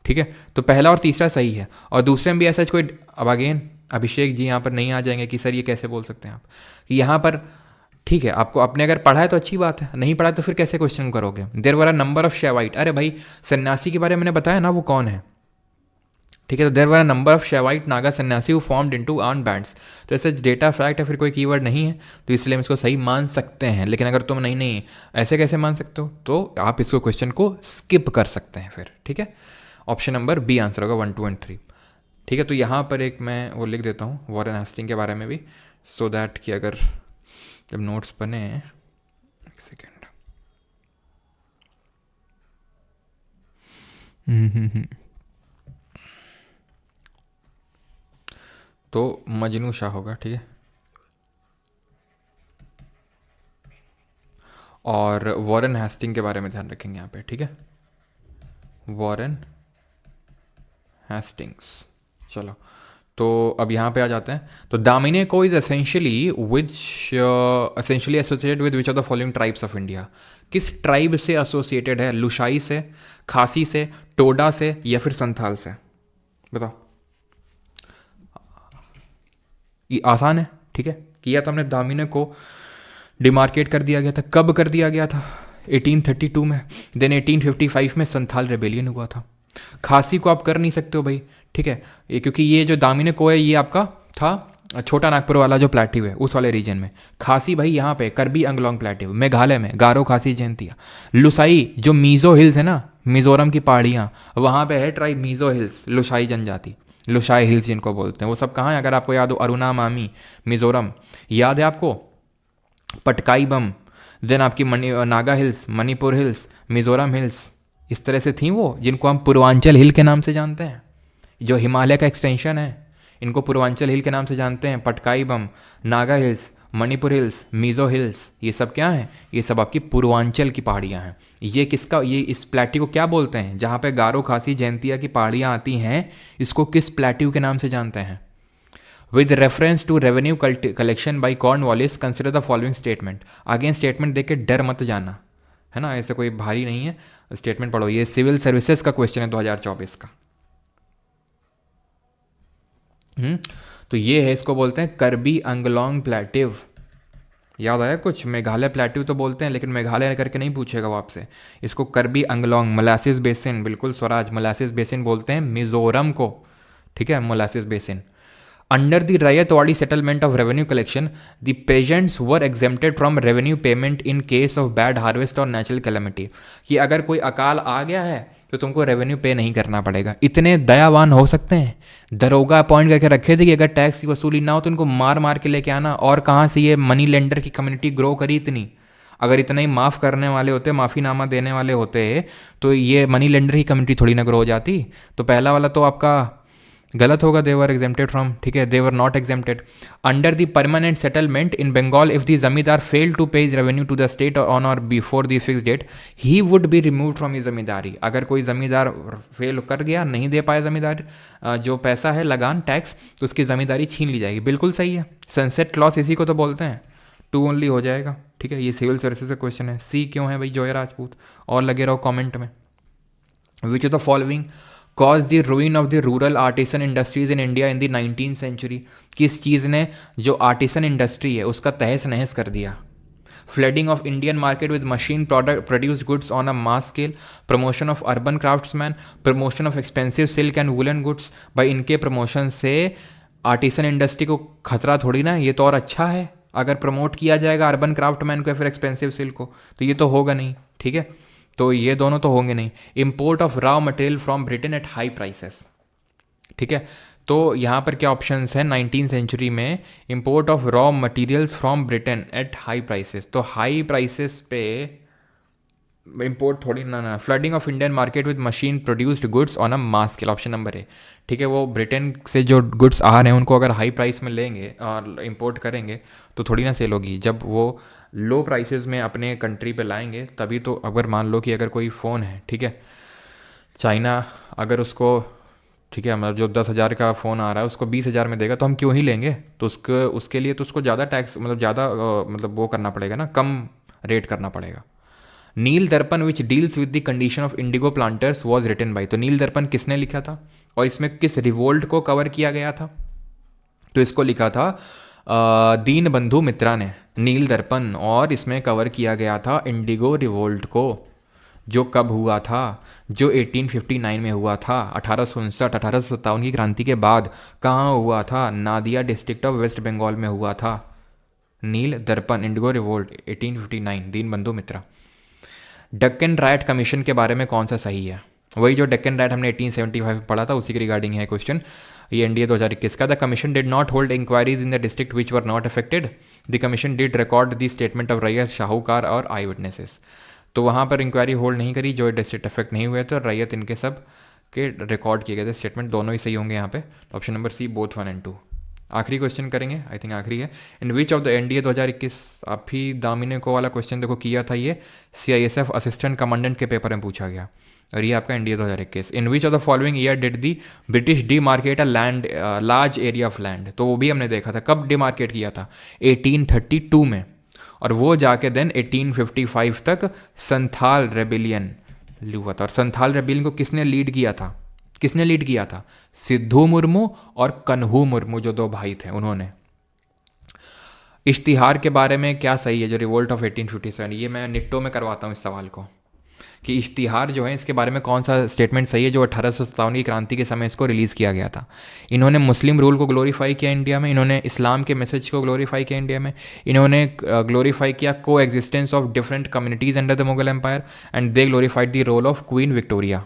ठीक है। तो पहला और तीसरा सही है, और दूसरे में भी ऐसा कोई, अब अगेन अभिषेक जी यहाँ पर नहीं आ जाएंगे कि सर ये कैसे बोल सकते हैं आप, यहाँ पर ठीक है, आपको आपने अगर पढ़ा है तो अच्छी बात है, नहीं पढ़ा तो फिर कैसे क्वेश्चन करोगे? There were a number of Shaivite. अरे भाई सन्यासी के बारे में मैंने बताया ना वो कौन है, ठीक है। तो there were a number of Shaivite Naga sannyasi who formed into armed bands. तो ऐसे डेटा फैक्ट है, फिर कोई कीवर्ड नहीं है, तो इसलिए हम इसको सही मान सकते हैं। लेकिन अगर तुम नहीं ऐसे कैसे मान सकते हो, तो आप इसको क्वेश्चन को स्किप कर सकते हैं फिर, ठीक है। ऑप्शन नंबर बी आंसर होगा 1, 2 एंड 3, ठीक है। तो यहाँ पर एक मैं वो लिख देता हूँ वॉरेन हेस्टिंग के बारे में भी, सो दैट कि अगर जब नोट्स बने, एक सेकेंड, तो मजनू शाह होगा, ठीक है। और वॉरेन हेस्टिंग के बारे में ध्यान रखेंगे यहाँ पे, ठीक है, वॉरेन हेस्टिंग्स। चलो तो अब यहाँ पे आ जाते हैं। तो दामिने को is essentially associated with which of the following tribes of India? किस ट्राइब से एसोसिएटेड है? लुशाई से, खासी से, टोडा से, या फिर संथाल से? बताओ। ये आसान है, ठीक है, किया था हमने दामिने को डिमार्केट कर दिया गया था। कब कर दिया गया था? 1832 में। देन 1855 में संथाल रेबेलियन हुआ था। खासी को आप कर नहीं सकते हो भाई, ठीक है, ये क्योंकि ये जो दामिनी को है ये आपका था छोटा नागपुर वाला जो प्लेट्यू है उस वाले रीजन में। खासी भाई यहाँ पे करबी अंगलोंग प्लेट्यू मेघालय में, गारो खासी जयंतिया। लुसाई जो मीज़ो हिल्स है ना, मिजोरम की पहाड़ियाँ, वहाँ पे है ट्राइब मीज़ो हिल्स, लुसाई जनजाति, लुसाई हिल्स जिनको बोलते हैं। वो सब कहाँ है अगर आपको याद हो? अरुणा मामी मिजोरम याद है आपको? पटकाई बम, देन आपकी Naga Hills, Manipur hills, Mizoram hills, इस तरह से थी वो, जिनको हम पूर्वांचल हिल के नाम से जानते हैं, जो हिमालय का एक्सटेंशन है, इनको पूर्वांचल हिल के नाम से जानते हैं। Patkai Bum, Naga Hills, Manipur Hills, Mizo Hills, ये सब क्या हैं? ये सब आपकी पूर्वांचल की पहाड़ियाँ हैं। ये किसका, ये इस प्लेट्यू को क्या बोलते हैं? जहाँ पे गारो खासी जयंतिया की पहाड़ियाँ आती हैं, इसको किस प्लेट्यू के नाम से जानते हैं? With reference to revenue collection by Cornwallis consider the following statement. आगे स्टेटमेंट देख के डर मत जाना, है ना, ऐसे कोई भारी नहीं है, स्टेटमेंट पढ़ो। ये सिविल सर्विसेज का क्वेश्चन है 2024 का। तो ये है, इसको बोलते हैं करबी अंगलोंग प्लेट्यू। याद आया कुछ? मेघालय प्लेट्यू तो बोलते हैं, लेकिन मेघालय करके नहीं पूछेगा वो आपसे। इसको करबी अंगलोंग मोलासिस बेसिन, बिल्कुल स्वराज मोलासिस बेसिन बोलते हैं मिजोरम को, ठीक है, molasses basin. Under the Rayatwadi settlement of revenue collection, the peasants were exempted from revenue payment in case of bad harvest or natural calamity। कि अगर कोई अकाल आ गया है तो तुमको रेवेन्यू पे नहीं करना पड़ेगा। इतने दयावान हो सकते हैं, दरोगा अपॉइंट करके रखे थे कि अगर टैक्स की वसूली ना हो तो उनको मार मार के लेके आना। और कहाँ से ये मनी लेंडर की कम्युनिटी ग्रो करी इतनी? अगर इतना ही माफ़ करने वाले होते, माफ़ीनामा देने वाले होते, तो ये मनी लेंडर की कम्युनिटी थोड़ी ना ग्रो हो जाती। तो पहला वाला तो आपका गलत होगा, देवर एग्जेम्प्टेड फ्रॉम, ठीक है, they were not exempted. Under the permanent settlement in Bengal, if the zamindar fail to pay revenue to the state on or before the fix date, he would be remove from his zamindari. अगर कोई जमींदार fail कर गया, नहीं दे पाया जमींदार जो पैसा है लगान टैक्स, तो उसकी जमींदारी छीन ली जाएगी। बिल्कुल सही है, सनसेट क्लॉज इसी को तो बोलते हैं। 2 ओनली हो जाएगा, ठीक है। ये सिविल सर्विसेज का क्वेश्चन है। सी क्यों है भाई जोया राजपूत? और लगे रहो कॉमेंट में। Which of the following cause the ruin of the rural artisan industries in India in the 19th century? किस चीज़ ने जो आर्टिसन इंडस्ट्री है उसका तहस नहस कर दिया? Flooding of Indian market with machine product produced goods on a mass scale, promotion of urban craftsman, promotion of expensive silk and woollen goods. भाई इनके प्रमोशन से आर्टिसन इंडस्ट्री को खतरा थोड़ी ना है, ये तो और अच्छा है। अगर प्रमोट किया जाएगा अर्बन क्राफ्टमैन को या फिर एक्सपेंसिव सिल्क को, तो ये तो होगा नहीं, ठीक है। तो ये दोनों तो होंगे नहीं। Import of raw material from Britain at high prices, ठीक है। तो यहाँ पर क्या ऑप्शंस हैं 19th सेंचुरी में? Import of raw materials from Britain at high prices, तो हाई प्राइसेस पे इम्पोर्ट थोड़ी ना। Flooding of Indian market with machine produced goods on a mass scale, option number A, ठीक है। वो ब्रिटेन से जो गुड्स आ रहे हैं उनको अगर हाई प्राइस में लेंगे और इम्पोर्ट करेंगे तो थोड़ी ना सेल होगी। जब वो लो प्राइसेस में अपने कंट्री पे लाएंगे तभी तो। अगर मान लो कि अगर कोई फ़ोन है, ठीक है, चाइना अगर उसको, ठीक है, मतलब जो 10,000 का फ़ोन आ रहा है उसको 20,000 में देगा तो हम क्यों ही लेंगे? तो उसके लिए तो उसको ज़्यादा टैक्स, मतलब ज़्यादा मतलब वो करना पड़ेगा ना, कम रेट करना पड़ेगा। Nil Darpan which deals with the condition of indigo planters was written by, तो नील दर्पण किसने लिखा था और इसमें किस रिवोल्ट को कवर किया गया था? तो इसको लिखा था दीन बंधु मित्रा ने, नील दर्पण, और इसमें कवर किया गया था इंडिगो रिवोल्ट को, जो कब हुआ था? जो 1859 में हुआ था। 1857 की क्रांति के बाद कहाँ हुआ था? Nadia district of West Bengal में हुआ था। नील दर्पण इंडिगो रिवोल्ट 1859, दीन बंधु मित्रा। डक्कन राइट कमीशन के बारे में कौन सा सही है? वही जो डक्कन राइट हमने 1875 में पढ़ा था उसी के रिगार्डिंग है क्वेश्चन। ये एनडीए 2021 का। The commission did not hold inquiries in the district which were not affected. The commission did record the statement of ryot, sahukar और आई विटनेसेस। तो वहाँ पर इंक्वायरी होल्ड नहीं करी जो डिस्ट्रिक्ट अफेक्ट नहीं हुए थे, रैयत इनके सब के रिकॉर्ड किए गए थे स्टेटमेंट। दोनों ही सही होंगे यहाँ पे। Option number C both 1 and 2। आखिरी क्वेश्चन करेंगे, आई थिंक आखिरी है। In which of the NDA 2021, आप ही दामिने को वाला क्वेश्चन देखो किया था, ये सीआईएसएफ असिस्टेंट कमांडेंट के पेपर में पूछा गया, और ये आपका NDA 2021। In which of the following year did the British demarcate a land large area of land, तो वो भी हमने देखा था। कब डीमार्केट किया था? 1832 में, और वो जाके देन 1855 तक संथाल रेबिलियन हुआ था। और संथाल रेबिलियन को किसने लीड किया था? किसने लीड किया था? सिद्धू मुर्मू और कन्हू मुर्मू, जो 2 भाई थे उन्होंने। इश्तिहार के बारे में क्या सही है जो रिवोल्ट ऑफ 1857, ये मैं निट्टो में करवाता हूँ इस सवाल को कि इश्तिहार जो है इसके बारे में कौन सा स्टेटमेंट सही है जो 1857 की क्रांति के समय इसको रिलीज़ किया गया था। इन्होंने मुस्लिम रूल को ग्लोरीफाई किया इंडिया में, इन्होंने इस्लाम के मैसेज को ग्लोरीफाई किया इंडिया में, इन्होंने ग्लोरीफाई किया coexistence of different communities under the Mughal empire and they glorified the role of Queen Victoria.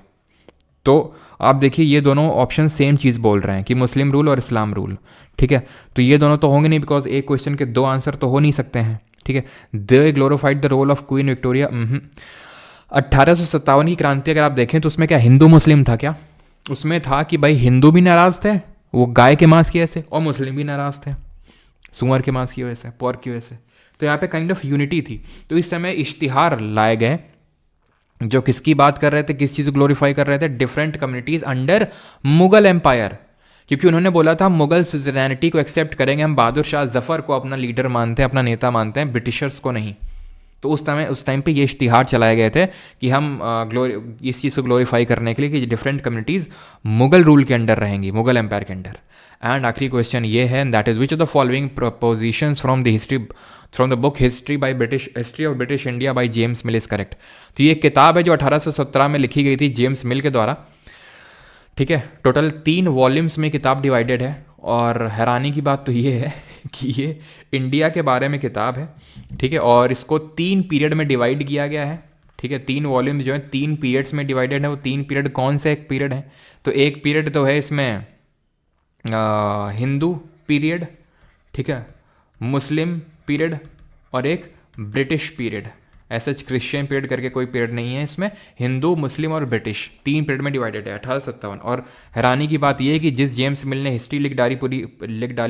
तो आप देखिए ये दोनों ऑप्शन सेम चीज़ बोल रहे हैं कि मुस्लिम रूल और इस्लाम रूल, ठीक है। तो ये दोनों तो होंगे नहीं बिकॉज एक क्वेश्चन के दो आंसर तो हो नहीं सकते हैं, ठीक है। They glorified the role of Queen Victoria. 1857 की क्रांति अगर आप देखें तो उसमें क्या हिंदू मुस्लिम था क्या? उसमें था कि भाई हिंदू भी नाराज़ थे वो गाय के मांस की वजह से और मुस्लिम भी नाराज़ थे सुअर के मांस की वजह से, पोर्क की वजह से। तो यहाँ पे काइंड ऑफ यूनिटी थी। तो इस समय इश्तिहार लाए गए जो किसकी बात कर रहे थे, किस चीज़ को ग्लोरीफाई कर रहे थे, different communities under Mughal empire, क्योंकि उन्होंने बोला था मुगल सुजरैनिटी को एक्सेप्ट करेंगे, हम बहादुर शाह जफ़र को अपना लीडर मानते हैं, अपना नेता मानते हैं, ब्रिटिशर्स को नहीं। तो उस टाइम पे ये इश्तिहार चलाए गए थे कि हम इस चीज़ को ग्लोरीफाई करने के लिए कि डिफरेंट कम्युनिटीज़ मुगल रूल के अंडर रहेंगी, मुगल एम्पायर के अंडर। एंड आखिरी क्वेश्चन ये है, that is which of the following propositions from the book history of British India by James mill is correct. तो ये किताब है जो 1817 में लिखी गई थी जेम्स मिल के द्वारा, ठीक है। टोटल 3 वॉल्यूम्स में किताब डिवाइडेड है और हैरानी की बात तो ये है कि ये इंडिया के बारे में किताब है, ठीक है। और इसको 3 पीरियड में डिवाइड किया गया है, ठीक है। 3 वॉल्यूम्स जो है 3 पीरियड्स में डिवाइडेड है। वो 3 पीरियड कौन से एक पीरियड है? तो एक पीरियड तो है इसमें हिंदू पीरियड, ठीक है, मुस्लिम पीरियड और एक ब्रिटिश पीरियड। ऐसा क्रिश्चियन पीरियड करके कोई पीरियड नहीं है इसमें। हिंदू, मुस्लिम और ब्रिटिश 3 पीरियड में डिवाइडेड है 1857। और हैरानी की बात यह है कि जिस जेम्स मिल ने हिस्ट्री लिख डाली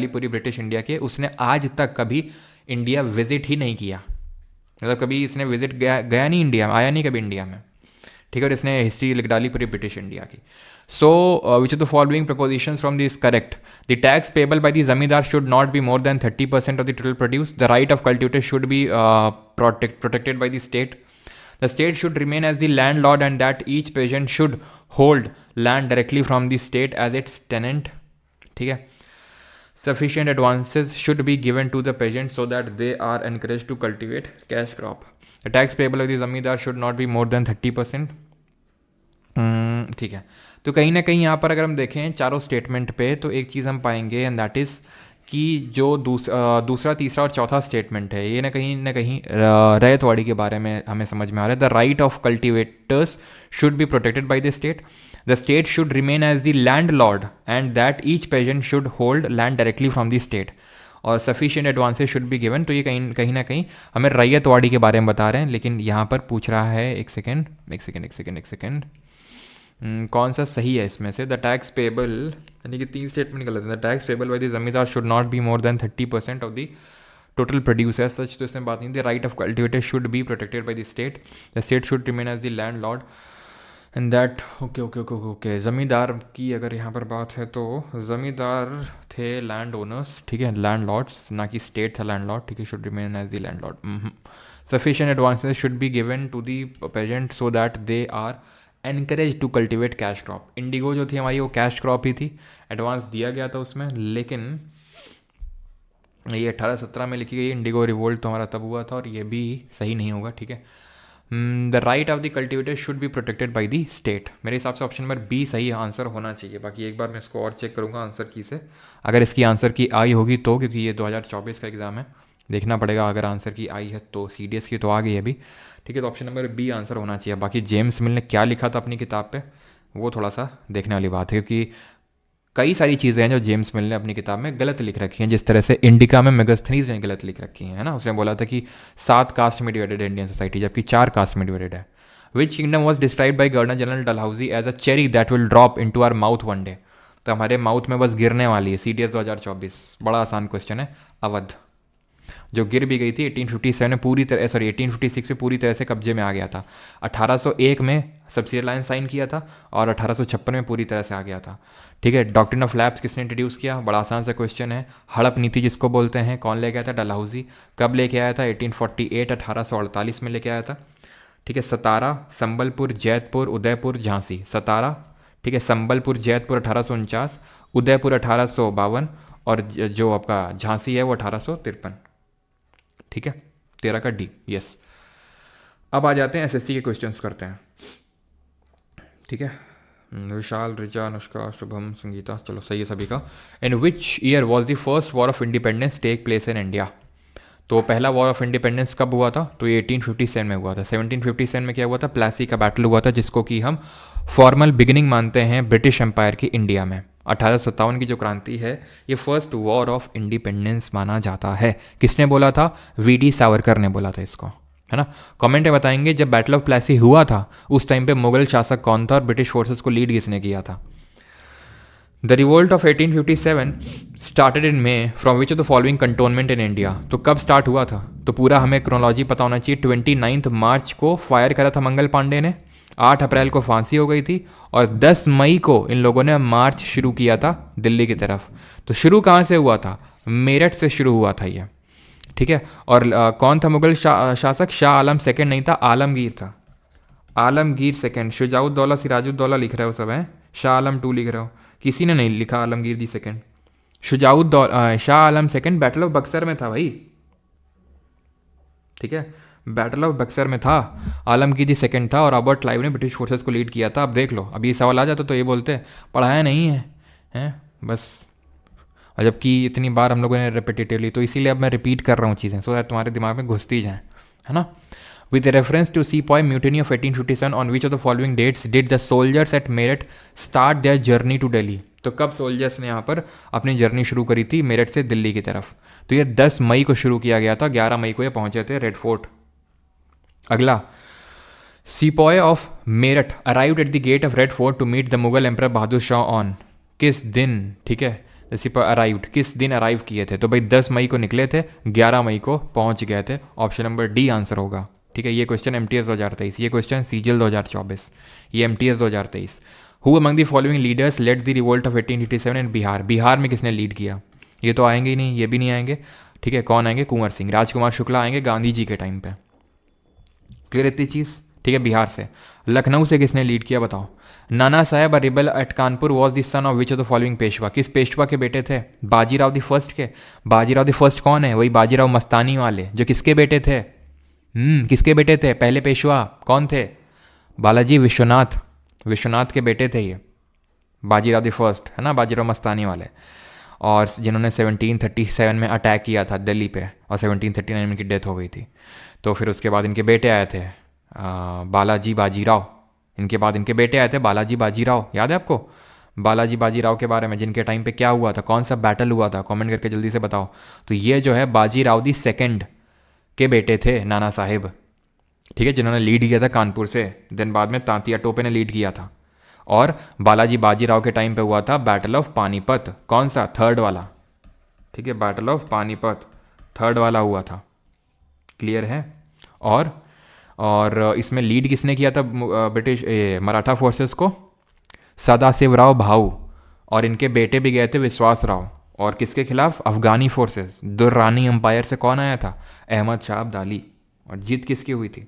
पूरी ब्रिटिश इंडिया के, उसने आज तक कभी इंडिया विजिट ही नहीं किया। मतलब कभी इसने विजिट गया नहीं इंडिया में, आया नहीं कभी इंडिया में, ठीक है। और इसने हिस्ट्री लिख डाली पूरी ब्रिटिश इंडिया की। So which of the following propositions from this correct? The tax payable by the zamindar should not be more than 30% of the total produce. The right of cultivator should be protected by the state. The state should remain as the landlord and that each peasant should hold land directly from the state as its tenant, ठीक है। Sufficient advances should be given to the peasants so that they are encouraged to cultivate cash crop. The tax payable of the zamindar should not be more than 30%. ठीक है। तो कहीं ना कहीं यहाँ पर अगर हम देखें चारों स्टेटमेंट पे तो एक चीज़ हम पाएंगे एंड दैट इज़ कि जो दूसरा, तीसरा और चौथा स्टेटमेंट है ये ना कहीं रैयतवाड़ी के बारे में हमें समझ में आ रहा है। The right of cultivators should be protected by the state. The state should remain as the landlord and that each peasant should hold land directly from the state और sufficient advances should be given. तो ये कहीं ना कहीं हमें रैयतवाड़ी के बारे में बता रहे हैं, लेकिन यहाँ पर पूछ रहा है एक सेकेंड कौन सा सही है इसमें से? द टैक्स पेबल, यानी कि 3 स्टेटमेंट गलत है। The tax payable by the zamindar should not be more than 30% of the total produce as such, तो इसमें बात नहीं थी। Right of cultivator should be protected by the state. The state should remain as the landlord and that okay. Zamindar की अगर यहाँ पर बात है तो ज़मींदार थे लैंड ओनर्स, ठीक है, लैंड लॉर्ड्स, ना कि स्टेट था लैंड लॉर्ड, ठीक है। Should remain as the landlord. Sufficient advances should be given to the peasant so that they are encourage to cultivate cash crop. Indigo जो थी हमारी वो कैश क्रॉप ही थी, एडवांस दिया गया था उसमें, लेकिन ये 1817 में लिखी गई इंडिगो रिवोल्ट तो हमारा तब हुआ था और ये भी सही नहीं होगा, ठीक है। The right of the cultivator should be protected by the state. मेरे हिसाब से ऑप्शन नंबर बी सही आंसर होना चाहिए। बाकी एक बार मैं इसको और चेक करूँगा आंसर की से, अगर इसकी आंसर की आई होगी तो, क्योंकि ये 2024 का एग्ज़ाम है, देखना पड़ेगा। अगर आंसर की आई है तो CDS की तो आ गई है अभी, ठीक है। तो ऑप्शन नंबर बी आंसर होना चाहिए। बाकी जेम्स मिल ने क्या लिखा था अपनी किताब पे वो थोड़ा सा देखने वाली बात है, क्योंकि कई सारी चीज़ें हैं जो जेम्स मिल ने अपनी किताब में गलत लिख रखी हैं। जिस तरह से इंडिका में मेगास्थनीज ने गलत लिख रखी हैं, है ना। उसने बोला था कि 7 कास्ट में डिवाइडेड है इंडियन सोसाइटी, जबकि 4 कास्ट में डिवाइडेड है। Which kingdom was describe by governor general Dalhousie as a cherry that will drop into our mouth one day. तो हमारे माउथ में बस गिरने वाली है। CDS 2024 बड़ा आसान क्वेश्चन है। अवध जो गिर भी गई थी 1857 में 1856 में पूरी तरह से कब्जे में आ गया था। 1801 में सब्सिडी साइन किया था और 1856 में पूरी तरह से आ गया था, ठीक है। डॉक्ट्रिन ऑफ लैप्स किसने इंट्रोड्यूस किया? बड़ा आसान सा क्वेश्चन है। हड़प नीति जिसको बोलते हैं, कौन लेके आया था? डलहौजी। कब लेके आया था? 1848 1848 में लेके आया था, ठीक है। सतारा, संबलपुर, जैतपुर, उदयपुर, झांसी। सतारा, ठीक है, संबलपुर, जैतपुर 1849, उदयपुर 1852 और जो आपका झांसी है वो 1853। ठीक है, 13 का डी, यस। अब आ जाते हैं एसएससी के क्वेश्चंस करते हैं, ठीक है। विशाल, रिचा, अनुष्का, शुभम, संगीता, चलो सही है सभी का। In which year was the first war of independence take place in India? तो पहला वॉर ऑफ इंडिपेंडेंस कब हुआ था? तो ये 1857 में हुआ था। 1757 में क्या हुआ था? प्लासी का बैटल हुआ था, जिसको कि हम फॉर्मल बिगिनिंग मानते हैं ब्रिटिश एम्पायर की इंडिया में। 1857 की जो क्रांति है, ये फर्स्ट वॉर ऑफ इंडिपेंडेंस माना जाता है। किसने बोला था? वीडी सावरकर ने बोला था इसको, है ना। कमेंट में बताएंगे जब बैटल ऑफ प्लासी हुआ था उस टाइम पे मुगल शासक कौन था और ब्रिटिश फोर्सेस को लीड किसने किया था? The revolt of 1857 started in may from which of the following cantonment in India? तो कब स्टार्ट हुआ था? तो पूरा हमें क्रोनोलॉजी पता होना चाहिए। 29 मार्च को फायर करा था मंगल पांडे ने, 8 अप्रैल को फांसी हो गई थी और 10 मई को इन लोगों ने मार्च शुरू किया था दिल्ली की तरफ। तो शुरू कहाँ से हुआ था? मेरठ से शुरू हुआ था ये, ठीक है। और कौन था मुगल शासक? शाह आलम सेकंड नहीं था, आलमगीर था। आलमगीर सेकंड। शुजाउद्दौला, सिराजुद्दौला लिख रहे हो सब, हैं। शाह आलम 2 लिख रहे हो, किसी ने नहीं लिखा Alamgir the second. Shujauddaula, Shah Alam second battle of Buxar में था भाई, ठीक है, बैटल ऑफ बक्सर में था। आलमगीर दी सेकंड था और रॉबर्ट क्लाइव ने ब्रिटिश फोर्सेस को लीड किया था। अब देख लो, अब ये सवाल आ जाता तो ये बोलते पढ़ाया नहीं है, हैं बस। और जबकि इतनी बार हम लोगों ने रिपीटेटिवली, तो इसीलिए अब मैं रिपीट कर रहा हूँ चीज़ें, सो दैट तुम्हारे दिमाग में घुसती जाएँ, है ना। With reference to Sepoy Mutiny of 1857, on which of the following dates did the soldiers at Meerut start their journey to Delhi? तो कब सोल्जर्स ने यहाँ पर अपनी जर्नी शुरू करी थी मेरठ से दिल्ली की तरफ? तो ये 10 मई को शुरू किया गया था, 11 मई को ये पहुंचे थे रेड फोर्ट। अगला, sepoy of Meerut arrived at the gate of Red Fort to meet the Mughal emperor Bahadur Shah on, किस दिन? ठीक है, सीपॉय अराइव्ड, किस दिन अराइव किए थे? तो भाई 10 मई को निकले थे, 11 मई को पहुंच गए थे। ऑप्शन नंबर डी आंसर होगा, ठीक है। ये क्वेश्चन एमटीएस 2023, ये क्वेश्चन सीजीएल 2024, ये MTS 2023। Who among the following leaders led the revolt of 1887 in Bihar? Bihar में किसने लीड किया? ये तो आएंगे ही नहीं, ये भी नहीं आएंगे, ठीक है। कौन आएंगे? कुंवर सिंह, राजकुमार शुक्ला आएंगे गांधी जी के टाइम पे। क्लियर इतनी चीज़, ठीक है। बिहार से। लखनऊ से किसने लीड किया बताओ? Nana Sahib rebel at Kanpur was the son of which of the following Peshwa? किस पेशवा के बेटे थे? बाजीराव द फर्स्ट के। बाजीराव द फर्स्ट कौन है? वही बाजीराव मस्तानी वाले, जो किसके बेटे थे? किसके बेटे थे? पहले पेशवा कौन थे? बालाजी विश्वनाथ, विश्वनाथ के बेटे थे ये, बाजीराव द फर्स्ट, है ना, बाजीराव मस्तानी वाले। और जिन्होंने 1737 में अटैक किया था दिल्ली पे और 1739 में इनकी डेथ हो गई थी। तो फिर उसके बाद इनके बेटे आए थे, बालाजी बाजीराव। इनके बाद इनके बेटे आए थे बालाजी बाजीराव, याद है आपको बालाजी बाजीराव के बारे में? जिनके टाइम पे क्या हुआ था, कौन सा बैटल हुआ था, कमेंट करके जल्दी से बताओ। तो ये जो है बाजीराव दी सेकंड के बेटे थे, नाना साहेब, ठीक है, जिन्होंने लीड किया था कानपुर से। देन बाद में तांतिया टोपे ने लीड किया था। और बालाजी बाजीराव के टाइम पे हुआ था बैटल ऑफ पानीपत, कौन सा? थर्ड वाला, ठीक है, बैटल ऑफ पानीपत थर्ड वाला हुआ था। क्लियर है। और इसमें लीड किसने किया था ब्रिटिश मराठा फोर्सेस को? सदाशिवराव भाऊ। और इनके बेटे भी गए थे विश्वास राव। और किसके खिलाफ? अफगानी फोर्सेस, दुर्रानी एम्पायर से कौन आया था? अहमद शाह अब्दाली। और जीत किसकी हुई थी?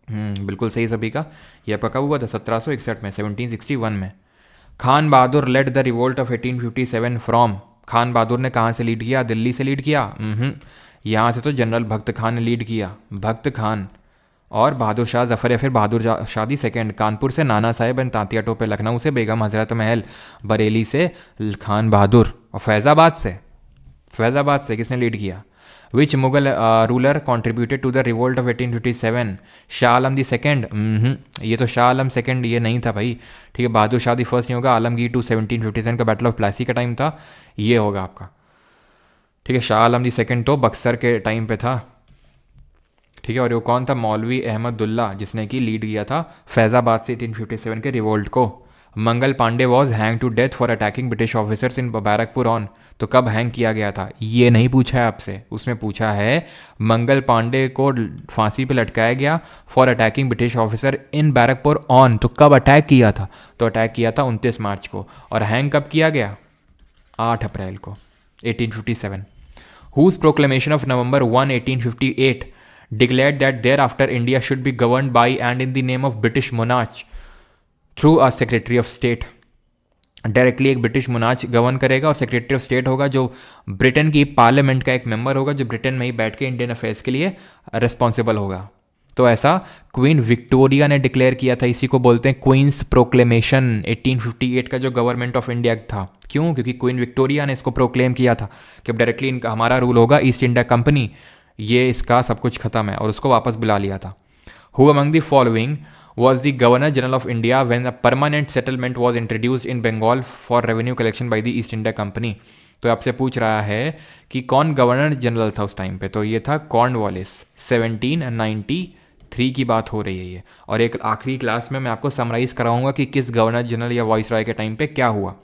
बिल्कुल सही सभी का। यह कब हुआ था? 1761 में, 1761 में। Khan Bahadur led the revolt of 1857 from? Khan Bahadur ने कहाँ से लीड किया? दिल्ली से लीड किया? यहाँ से तो जनरल भक्त खान ने लीड किया, भक्त खान। और बहादुर शाह जफर या फिर बहादुर शादी सेकंड, कानपुर से नाना साहेब एंड तांतिया टोपे, लखनऊ से बेगम हजरत महल, बरेली से खान बहादुर, और फैज़ाबाद से किसने लीड किया? Which Mughal ruler contributed to the revolt of 1857? Shah Alam the second? ये तो शाह आलम सेकेंड ये नहीं था भाई, ठीक है। बहादुर शाह दी फर्स्ट नहीं होगा। आलमगीर टू 1757 का बैटल ऑफ प्लासी का टाइम था, ये होगा आपका, ठीक है। शाह आलम दी सेकेंड तो बक्सर के टाइम पे था, ठीक है। और वो कौन था? मौलवी अहमदुल्ला, जिसने कि लीड किया था फैज़ाबाद से 1857 के रिवोल्ट को। Mangal Pandey was hang to death for attacking British officers in Barrackpore on? तो कब हैंग किया गया था? ये नहीं पूछा है आपसे, उसमें पूछा है मंगल पांडे को फांसी पे लटकाया गया for attacking British officer in Barrackpore on. तो कब अटैक किया था? तो अटैक किया था 29 मार्च को। और हैंग कब किया गया? 8 अप्रैल को 1857। Whose proclamation of November 1, 1858 declared that thereafter India should be governed by and in the name of British monarch through a Secretary of State? Directly एक ब्रिटिश मुनाज गवर्न करेगा और सेक्रेटरी ऑफ स्टेट होगा जो Britain की parliament का एक member होगा जो ब्रिटेन में ही बैठ के इंडियन अफेयर्स के लिए रिस्पॉन्सिबल होगा। तो ऐसा क्वीन विक्टोरिया ने डिक्लेयर किया था, इसी को बोलते हैं क्वींस प्रोक्लेमेशन 1858 का जो गवर्नमेंट ऑफ इंडिया एक्ट था। क्यों? क्योंकि क्वीन विक्टोरिया ने इसको प्रोक्लेम किया था कि अब डायरेक्टली इनका हमारा रूल होगा, ईस्ट इंडिया कंपनी ये इसका सब कुछ खत्म है, और उसको वापस बुला लिया था। Who among the following was the Governor General of India when a permanent settlement was introduced in Bengal for revenue collection by the East India Company? तो आपसे पूछ रहा है कि कौन गवर्नर जनरल था उस टाइम पे, तो ये था कॉर्नवालिस। 1793 की बात हो रही है ये। और एक आखिरी क्लास में मैं आपको समराइज कराऊंगा कि किस गवर्नर जनरल या वॉइस रॉय के टाइम पे क्या हुआ।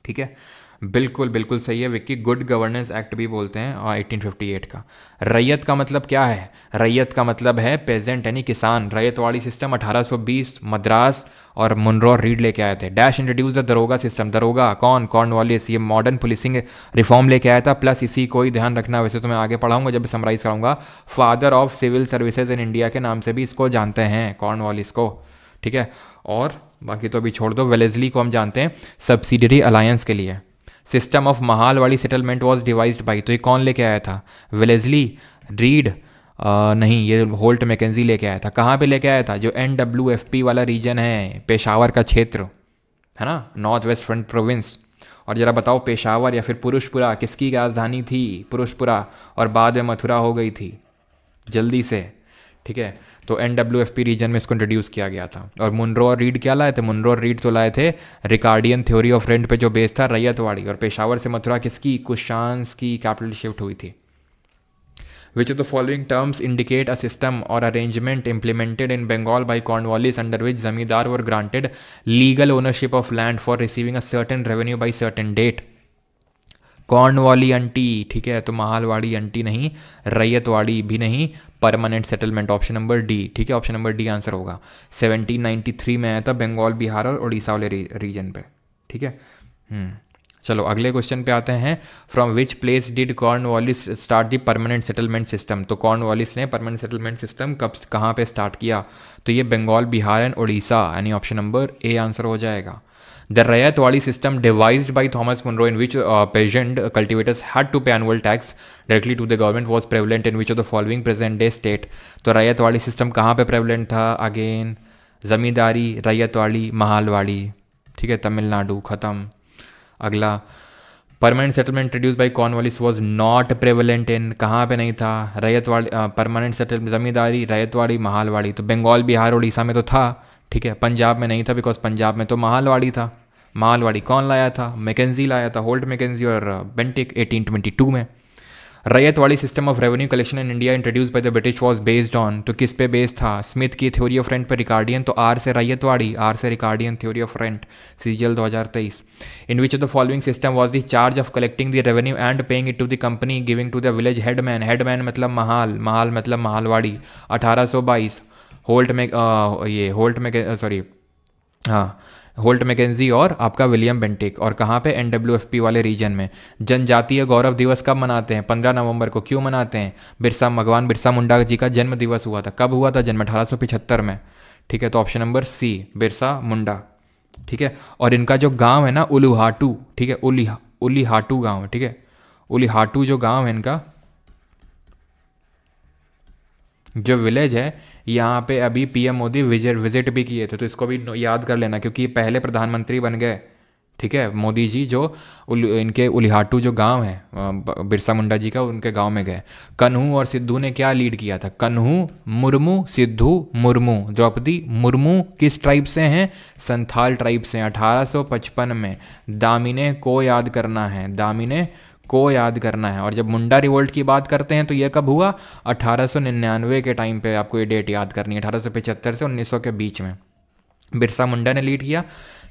ठीक है, बिल्कुल बिल्कुल सही है विक्की, गुड गवर्नेंस एक्ट भी बोलते हैं और 1858 का। रैयत का मतलब क्या है? रैयत का मतलब है पेजेंट यानी किसान। रैयतवाड़ी सिस्टम 1820 मद्रास और मुनरो रीड लेके आए थे। डैश इंट्रोड्यूस द दरोगा सिस्टम। दरोगा कौन? कॉर्नवालिस। ये मॉडर्न पुलिसिंग रिफॉर्म लेके आया था। प्लस इसी को ही ध्यान रखना, वैसे तो मैं आगे पढ़ाऊंगा जब समराइज कराऊंगा, father of civil services in India के नाम से भी इसको जानते हैं कॉर्नवालिस को। ठीक है, और बाकी तो अभी छोड़ दो। वेलेस्ली को हम जानते हैं सब्सिडियरी अलायंस के लिए। System of Mahalwari settlement was devised by, तो ये कौन लेके आया था? वेलेस्ली, रीड नहीं, ये होल्ट मैकेंजी लेके आया था। कहाँ पे लेके आया था? जो NWFP वाला रीजन है, पेशावर का क्षेत्र है ना, नॉर्थ वेस्ट फ्रंट प्रोविंस। और ज़रा बताओ पेशावर या फिर पुरुषपुरा किसकी राजधानी थी? पुरुषपुरा, और बाद में मथुरा हो गई थी, जल्दी से। ठीक है, तो NWFP रीजन में इसको इंट्रोड्यूस किया गया था। और मुनरो और रीड क्या लाए थे? मुनरो और रीड तो लाए थे रिकार्डियन थ्योरी ऑफ रेंट पे जो बेस था रैयतवाड़ी। और पेशावर से मथुरा किसकी? कुशांस की कैपिटल शिफ्ट हुई थी। Which of the following terms indicate a system or arrangement implemented in Bengal by Cornwallis under which zamindar were granted legal ownership of land for receiving a certain revenue by certain date? Cornwallis अंटी। ठीक है, तो महालवाड़ी अंटी नहीं, रैयतवाड़ी भी नहीं, permanent settlement option number D. ठीक है, ऑप्शन नंबर डी आंसर होगा। 1793 में आया था बंगाल, बिहार और उड़ीसा वाले रीजन पे। ठीक है, चलो अगले क्वेश्चन पे आते हैं। From which place did Cornwallis start the permanent settlement system? तो कॉर्नवालिस ने परमानेंट सेटलमेंट सिस्टम कब कहाँ पे स्टार्ट किया? तो ये बंगाल, बिहार एंड उड़ीसा, यानी ऑप्शन नंबर ए आंसर हो जाएगा। The Rayatwadi system devised by Thomas Munro in which peasant cultivators had to pay annual tax directly to the government was prevalent in which of the following present day state? तो ryotwari system कहाँ पे prevalent था? Again ज़मींदारी, ryotwari, Mahalwari. ठीक है, तमिलनाडु खत्म। अगला, permanent settlement introduce by Cornwallis was not prevalent in, कहाँ पे नहीं था? Ryotwari, permanent settlement ज़मींदारी, ryotwari, Mahalwari. तो बंगाल, बिहार, उड़ीसा में तो था। ठीक है, पंजाब में नहीं था बिकॉज पंजाब में तो महालवाड़ी था। महालवाड़ी कौन लाया था? मैकेंजी लाया था, होल्ट मैकेंजी और बेंटिक 1822 में। Ryotwari system of revenue collection in India introduce by the British was based on, तो किस पे बेस्ड था? स्मिथ की थ्योरी ऑफ रेंट पे रिकार्डियन, तो आर से रैयतवाड़ी, आर से Ricardian theory of rent, CGL 2023। In which of the following system was the charge of collecting the revenue and paying it to the company giving to the village headman? Headman मतलब महाल, महाल मतलब Mahalwari. 1822 Holt में ये Holt में sorry हाँ Holt McKenzie और आपका William Bentinck. और कहाँ पे? NWFP वाले रीजन में। जनजातीय गौरव दिवस कब मनाते हैं? 15 नवंबर को। क्यों मनाते हैं? भगवान बिरसा मुंडा जी का जन्म दिवस हुआ था। कब हुआ था जन्म? 1875 में। ठीक है, तो ऑप्शन नंबर सी बिरसा मुंडा। ठीक है, और इनका जो गांव है ना उलुहाटू, ठीक है, उलीहाटू गांव, ठीक है, उलीहाटू जो गांव है इनका, जो विलेज है, यहाँ पे अभी PM मोदी विजिट भी किए थे, तो इसको भी याद कर लेना क्योंकि पहले प्रधानमंत्री बन गए। ठीक है, मोदी जी जो इनके उलीहाटू जो गांव है बिरसा मुंडा जी का, उनके गांव में गए। कन्हू और सिद्धू ने क्या लीड किया था? कन्हू मुर्मू, सिद्धू मुर्मू। द्रौपदी मुर्मू किस ट्राइब से हैं? संथाल ट्राइब से। 1855 में। दामिने को याद करना है, दामिने को याद करना है। और जब मुंडा रिवोल्ट की बात करते हैं तो ये कब हुआ? 1899 के टाइम पे आपको ये डेट याद करनी है। 1875 से 1900 के बीच में बिरसा मुंडा ने लीड किया।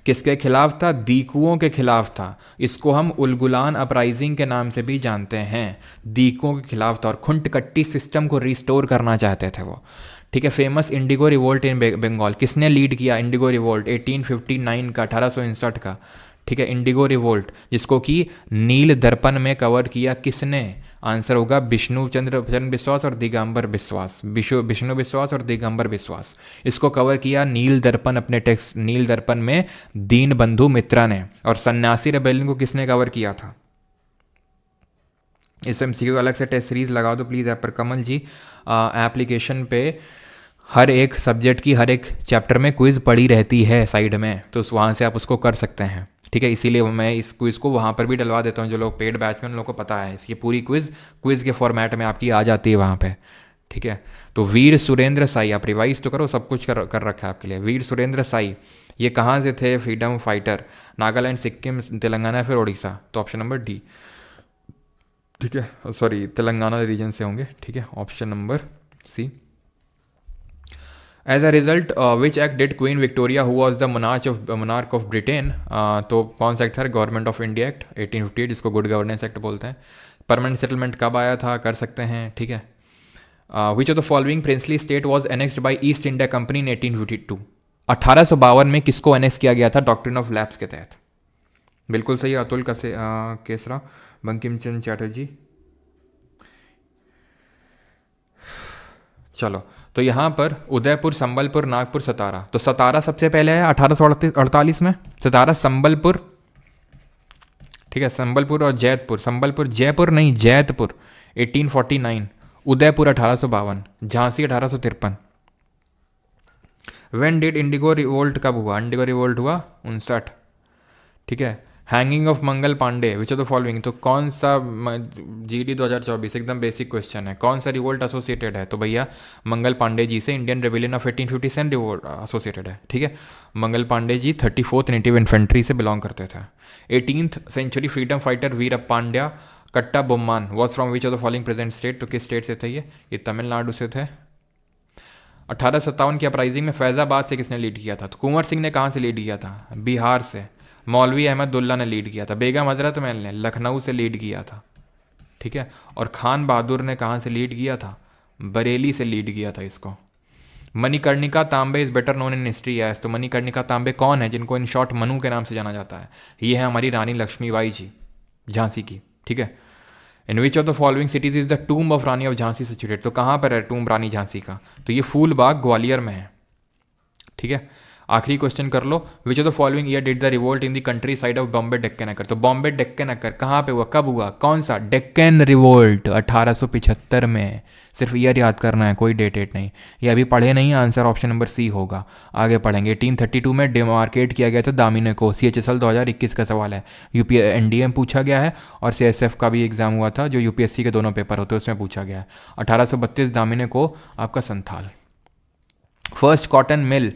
किसके खिलाफ था? दीकुओं के खिलाफ था। इसको हम उलगुलान अपराइजिंग के नाम से भी जानते हैं। दीकुओं के खिलाफ था और खुंटकट्टी सिस्टम को रिस्टोर करना चाहते थे वो। ठीक है, famous indigo revolt in Bengal किसने लीड किया? इंडिगो रिवोल्ट 1859 का, 1859 का। ठीक है, इंडिगो रिवोल्ट, जिसको कि नील दर्पण में कवर किया किसने? आंसर होगा विष्णु चंद्र बिश्वास और दिगंबर विश्वास, विष्णु विश्वास और दिगंबर विश्वास। इसको कवर किया नील दर्पण, अपने टेक्स्ट नील दर्पण में दीन बंधु मित्रा ने। और सन्यासी रेबेलियन को किसने कवर किया था? इस एमसीक्यू अलग से टेस्ट सीरीज लगा दो प्लीज़ ऐप पर कमल जी। एप्लीकेशन पे हर एक सब्जेक्ट की हर एक चैप्टर में क्विज़ पड़ी रहती है साइड में, तो वहाँ से आप उसको कर सकते हैं, ठीक है। इसीलिए मैं इस क्विज़ को वहाँ पर भी डलवा देता हूँ। जो लोग पेड बैच में उन लोगों को पता है, इसकी पूरी क्विज़ के फॉर्मेट में आपकी आ जाती है वहाँ पे, ठीक है। तो वीर सुरेंद्र साई, आप रिवाइज तो करो, सब कुछ कर रखा है आपके लिए। वीर सुरेंद्र साई ये कहाँ से थे फ्रीडम फाइटर? नागालैंड, सिक्किम, तेलंगाना, फिर उड़ीसा। तो ऑप्शन नंबर डी, ठीक है, सॉरी तेलंगाना रीजन से होंगे, ठीक है। Option number C. As a result which act did Queen Victoria who was the monarch of Britain? तो कौन सा एक्ट था? गवर्नमेंट ऑफ इंडिया एक्ट 1858, जिसको गुड गवर्नेंस एक्ट बोलते हैं। परमानेंट सेटलमेंट कब आया था? कर सकते हैं, ठीक है। विच of the following princely state was annexed by east India company इन 1852? 1852 में किसको एनेक्स किया गया था डॉक्ट्रिन ऑफ लैप्स के तहत? बिल्कुल सही, अतुल केसरा, बंकिम चंद्र चैटर्जी। चलो, तो यहाँ पर उदयपुर, संबलपुर, नागपुर, सतारा। तो सतारा सबसे पहले है 1848 में, सतारा, संबलपुर, ठीक है, संबलपुर और जैतपुर, संबलपुर जयपुर नहीं Jaitpur 1849, Udaipur 1852, Jhansi 1853। When did indigo revolt कब हुआ? इंडिगो रिवोल्ट हुआ 59, ठीक है। Hanging of Mangal Pandey, which of the following? तो कौन सा जीडी 2024 एकदम बेसिक क्वेश्चन है, कौन सा रिवोल्ट एसोसिएटेड है? तो भैया मंगल पांडे जी से इंडियन रेबिलियन ऑफ 1850 से रिवोल्ट एसोसिएटेड है, ठीक है। Mangal Pandey ji 34th native infantry से बिलोंग करते थे। 18th century freedom fighter Veerapandiya Kattabomman was from which of the following present state? तो किस स्टेट से थे ये तमिलनाडु से थे। 1857 की अपराइजिंग में फैज़ाबाद से किसने लीड किया था? तो कुंवर सिंह ने कहाँ से लीड किया था? बिहार से। मौलवी अहमदुल्ला ने लीड किया था। बेगम हजरत महल ने लखनऊ से लीड किया था, ठीक है। और खान बहादुर ने कहाँ से लीड किया था? बरेली से लीड किया था इसको। Manikarnika Tambe is better known in history as, तो मणिकर्णिका तांबे कौन है जिनको इन शॉर्ट मनु के नाम से जाना जाता है? ये है हमारी रानी लक्ष्मीबाई जी झांसी की, ठीक है। In which of the following cities is the tomb of Rani of Jhansi situated? तो कहाँ पर है टूम्ब रानी झांसी का? तो ये फूलबाग ग्वालियर में है, ठीक है। आखिरी क्वेश्चन कर लो, which of the following year did the revolt in the countryside of Bombay Deccan occur? तो बॉम्बे डेक्कन अकर कहाँ पे हुआ, कब हुआ, कौन सा? डेक्कन रिवोल्ट 1875 में। सिर्फ ईयर याद करना है, कोई डेट नहीं। ये अभी पढ़े नहीं, आंसर ऑप्शन नंबर सी होगा। आगे पढ़ेंगे। 1832 में डिमार्केट किया गया था दामिनी को। CHSL 2021 का सवाल है, NDA में पूछा गया है, और CSF का भी एग्जाम हुआ था जो UPSC के दोनों पेपर होते हैं उसमें पूछा गया है। 1832 दामिनी को आपका Santhal. First cotton mill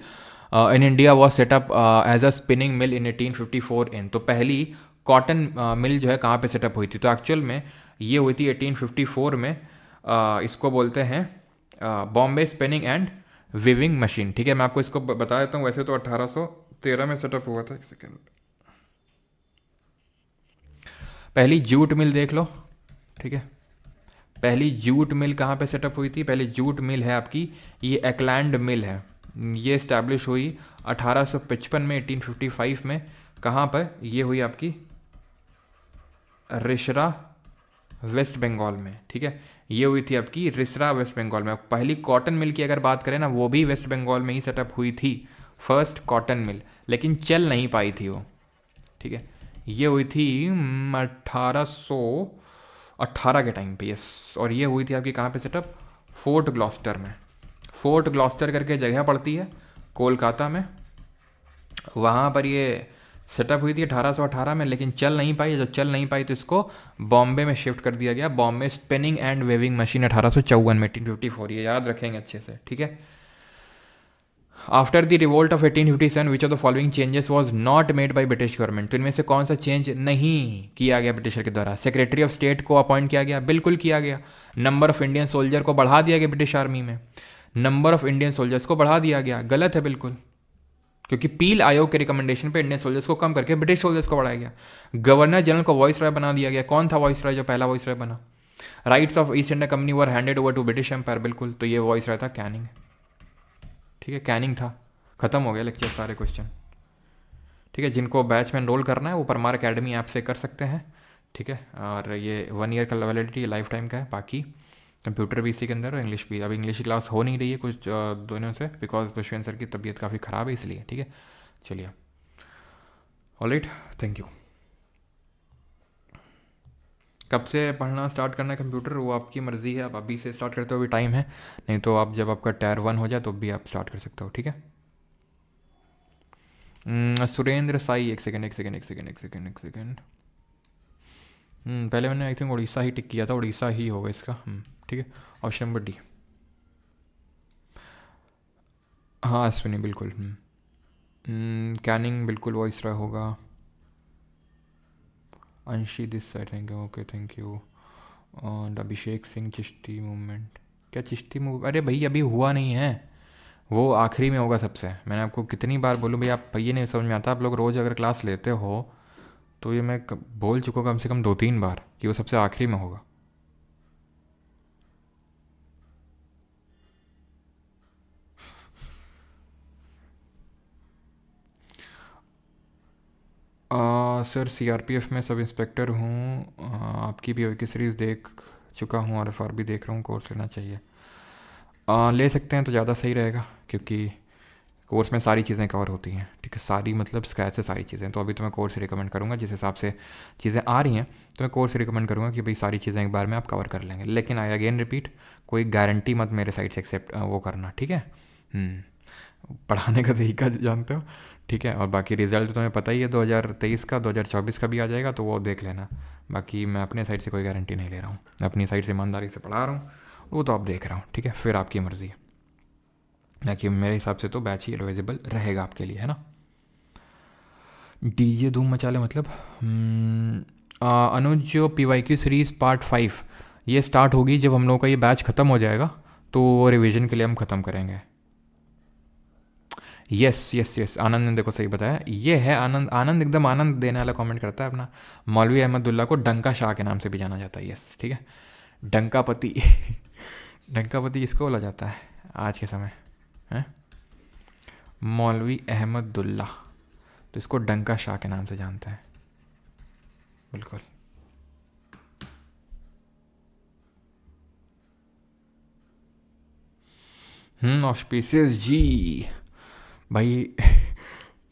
in India was set up as a spinning mill in 1854 in. तो पहली कॉटन मिल जो है कहाँ पे सेटअप हुई थी? तो एक्चुअल में ये हुई थी 1854 में। इसको बोलते हैं Bombay spinning and viewing machine, ठीक है। मैं आपको इसको बता देता हूँ, वैसे तो 1813 में सेटअप हुआ था। एक सेकेंड, पहली जूट मिल देख लो, ठीक है। पहली जूट मिल कहाँ पे सेटअप हुई थी? पहली जूट मिल है आपकी ये एकलैंड मिल है। ये इस्टेब्लिश हुई 1855 में, 1855 में। कहाँ पर? ये हुई आपकी रिसरा वेस्ट बंगाल में, ठीक है। ये हुई थी आपकी रिसरा वेस्ट बंगाल में। पहली कॉटन मिल की अगर बात करें ना, वो भी वेस्ट बंगाल में ही सेटअप हुई थी, फर्स्ट कॉटन मिल, लेकिन चल नहीं पाई थी वो, ठीक है। ये हुई थी 1818 के टाइम पे, यस। और ये हुई थी आपकी कहाँ पे सेटअप? फोर्ट ग्लॉस्टर में। फोर्ट ग्लॉस्टर करके जगह पड़ती है कोलकाता में, वहाँ पर ये सेटअप हुई थी 1818 में, लेकिन चल नहीं पाई। जब चल नहीं पाई तो इसको बॉम्बे में शिफ्ट कर दिया गया, Bombay spinning and weaving machine 1854 में, 1854। ये याद रखेंगे अच्छे से, ठीक है। After the revolt of 1857 which of the following changes was not made by British government? तो इनमें से कौन सा चेंज नहीं किया गया ब्रिटिशर के द्वारा? सेक्रेटरी ऑफ स्टेट को अपॉइंट किया गया, बिल्कुल किया गया। नंबर ऑफ इंडियन सोल्जर को बढ़ा दिया गया ब्रिटिश आर्मी में, नंबर ऑफ इंडियन सोल्जर्स को बढ़ा दिया गया, गलत है बिल्कुल, क्योंकि पील आयोग के रिकमेंडेशन पे इंडियन सोल्जर्स को कम करके ब्रिटिश सोल्जर्स को बढ़ाया गया। गवर्नर जनरल को वॉइस रॉय बना दिया गया। कौन था वॉइस रॉय जो पहला वॉइस रॉय बना? Rights of East India company were handed over to British empire, बिल्कुल। तो ये वॉइस रॉय था कैनिंग, ठीक है, कैनिंग था। खत्म हो गया लेक्चर, सारे क्वेश्चन, ठीक है। जिनको बैच में एनरोल करना है वो परमार अकेडमी ऐप से कर सकते हैं, ठीक है। और ये 1 ईयर का वैलिडिटी लाइफ टाइम का है। बाकी कंप्यूटर भी इसी के अंदर और इंग्लिश भी। अब इंग्लिश की क्लास हो नहीं रही है कुछ दोनों से, बिकॉज पुष्पेंद्र सर की तबीयत काफ़ी ख़राब है इसलिए। ठीक है, चलिए, ऑलराइट, थैंक यू। कब से पढ़ना स्टार्ट करना है कंप्यूटर वो आपकी मर्ज़ी है, आप अभी से स्टार्ट करते हो, अभी टाइम है, नहीं तो आप जब आपका टायर 1 हो जाए तो भी आप स्टार्ट कर सकते हो। ठीक है। सुरेंद्र साई, एक सेकेंड एक सेकेंड एक सेकेंड एक सेकेंड एक सेकेंड। पहले मैंने आई थिंक उड़ीसा ही टिक किया था, उड़ीसा ही होगा इसका। ठीक है, ऑप्शन नंबर डी। हाँ अश्विनी बिल्कुल। कैनिंग बिल्कुल वॉइस रहा होगा। अंशी this side, thank you, okay thank you. और अभिषेक सिंह, चिश्ती मूवमेंट, क्या चिश्ती मूव, अरे भाई अभी हुआ नहीं है, वो आखिरी में होगा सबसे। मैंने आपको कितनी बार बोलूँ भाई, आप भैया नहीं समझ में आता, आप लोग रोज़ अगर क्लास लेते हो तो ये मैं बोल चुका हूँ कम से कम 2-3 बार कि वो सबसे आखिरी में होगा। सर सीआरपीएफ में सब इंस्पेक्टर हूँ। आपकी भी की सीरीज़ देख चुका हूँ और एफआर भी देख रहा हूँ, कोर्स लेना चाहिए। ले सकते हैं तो ज़्यादा सही रहेगा, क्योंकि कोर्स में सारी चीज़ें कवर होती हैं। ठीक है, सारी मतलब स्क्रैच से सारी चीज़ें। तो अभी तो मैं कोर्स रिकमेंड करूँगा, जिस हिसाब से चीज़ें आ रही हैं तो मैं कोर्स रिकमेंड करूँगा कि भाई सारी चीज़ें एक बार में आप कवर कर लेंगे। लेकिन आई अगेन रिपीट, कोई गारंटी मत मेरे साइड से एक्सेप्ट वो करना। ठीक है, पढ़ाने का तरीका जानते हो। ठीक है, और बाकी रिजल्ट तो तुम्हें पता ही है, 2023 का 2024 का भी आ जाएगा, तो वो देख लेना। बाकी मैं अपने साइड से कोई गारंटी नहीं ले रहा हूँ, अपनी साइड से ईमानदारी से पढ़ा रहा हूँ, वो तो आप देख रहा हूँ। ठीक है, फिर आपकी मर्ज़ी है। बाकी मेरे हिसाब से तो बैच ही एडवाइजेबल रहेगा आपके लिए, है ना। डीजे धूम मचा ले मतलब। अनुज, जो PYQ सीरीज़ पार्ट 5 ये स्टार्ट होगी जब हम लोग का ये बैच ख़त्म हो जाएगा, तो रिवीजन के लिए हम ख़त्म करेंगे। यस यस यस, आनंद ने देखो सही बताया, ये है आनंद। आनंद एकदम आनंद देने वाला कमेंट करता है अपना। मौलवी अहमदुल्ला को डंका शाह के नाम से भी जाना जाता है। यस, ठीक है, डंकापति। डंकापति इसको बोला जाता है आज के समय, है मौलवी अहमदुल्ला, तो इसको डंका शाह के नाम से जानते हैं। बिल्कुल। ऑस्पिशियस जी भाई।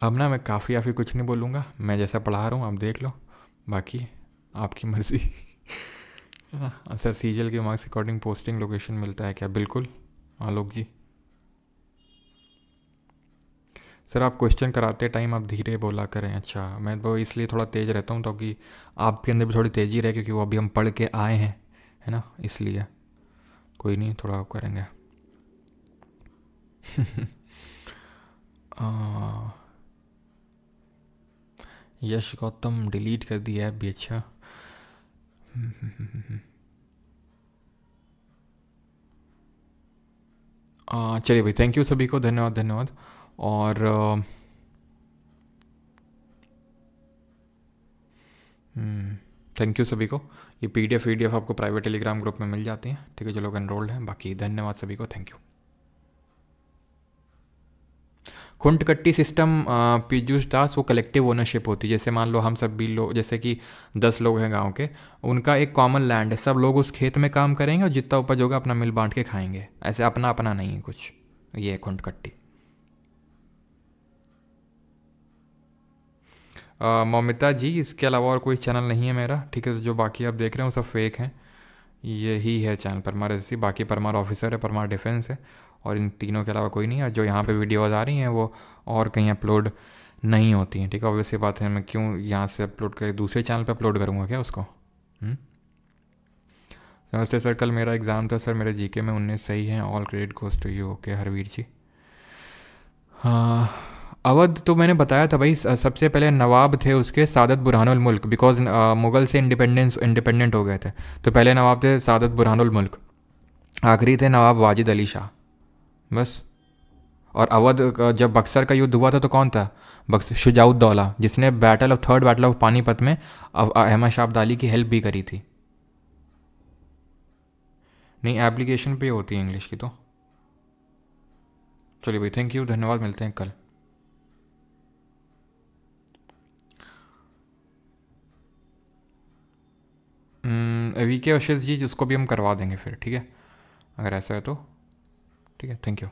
अब ना मैं काफ़ी कुछ नहीं बोलूँगा, मैं जैसा पढ़ा रहा हूँ आप देख लो, बाकी आपकी मर्ज़ी। सर सीजल के मार्क्स अकॉर्डिंग पोस्टिंग लोकेशन मिलता है क्या? बिल्कुल आलोक जी। सर आप क्वेश्चन कराते टाइम आप धीरे बोला करें। अच्छा, मैं तो इसलिए थोड़ा तेज़ रहता हूँ ताकि आपके अंदर भी थोड़ी तेज़ी रहे, क्योंकि वो अभी हम पढ़ के आए हैं, है ना, इसलिए। कोई नहीं, थोड़ा आप करेंगे। यश गौतम डिलीट कर दिया है भी, अच्छा। चलिए भाई, थैंक यू सभी को, धन्यवाद धन्यवाद। और थैंक यू सभी को। ये PDF आपको प्राइवेट टेलीग्राम ग्रुप में मिल जाती हैं। ठीक है, जो लोग एनरोल्ड हैं। बाकी धन्यवाद सभी को, थैंक यू। खुंटकट्टी सिस्टम, पीयूष दास, वो कलेक्टिव ओनरशिप होती है। जैसे मान लो हम सब भी लोग, जैसे कि 10 लोग हैं गांव के, उनका एक कॉमन लैंड है, सब लोग उस खेत में काम करेंगे और जितना उपज होगा अपना मिल बांट के खाएंगे। ऐसे अपना अपना नहीं है कुछ, ये है खुंटकट्टी। मौमिता जी, इसके अलावा और कोई चैनल नहीं है मेरा। ठीक है, तो जो बाकी आप देख रहे हो सब फेक हैं। यही है चैनल परमार एसएससी, बाकी परमार ऑफिसर है, परमार डिफेंस है, और इन तीनों के अलावा कोई नहीं है। जो यहाँ पे वीडियोज़ आ रही हैं वो और कहीं अपलोड नहीं होती हैं। ठीक है, ऑब्वियसली बात है, मैं क्यों यहाँ से अपलोड कर दूसरे चैनल पे अपलोड करूँगा क्या उसको। नमस्ते सर, कल मेरा एग्ज़ाम था सर, मेरे जीके में 19 सही हैं, all credit goes to you. Okay Harveer ji. हाँ, अवध तो मैंने बताया था भाई, सबसे पहले नवाब थे उसके सादत बुरहानुल मुल्क, बिकॉज मुग़ल से इंडिपेंडेंट हो गए थे, तो पहले नवाब थे सादत बुरहानुल मुल्क, आखिरी थे नवाब वाजिद अली शाह, बस। और अवध जब बक्सर का युद्ध हुआ था तो कौन था? शुजाउद्दौला, जिसने थर्ड बैटल ऑफ पानीपत में अहमद शाह अब्दाली की हेल्प भी करी थी। नहीं, एप्लीकेशन पे होती है इंग्लिश की तो। चलिए भाई, थैंक यू, धन्यवाद, मिलते हैं कल। वी के आशीष जी, उसको भी हम करवा देंगे फिर, ठीक है, अगर ऐसा है तो। ठीक है, थैंक यू।